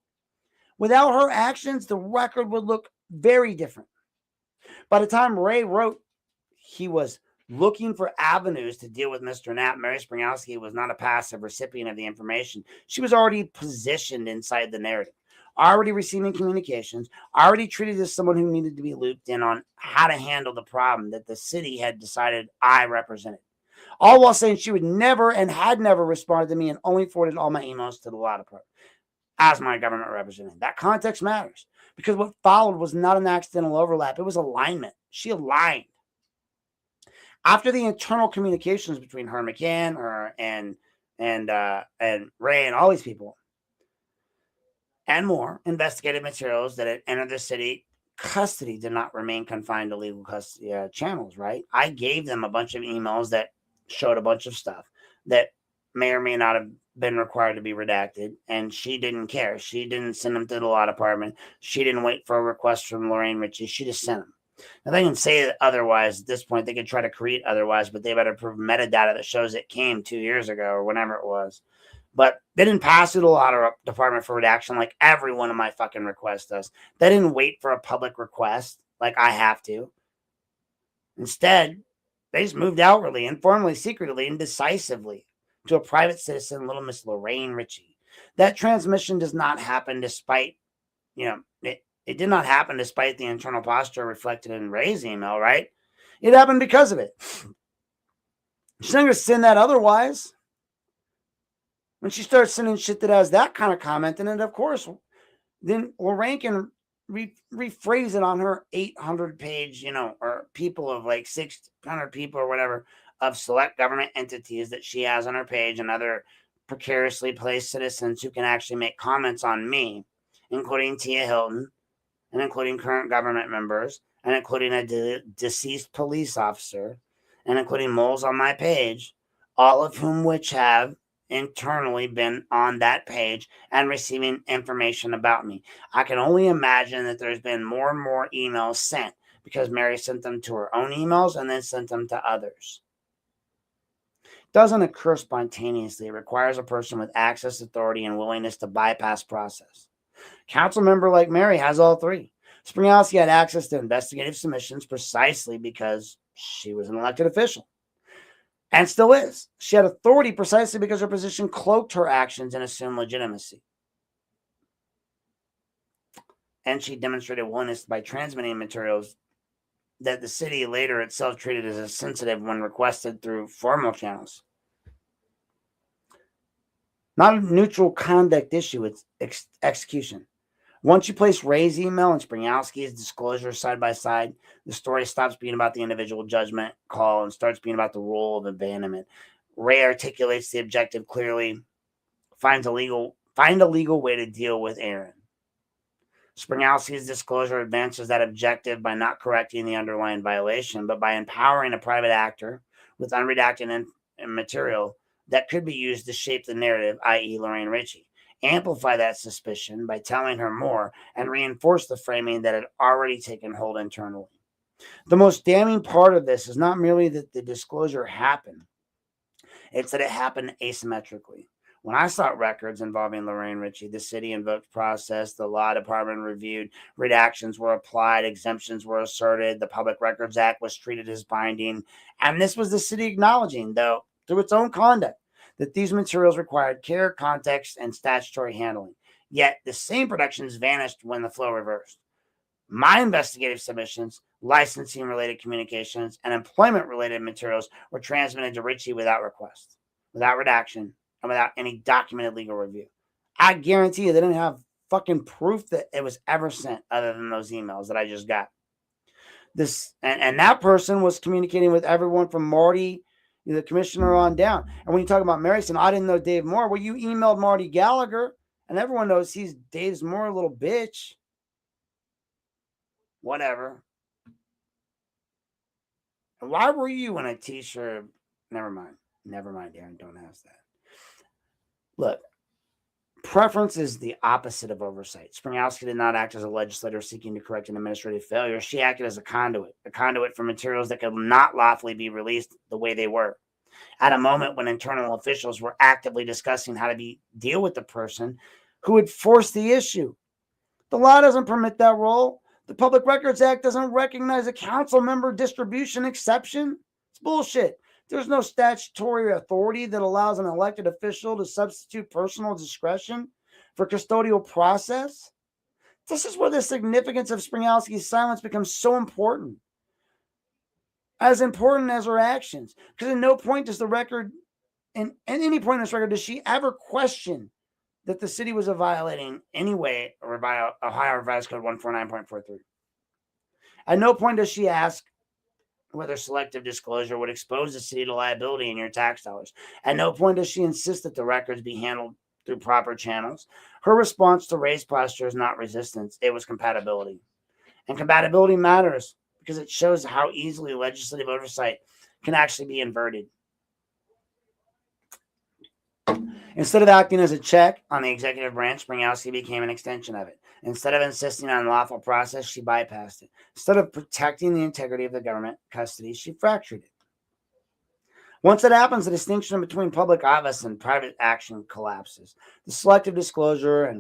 Without her actions, the record would look very different. By the time Ray wrote, he was looking for avenues to deal with Mr. Knapp. Mary Springowski was not a passive recipient of the information. She was already positioned inside the narrative, already receiving communications, already treated as someone who needed to be looped in on how to handle the problem that the city had decided I represented. All while saying she would never and had never responded to me and only forwarded all my emails to the law department as my government representative. That context matters, because what followed was not an accidental overlap. It was alignment. She aligned. After the internal communications between her, McCann, her, and Ray and all these people, and more investigative materials that had entered the city, custody did not remain confined to legal custody channels, right? I gave them a bunch of emails that showed a bunch of stuff that may or may not have been required to be redacted, and she didn't care. She didn't send them to the law department. She didn't wait for a request from Lorraine Ritchie. She just sent them. Now, they can say otherwise at this point. They could try to create otherwise, but they better prove metadata that shows it came 2 years ago or whenever it was. But they didn't pass it to the law department for redaction like every one of my fucking requests does. They didn't wait for a public request like I have to. Instead, they just moved outwardly, informally, secretly, and decisively to a private citizen, little Miss Lorraine Ritchie. That transmission does not happen despite, it did not happen despite the internal posture reflected in Ray's email, right? It happened because of it. She's not going to send that otherwise. When she starts sending shit that has that kind of comment in it, of course, then Lorraine can rephrase it on her 800-page, or people of like 600 people or whatever of select government entities that she has on her page, and other precariously placed citizens who can actually make comments on me, including Tia Hilton and including current government members and including a deceased police officer, and including moles on my page, all of whom which have internally been on that page and receiving information about me. I can only imagine that there's been more and more emails sent because Mary sent them to her own emails and then sent them to others. It doesn't occur spontaneously. It requires a person with access, authority, and willingness to bypass process. Council member like Mary has all three. Springowski had access to investigative submissions precisely because she was an elected official. And still is. She had authority precisely because her position cloaked her actions and assumed legitimacy. And she demonstrated willingness by transmitting materials that the city later itself treated as sensitive when requested through formal channels. Not a neutral conduct issue, it's execution. Once you place Ray's email and Springowski's disclosure side by side, the story stops being about the individual judgment call and starts being about the role of abandonment. Ray articulates the objective clearly, find a legal way to deal with Aaron. Springowski's disclosure advances that objective by not correcting the underlying violation, but by empowering a private actor with unredacted material that could be used to shape the narrative, i.e. Lorraine Ritchie. Amplify that suspicion by telling her more and reinforce the framing that had already taken hold internally. The most damning part of this is not merely that the disclosure happened, it's that it happened asymmetrically. When I sought records involving Lorraine Ritchie, the city invoked process, the law department reviewed, redactions were applied, exemptions were asserted, the Public Records Act was treated as binding, and this was the city acknowledging, though, through its own conduct, that these materials required care, context, and statutory handling. Yet the same productions vanished when the flow reversed. My investigative submissions, licensing-related communications, and employment-related materials were transmitted to Ritchie without request, without redaction, and without any documented legal review. I guarantee you they didn't have fucking proof that it was ever sent other than those emails that I just got. And that person was communicating with everyone from Marty, the commissioner, on down. And when you talk about Mary saying, I didn't know Dave Moore. Well, you emailed Marty Gallagher, and everyone knows he's Dave's Moore, little bitch. Whatever. And why were you in a t-shirt? Never mind, Aaron. Don't ask that. Look, preference is the opposite of oversight. Springowski did not act as a legislator seeking to correct an administrative failure. She acted as a conduit for materials that could not lawfully be released the way they were. At a moment when internal officials were actively discussing how to deal with the person who had forced the issue. The law doesn't permit that role. The Public Records Act doesn't recognize a council member distribution exception. It's bullshit. There's no statutory authority that allows an elected official to substitute personal discretion for custodial process. This is where the significance of Springowski's silence becomes so important. As important as her actions. Because at no point does the record, and at any point in this record, does she ever question that the city was violating anyway Ohio Revised Code 149.43. At no point does she ask whether selective disclosure would expose the city to liability in your tax dollars. At no point does she insist that the records be handled through proper channels. Her response to Ray's posture is not resistance, it was compatibility. And compatibility matters because it shows how easily legislative oversight can actually be inverted. Instead of acting as a check on the executive branch, Springowski became an extension of it. Instead of insisting on lawful process, she bypassed it. Instead of protecting the integrity of the government custody, she fractured it. Once it happens, the distinction between public office and private action collapses. The selective disclosure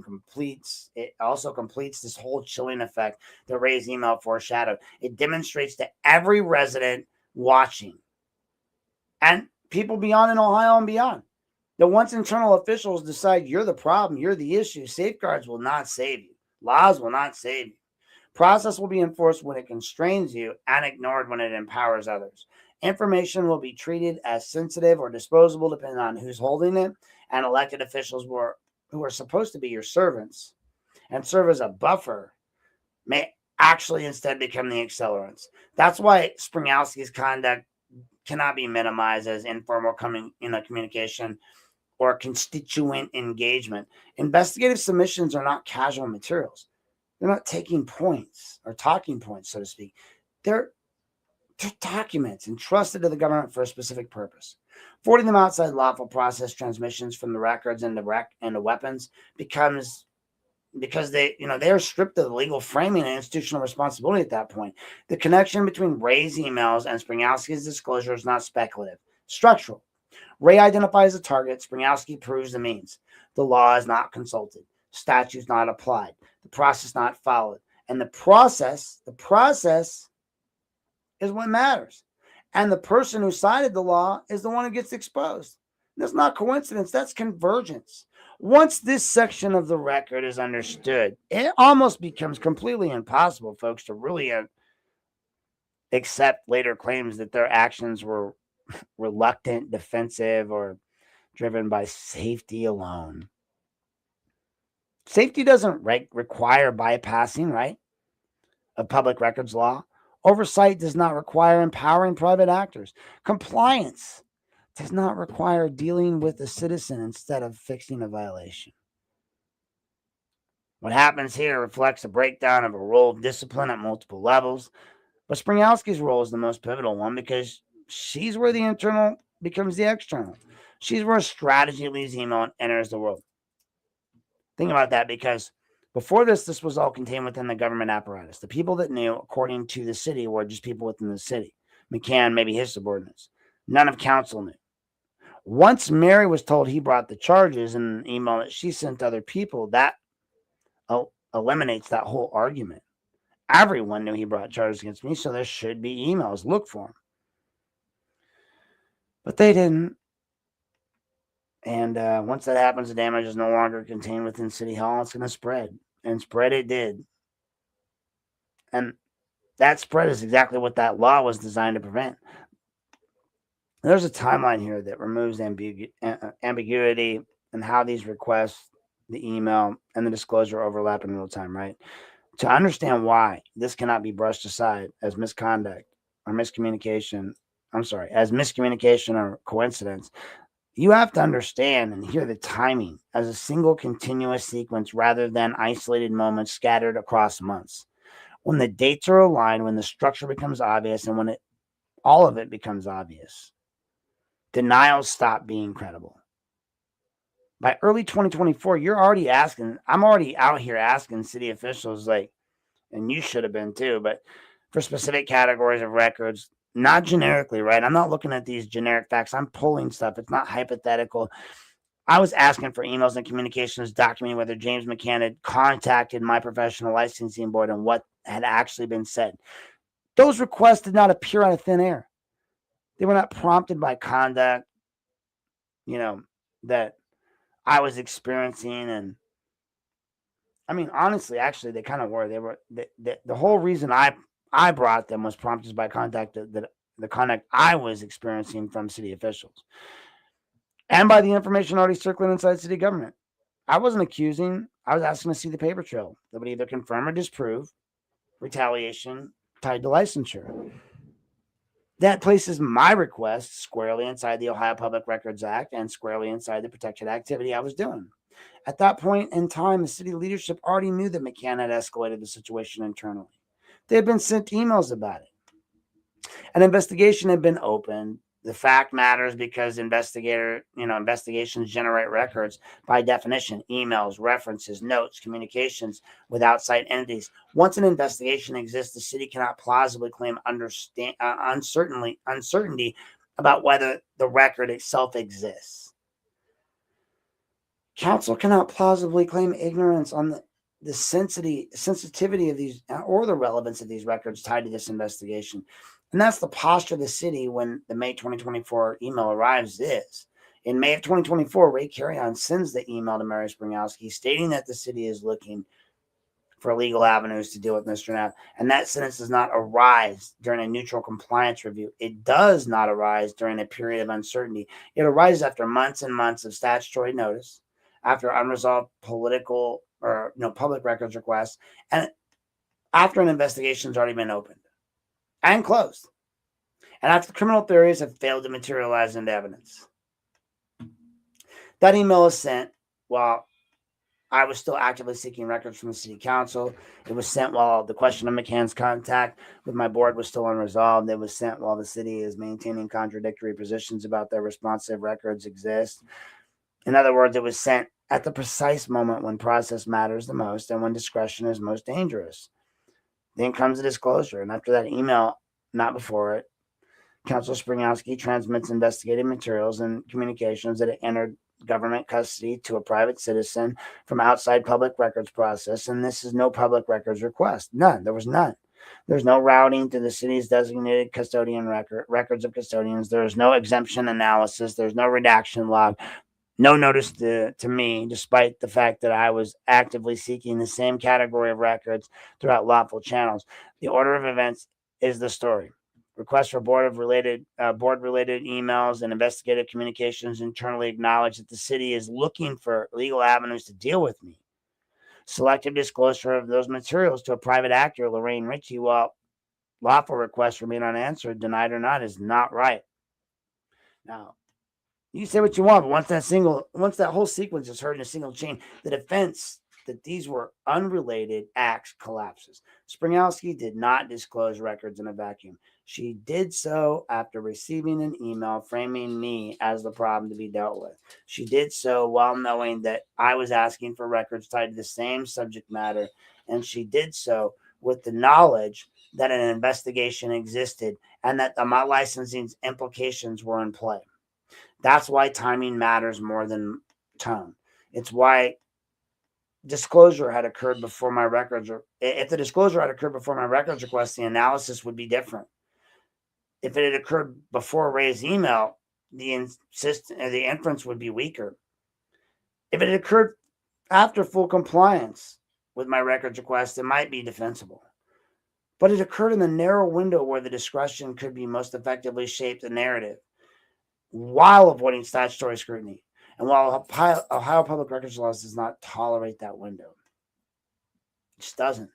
also completes this whole chilling effect that Ray's email foreshadowed. It demonstrates to every resident watching and people beyond in Ohio and beyond that once internal officials decide you're the problem, you're the issue, safeguards will not save you. Laws will not save you. Process will be enforced when it constrains you and ignored when it empowers others. Information will be treated as sensitive or disposable depending on who's holding it, and elected officials who are supposed to be your servants and serve as a buffer may actually instead become the accelerants. That's why Springowski's conduct cannot be minimized as informal communication or constituent engagement. Investigative submissions are not casual materials. They're not taking points or talking points, so to speak. They're documents entrusted to the government for a specific purpose. Forwarding them outside lawful process transmissions from the records into weapons becomes, because they're stripped of the legal framing and institutional responsibility at that point. The connection between Ray's emails and Springowski's disclosure is not speculative, structural. Ray identifies the target, Springowski proves the means. The law is not consulted, statutes not applied, the process not followed. And the process is what matters. And the person who cited the law is the one who gets exposed. That's not coincidence, that's convergence. Once this section of the record is understood, it almost becomes completely impossible, folks, to really accept later claims that their actions were reluctant, defensive, or driven by safety alone. Safety doesn't require bypassing, right, of public records law. Oversight does not require empowering private actors. Compliance does not require dealing with a citizen instead of fixing a violation. What happens here reflects a breakdown of a role of discipline at multiple levels, but Springowski's role is the most pivotal one because she's where the internal becomes the external. She's where strategy leaves email and enters the world. Think about that, because before this was all contained within the government apparatus. The people that knew, according to the city, were just people within the city. McCann, maybe his subordinates. None of council knew. Once Mary was told he brought the charges in an email that she sent to other people, that eliminates that whole argument. Everyone knew he brought charges against me, so there should be emails. Look for them. But they didn't. And once that happens, the damage is no longer contained within City Hall. It's going to spread. And spread it did. And that spread is exactly what that law was designed to prevent. There's a timeline here that removes ambiguity and how these requests, the email, and the disclosure overlap in real time, right? To understand why this cannot be brushed aside as misconduct or miscommunication, as miscommunication or coincidence, you have to understand and hear the timing as a single continuous sequence rather than isolated moments scattered across months. When the dates are aligned, when the structure becomes obvious, and when all of it becomes obvious, denials stop being credible. By early 2024, I'm already out here asking city officials, and you should have been too, but for specific categories of records, not generically, right? I'm not looking at these generic facts. I'm pulling stuff. It's not hypothetical. I was asking for emails and communications documenting whether James McCann had contacted my professional licensing board and what had actually been said. Those requests did not appear out of thin air. They were not prompted by conduct, that I was experiencing. And I mean, honestly, actually, they kind of were. They were the whole reason I brought them was prompted by the conduct I was experiencing from city officials and by the information already circling inside city government. I wasn't accusing. I was asking to see the paper trail that would either confirm or disprove retaliation tied to licensure. That places my request squarely inside the Ohio Public Records Act and squarely inside the protected activity I was doing. At that point in time, the city leadership already knew that McCann had escalated the situation internally. They had been sent emails about it. An investigation had been opened. The fact matters because investigations generate records by definition, emails, references, notes, communications with outside entities. Once an investigation exists, the city cannot plausibly claim uncertainty about whether the record itself exists. Council cannot plausibly claim ignorance on the sensitivity of these or the relevance of these records tied to this investigation. And that's the posture of the city when the May 2024 email arrives is. In May of 2024, Ray Carrion sends the email to Mary Springowski stating that the city is looking for legal avenues to deal with Mr. Knapp. And that sentence does not arise during a neutral compliance review. It does not arise during a period of uncertainty. It arises after months and months of statutory notice, after unresolved political or public records requests, and after an investigation has already been opened and closed, and after the criminal theories have failed to materialize into evidence. That email is sent while I was still actively seeking records from the city council. It was sent while the question of McCann's contact with my board was still unresolved. It was sent while the city is maintaining contradictory positions about their responsive records exist. In other words, it was sent at the precise moment when process matters the most and when discretion is most dangerous. Then comes the disclosure, and after that email, not before it, Council Springowski transmits investigative materials and communications that it entered government custody to a private citizen from outside public records process, and this is no public records request. None. There was none. There's no routing to the city's designated custodian records of custodians. There is no exemption analysis. There's no redaction log. No notice to me, despite the fact that I was actively seeking the same category of records throughout lawful channels. The order of events is the story. Requests for board-related emails and investigative communications internally acknowledge that the city is looking for legal avenues to deal with me. Selective disclosure of those materials to a private actor, Lorraine Ritchie, while lawful requests remain unanswered, denied or not, is not right. Now, you say what you want, but once that whole sequence is heard in a single chain, the defense that these were unrelated acts collapses. Springowski did not disclose records in a vacuum. She did so after receiving an email framing me as the problem to be dealt with. She did so while knowing that I was asking for records tied to the same subject matter, and she did so with the knowledge that an investigation existed and that my licensing's implications were in play. That's why timing matters more than tone. It's why disclosure had occurred before my records. If the disclosure had occurred before my records request, the analysis would be different. If it had occurred before Ray's email, the inference would be weaker. If it had occurred after full compliance with my records request, it might be defensible. But it occurred in the narrow window where the discretion could be most effectively shape the narrative, while avoiding statutory scrutiny. And while Ohio Public Records Laws does not tolerate that window, it just doesn't.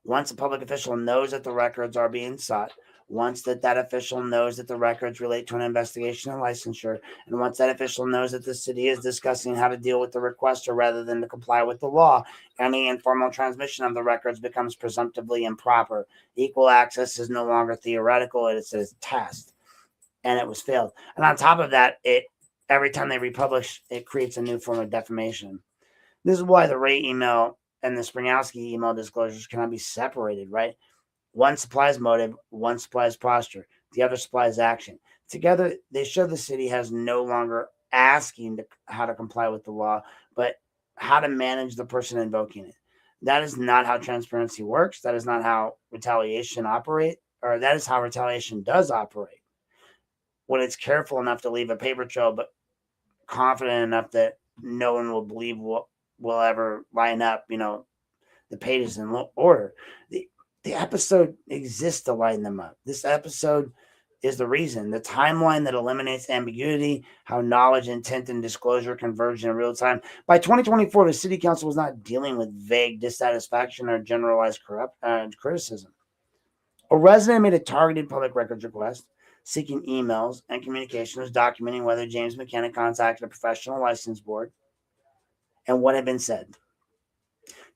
Once a public official knows that the records are being sought, once that official knows that the records relate to an investigation and licensure, and once that official knows that the city is discussing how to deal with the requester rather than to comply with the law, any informal transmission of the records becomes presumptively improper. Equal access is no longer theoretical, it is a test. And it was failed. And on top of that, every time they republish, it creates a new form of defamation. This is why the Ray email and the Springowski email disclosures cannot be separated, right? One supplies motive, one supplies posture, the other supplies action. Together, they show the city has no longer asking how to comply with the law, but how to manage the person invoking it. That is not how transparency works. That is not how retaliation operates, or that is how retaliation does operate. When it's careful enough to leave a paper trail, but confident enough that no one will believe will ever line up, the pages in order. The episode exists to line them up. This episode is the reason. The timeline that eliminates ambiguity, how knowledge, intent, and disclosure converge in real time. By 2024, the city council was not dealing with vague dissatisfaction or generalized criticism. A resident made a targeted public records request seeking emails and communications documenting whether James McKenna contacted a professional license board and what had been said.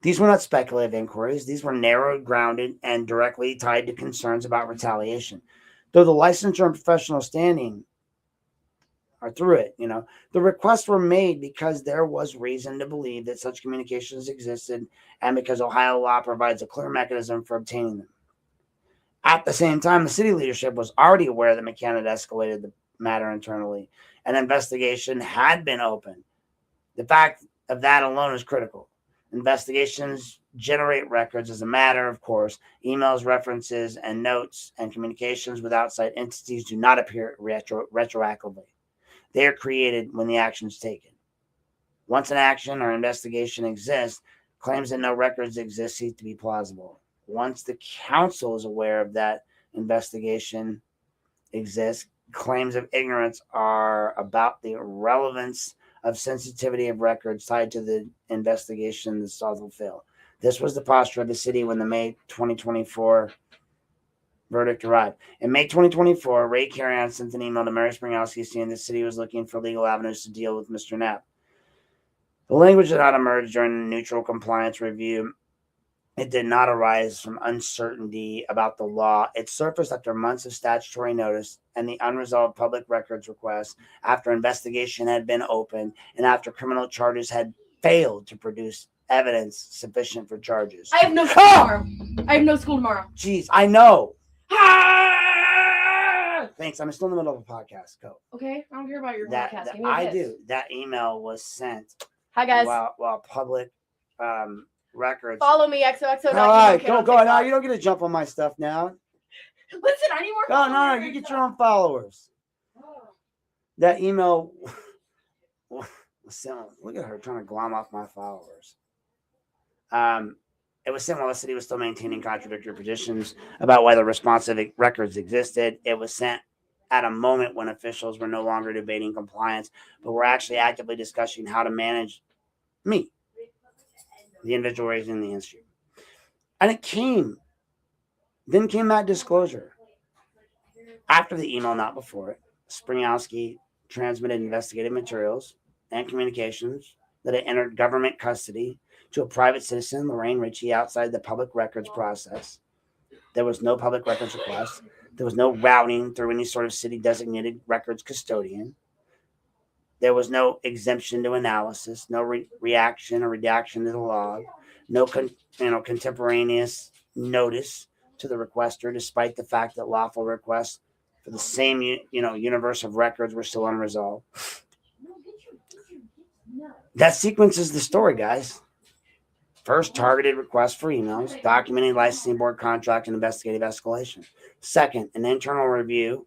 These were not speculative inquiries. These were narrow, grounded, and directly tied to concerns about retaliation. Though the licensure and professional standing are through it, the requests were made because there was reason to believe that such communications existed and because Ohio law provides a clear mechanism for obtaining them. At the same time, the city leadership was already aware that McCann had escalated the matter internally. An investigation had been opened. The fact of that alone is critical. Investigations generate records as a matter of course. Emails, references, and notes and communications with outside entities do not appear retroactively. They are created when the action is taken. Once an action or investigation exists, claims that no records exist cease to be plausible. Once the council is aware of that investigation exists, claims of ignorance are about the relevance of sensitivity of records tied to the investigation that will fail. This was the posture of the city when the May 2024 verdict arrived. In May 2024, Ray Carrion sent an email to Mary Springowski saying the city was looking for legal avenues to deal with Mr. Knapp. The language did not emerge during the neutral compliance review. It did not arise from uncertainty about the law. It surfaced after months of statutory notice and the unresolved public records request, after investigation had been opened, and after criminal charges had failed to produce evidence sufficient for charges. I have no school tomorrow. I have no school tomorrow. Jeez, I know. Thanks. I'm still in the middle of a podcast. Go. Okay, I don't care about your podcast. That Give me a I kiss. do. That email was sent. Hi guys. While public records. Follow me, XOXO. All right, go. No, you don't get to jump on my stuff now. Listen, I need more. No, you get your own followers. That email was sent. Look at her trying to glom off my followers. It was sent while the city was still maintaining contradictory positions about whether responsive records existed. It was sent at a moment when officials were no longer debating compliance, but were actually actively discussing how to manage me, the individual raising the issue. And then came that disclosure. After the email, not before it, Springowski transmitted investigative materials and communications that had entered government custody to a private citizen, Lorraine Ritchie, outside the public records process. There was no public records request. There was no routing through any sort of city-designated records custodian. There was no exemption to analysis, no reaction or redaction to the log, no contemporaneous notice to the requester, despite the fact that lawful requests for the same universe of records were still unresolved. That sequences the story, guys. First, targeted request for emails, documenting licensing board contract and investigative escalation. Second, an internal review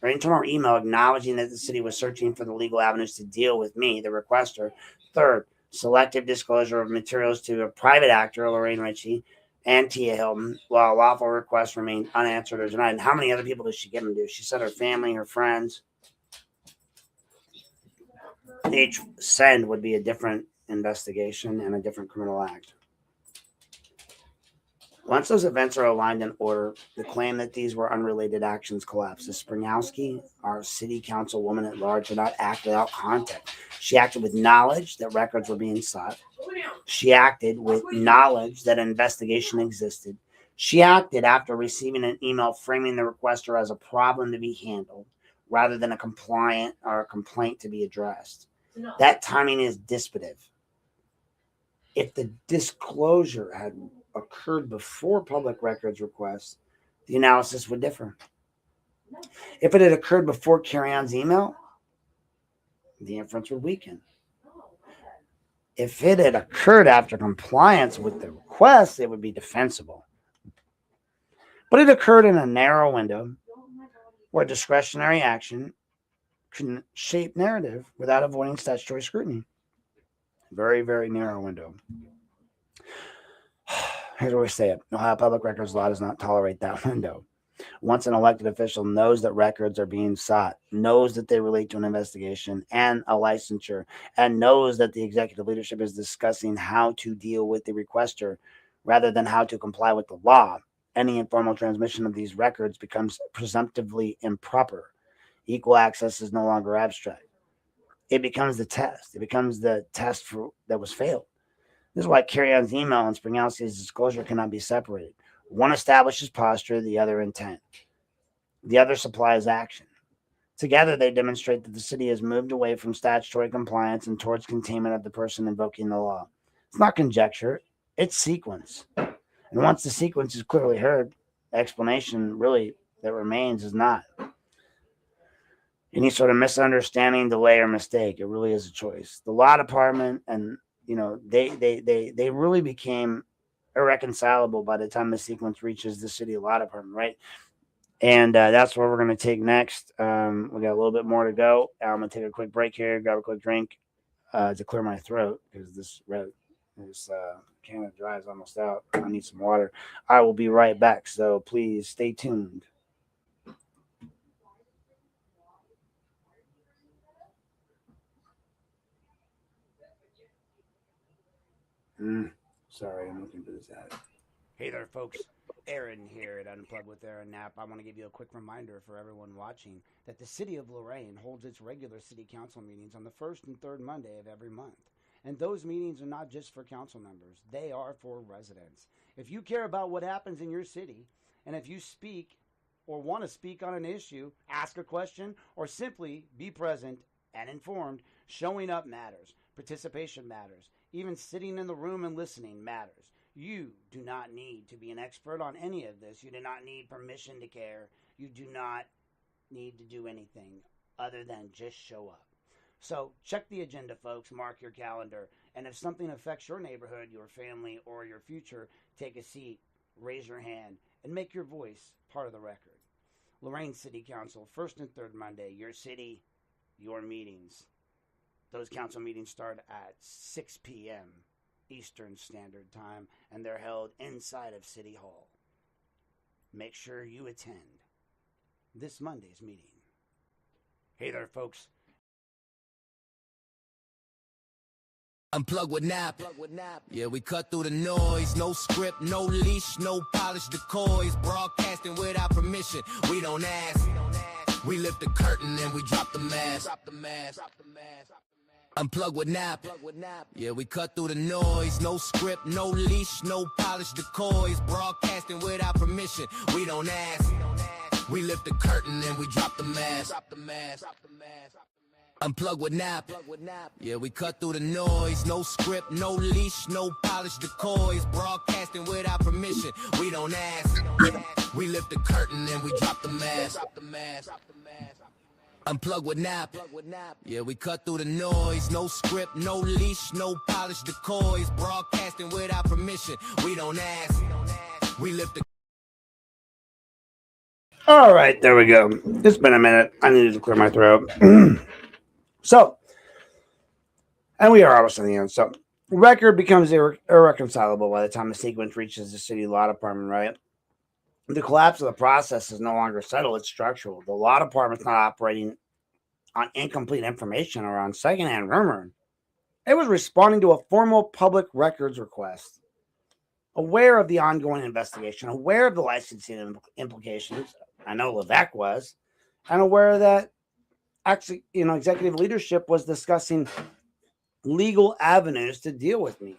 or internal email acknowledging that the city was searching for the legal avenues to deal with me, the requester. Third, selective disclosure of materials to a private actor, Lorraine Ritchie, and Tia Hilton, while lawful requests remained unanswered or denied. And how many other people did she give them to? She said her family, her friends. Each send would be a different investigation and a different criminal act. Once those events are aligned in order, the claim that these were unrelated actions collapses. Springowski, our city councilwoman at large, did not act without context. She acted with knowledge that records were being sought. She acted with knowledge that an investigation existed. She acted after receiving an email framing the requester as a problem to be handled rather than a complaint to be addressed. That timing is dissipative. If the disclosure had occurred before public records requests, the analysis would differ. If it had occurred before Carry-On's email, the inference would weaken. If it had occurred after compliance with the request, it would be defensible. But it occurred in a narrow window where discretionary action can shape narrative without avoiding statutory scrutiny. Very, very narrow window. Here's where we say it. Ohio Public Records Law does not tolerate that window. Once an elected official knows that records are being sought, knows that they relate to an investigation and a licensure, and knows that the executive leadership is discussing how to deal with the requester rather than how to comply with the law, any informal transmission of these records becomes presumptively improper. Equal access is no longer abstract. It becomes the test. It becomes the test that was failed. This is why Carry-On's email and Springowski's disclosure cannot be separated. One establishes posture, the other intent. The other supplies action. Together, they demonstrate that the city has moved away from statutory compliance and towards containment of the person invoking the law. It's not conjecture, it's sequence. And once the sequence is clearly heard, the explanation really that remains is not any sort of misunderstanding, delay, or mistake. It really is a choice. The law department and they really became irreconcilable by the time the sequence reaches the city law department, right? And that's where we're going to take next. We got a little bit more to go. I'm going to take a quick break here, grab a quick drink to clear my throat because this can of dry is almost out. I need some water. I will be right back, so please stay tuned. Sorry, I'm looking for this ad. Hey there, folks. Aaron here at Unplugged with Aaron Knapp. I want to give you a quick reminder for everyone watching that the city of Lorain holds its regular city council meetings on the first and third Monday of every month. And those meetings are not just for council members. They are for residents. If you care about what happens in your city, and if you speak or want to speak on an issue, ask a question, or simply be present and informed, showing up matters. Participation matters. Even sitting in the room and listening matters. You do not need to be an expert on any of this. You do not need permission to care. You do not need to do anything other than just show up. So check the agenda, folks. Mark your calendar. And if something affects your neighborhood, your family, or your future, take a seat, raise your hand, and make your voice part of the record. Lorain City Council, first and third Monday. Your city, your meetings. Those council meetings start at 6 p.m. Eastern Standard Time, and they're held inside of City Hall. Make sure you attend this Monday's meeting. Hey there, folks. Unplug with Nap. Yeah, we cut through the noise. No script, no leash, no polished decoys. Broadcasting without permission. We don't ask. We lift the curtain and we drop the mask. Unplug with Nap. Yeah, we cut through the noise. No script, no leash, no polished decoys. Broadcasting without permission. We don't ask. We lift the curtain and we drop the mask. Unplug with Nap. Yeah, we cut through the noise. No script, no leash, no polished decoys. Broadcasting without permission. We don't ask. We lift the curtain and we drop the mask. Unplug with Nap. Yeah, we cut through the noise. No script, no leash, no polished decoys. Broadcasting without permission. We don't ask. We lift the. All right, there we go. It's been a minute. I needed to clear my throat. So, and we are almost in the end. So, record becomes irreconcilable by the time the sequence reaches the city law department, right? The collapse of the process is no longer settled. It's structural. The law department's not operating on incomplete information or on secondhand rumor. It was responding to a formal public records request, aware of the ongoing investigation, aware of the licensing implications. I know Levesque was, and aware that actually, executive leadership was discussing legal avenues to deal with me.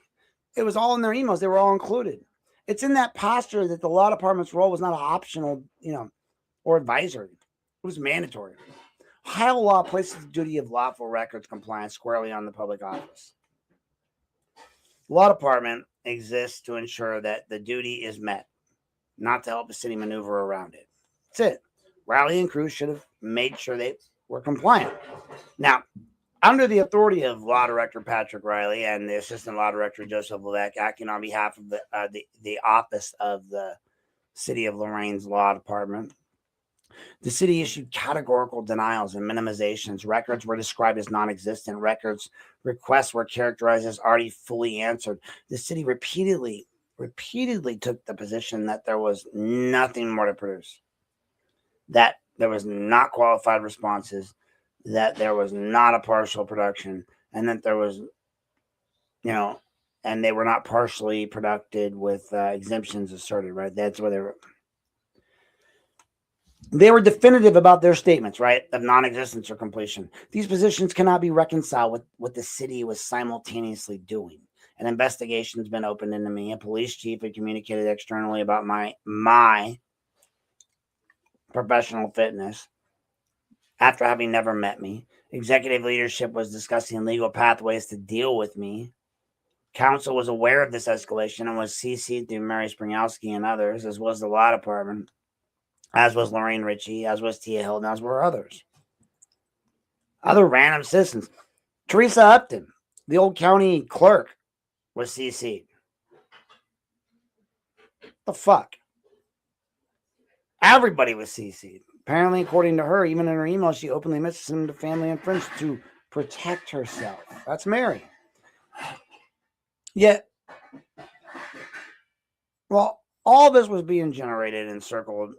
It was all in their emails. They were all included. It's in that posture that the law department's role was not optional, or advisory. It was mandatory. Ohio law places the duty of lawful records compliance squarely on the public office. The law department exists to ensure that the duty is met, not to help the city maneuver around it. That's it. Riley and Cruz should have made sure they were compliant. Now, under the authority of Law Director Patrick Riley and the Assistant Law Director Joseph Levesque, acting on behalf of the office of the City of Lorain's Law Department, the city issued categorical denials and minimizations. Records were described as non-existent. Records requests were characterized as already fully answered. The city repeatedly took the position that there was nothing more to produce, that there was not qualified responses, that there was not a partial production, and that there was, and they were not partially produced with exemptions asserted, right? That's where they were definitive about their statements, right, of non-existence or completion. These positions cannot be reconciled with what the city was simultaneously doing. An investigation has been opened into me. A police chief had communicated externally about my professional fitness after having never met me. Executive leadership was discussing legal pathways to deal with me. Council was aware of this escalation and was CC'd through Mary Springowski and others, as was the law department, as was Lorraine Ritchie, as was Tia Hilton, as were others. Other random citizens. Teresa Upton, the old county clerk, was CC'd. The fuck? Everybody was CC'd. Apparently, according to her, even in her email, she openly mentions them to family and friends to protect herself. That's Mary. Yet, well, all this was being generated and circled.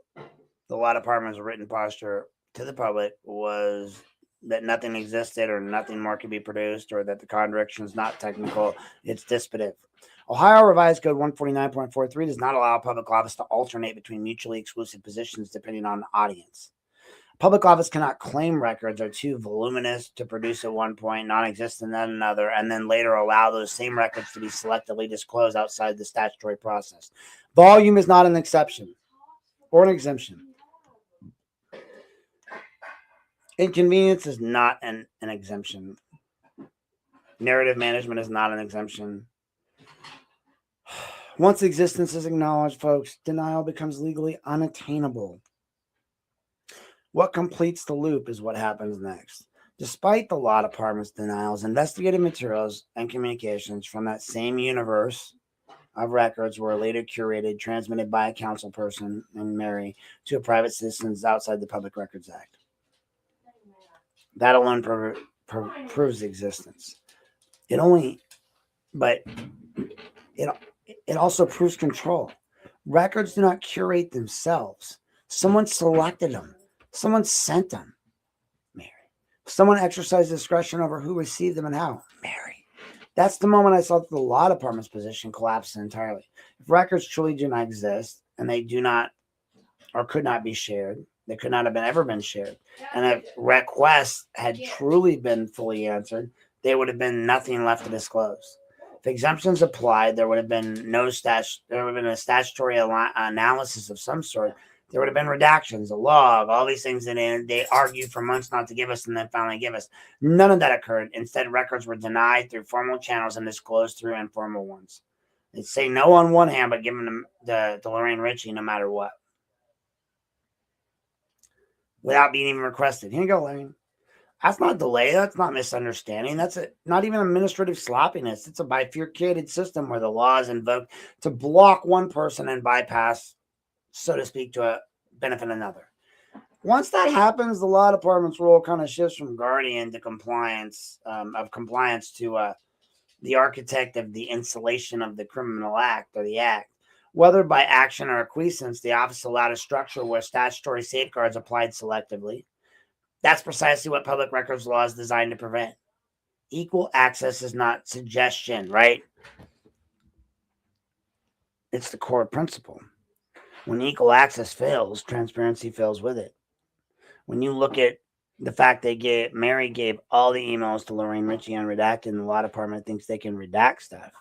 The law department's written posture to the public was that nothing existed or nothing more could be produced, or that the contradiction is not technical, it's dispositive. Ohio Revised Code 149.43 does not allow a public office to alternate between mutually exclusive positions depending on the audience. A Public office cannot claim records are too voluminous to produce at one point, non-existent at another, and then later allow those same records to be selectively disclosed outside the statutory process. Volume is not an exception or an exemption. Inconvenience is not an exemption. Narrative management is not an exemption. Once existence is acknowledged, folks, denial becomes legally unattainable. What completes the loop is what happens next. Despite the law department's denials, investigative materials and communications from that same universe of records were later curated, transmitted by a council person named Mary to a private citizens outside the Public Records Act. That alone proves existence. It also proves control. Records do not curate themselves. Someone selected them. Someone sent them. Mary. Someone exercised discretion over who received them and how. Mary. That's the moment I saw the law department's position collapse entirely. If records truly do not exist, and they do not or could not be shared, they could not have ever been shared, and if requests had truly been fully answered, there would have been nothing left to disclose. If exemptions applied, there would have been there would have been a statutory analysis of some sort. There would have been redactions, a log, all these things that they argued for months not to give us and then finally give us. None of that occurred. Instead, records were denied through formal channels and disclosed through informal ones. They'd say no on one hand, but giving them to Lorraine Ritchie no matter what. Without being even requested. Here you go, Lorraine. That's not delay. That's not misunderstanding. That's not even administrative sloppiness. It's a bifurcated system where the law is invoked to block one person and bypass, so to speak, to benefit another. Once that happens, the law department's role kind of shifts from guardian to compliance to the architect of the installation of the criminal act or the act. Whether by action or acquiescence, the office allowed a structure where statutory safeguards applied selectively. That's precisely what public records law is designed to prevent. Equal access is not suggestion, right? It's the core principle. When equal access fails, transparency fails with it. When you look at the fact that Mary gave all the emails to Lorraine Ritchie unredacted, and the law department thinks they can redact stuff.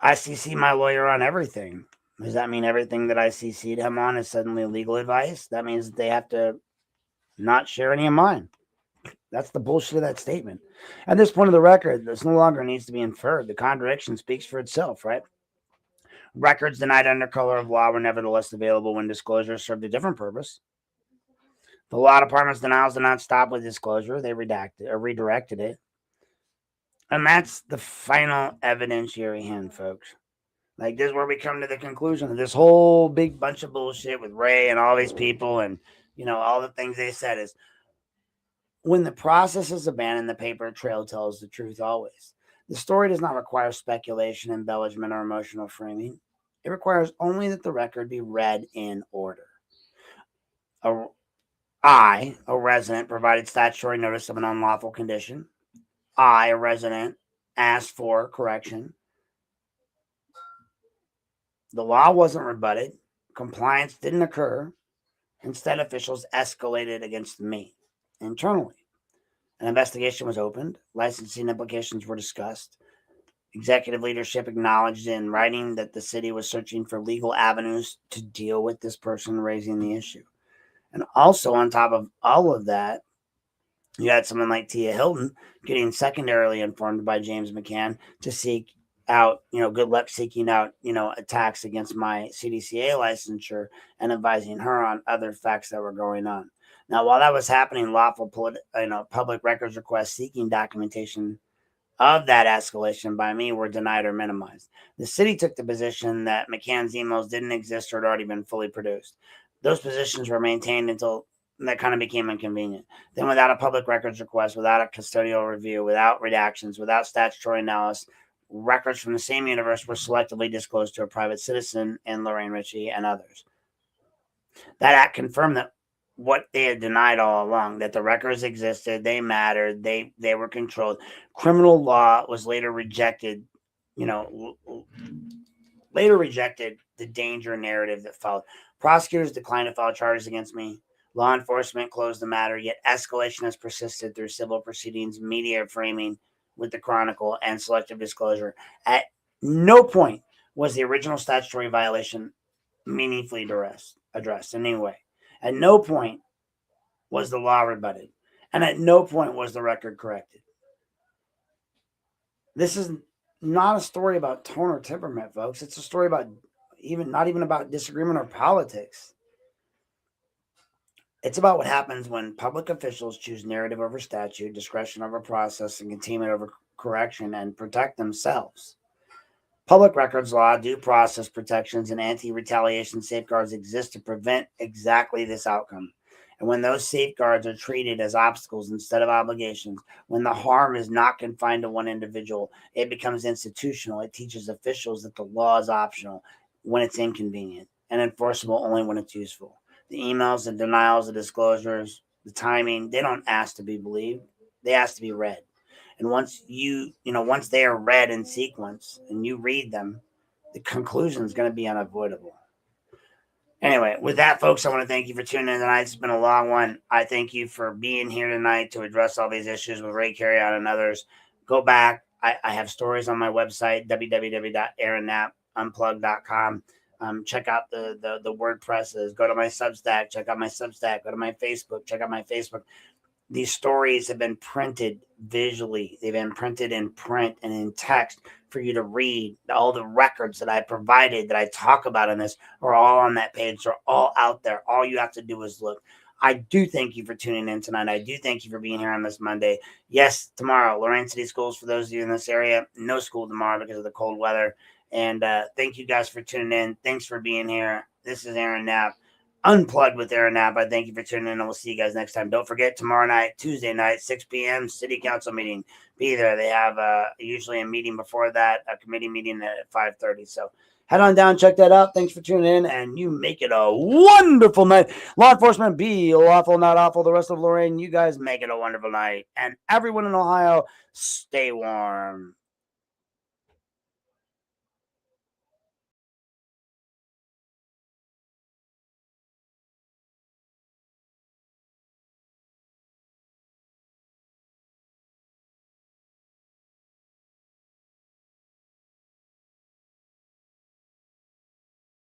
I CC my lawyer on everything. Does that mean everything that I CC'd him on is suddenly legal advice? That means that they have to not share any of mine. That's the bullshit of that statement. At this point of the record, this no longer needs to be inferred. The contradiction speaks for itself, right? Records denied under color of law were nevertheless available when disclosure served a different purpose. The law department's denials did not stop with disclosure. They redirected it. And that's the final evidentiary hint, folks. Like, this is where we come to the conclusion of this whole big bunch of bullshit with Ray and all these people and, all the things they said is when the process is abandoned, the paper trail tells the truth always. The story does not require speculation, embellishment, or emotional framing. It requires only that the record be read in order. I, a resident, provided statutory notice of an unlawful condition. I, a resident, asked for correction. The law wasn't rebutted. Compliance didn't occur. Instead, officials escalated against me internally. An investigation was opened. Licensing implications were discussed. Executive leadership acknowledged in writing that the city was searching for legal avenues to deal with this person raising the issue. And also, on top of all of that, you had someone like Tia Hilton getting secondarily informed by James McCann to seek out, good luck seeking out, attacks against my CDCA licensure and advising her on other facts that were going on. Now, while that was happening, lawful, public records requests seeking documentation of that escalation by me were denied or minimized. The city took the position that McCann's emails didn't exist or had already been fully produced. Those positions were maintained until that kind of became inconvenient. Then without a public records request, without a custodial review, without redactions, without statutory analysis, records from the same universe were selectively disclosed to a private citizen and Lorraine Ritchie and others. That act confirmed that what they had denied all along, that the records existed, they mattered, they were controlled. Criminal law was later rejected, the danger narrative that followed. Prosecutors declined to file charges against me. Law enforcement closed the matter, yet escalation has persisted through civil proceedings, media framing with the Chronicle, and selective disclosure. At no point was the original statutory violation meaningfully addressed in any way. At no point was the law rebutted, and at no point was the record corrected. This is not a story about tone or temperament, folks. It's a story about not even about disagreement or politics. It's about what happens when public officials choose narrative over statute, discretion over process, and containment over correction, and protect themselves. Public records law, due process protections, and anti-retaliation safeguards exist to prevent exactly this outcome. And when those safeguards are treated as obstacles instead of obligations, when the harm is not confined to one individual, it becomes institutional. It teaches officials that the law is optional when it's inconvenient and enforceable only when it's useful. The emails, the denials, the disclosures, the timing, they don't ask to be believed. They ask to be read. And once once they are read in sequence and you read them, the conclusion is going to be unavoidable. Anyway, with that, folks, I want to thank you for tuning in tonight. It's been a long one. I thank you for being here tonight to address all these issues with Ray Carrion and others. Go back. I have stories on my website, www.aaronnapunplug.com. Check out the WordPresses. Go to my Substack. Check out my Substack. Go to my Facebook. Check out my Facebook. These stories have been printed visually. They've been printed in print and in text for you to read. All the records that I provided that I talk about in this are all on that page. They're all out there. All you have to do is look. I do thank you for tuning in tonight. I do thank you for being here on this Monday. Yes, tomorrow, Lorraine City Schools, for those of you in this area, no school tomorrow because of the cold weather. And thank you guys for tuning in. Thanks for being here. This is Aaron Knapp. Unplugged with Aaron Knapp. I thank you for tuning in, and we'll see you guys next time. Don't forget, tomorrow night, Tuesday night, 6 p.m., City Council meeting. Be there. They have usually a meeting before that, a committee meeting at 5:30. So head on down, check that out. Thanks for tuning in, and you make it a wonderful night. Law enforcement, be lawful, not awful. The rest of Lorraine, you guys make it a wonderful night. And everyone in Ohio, stay warm.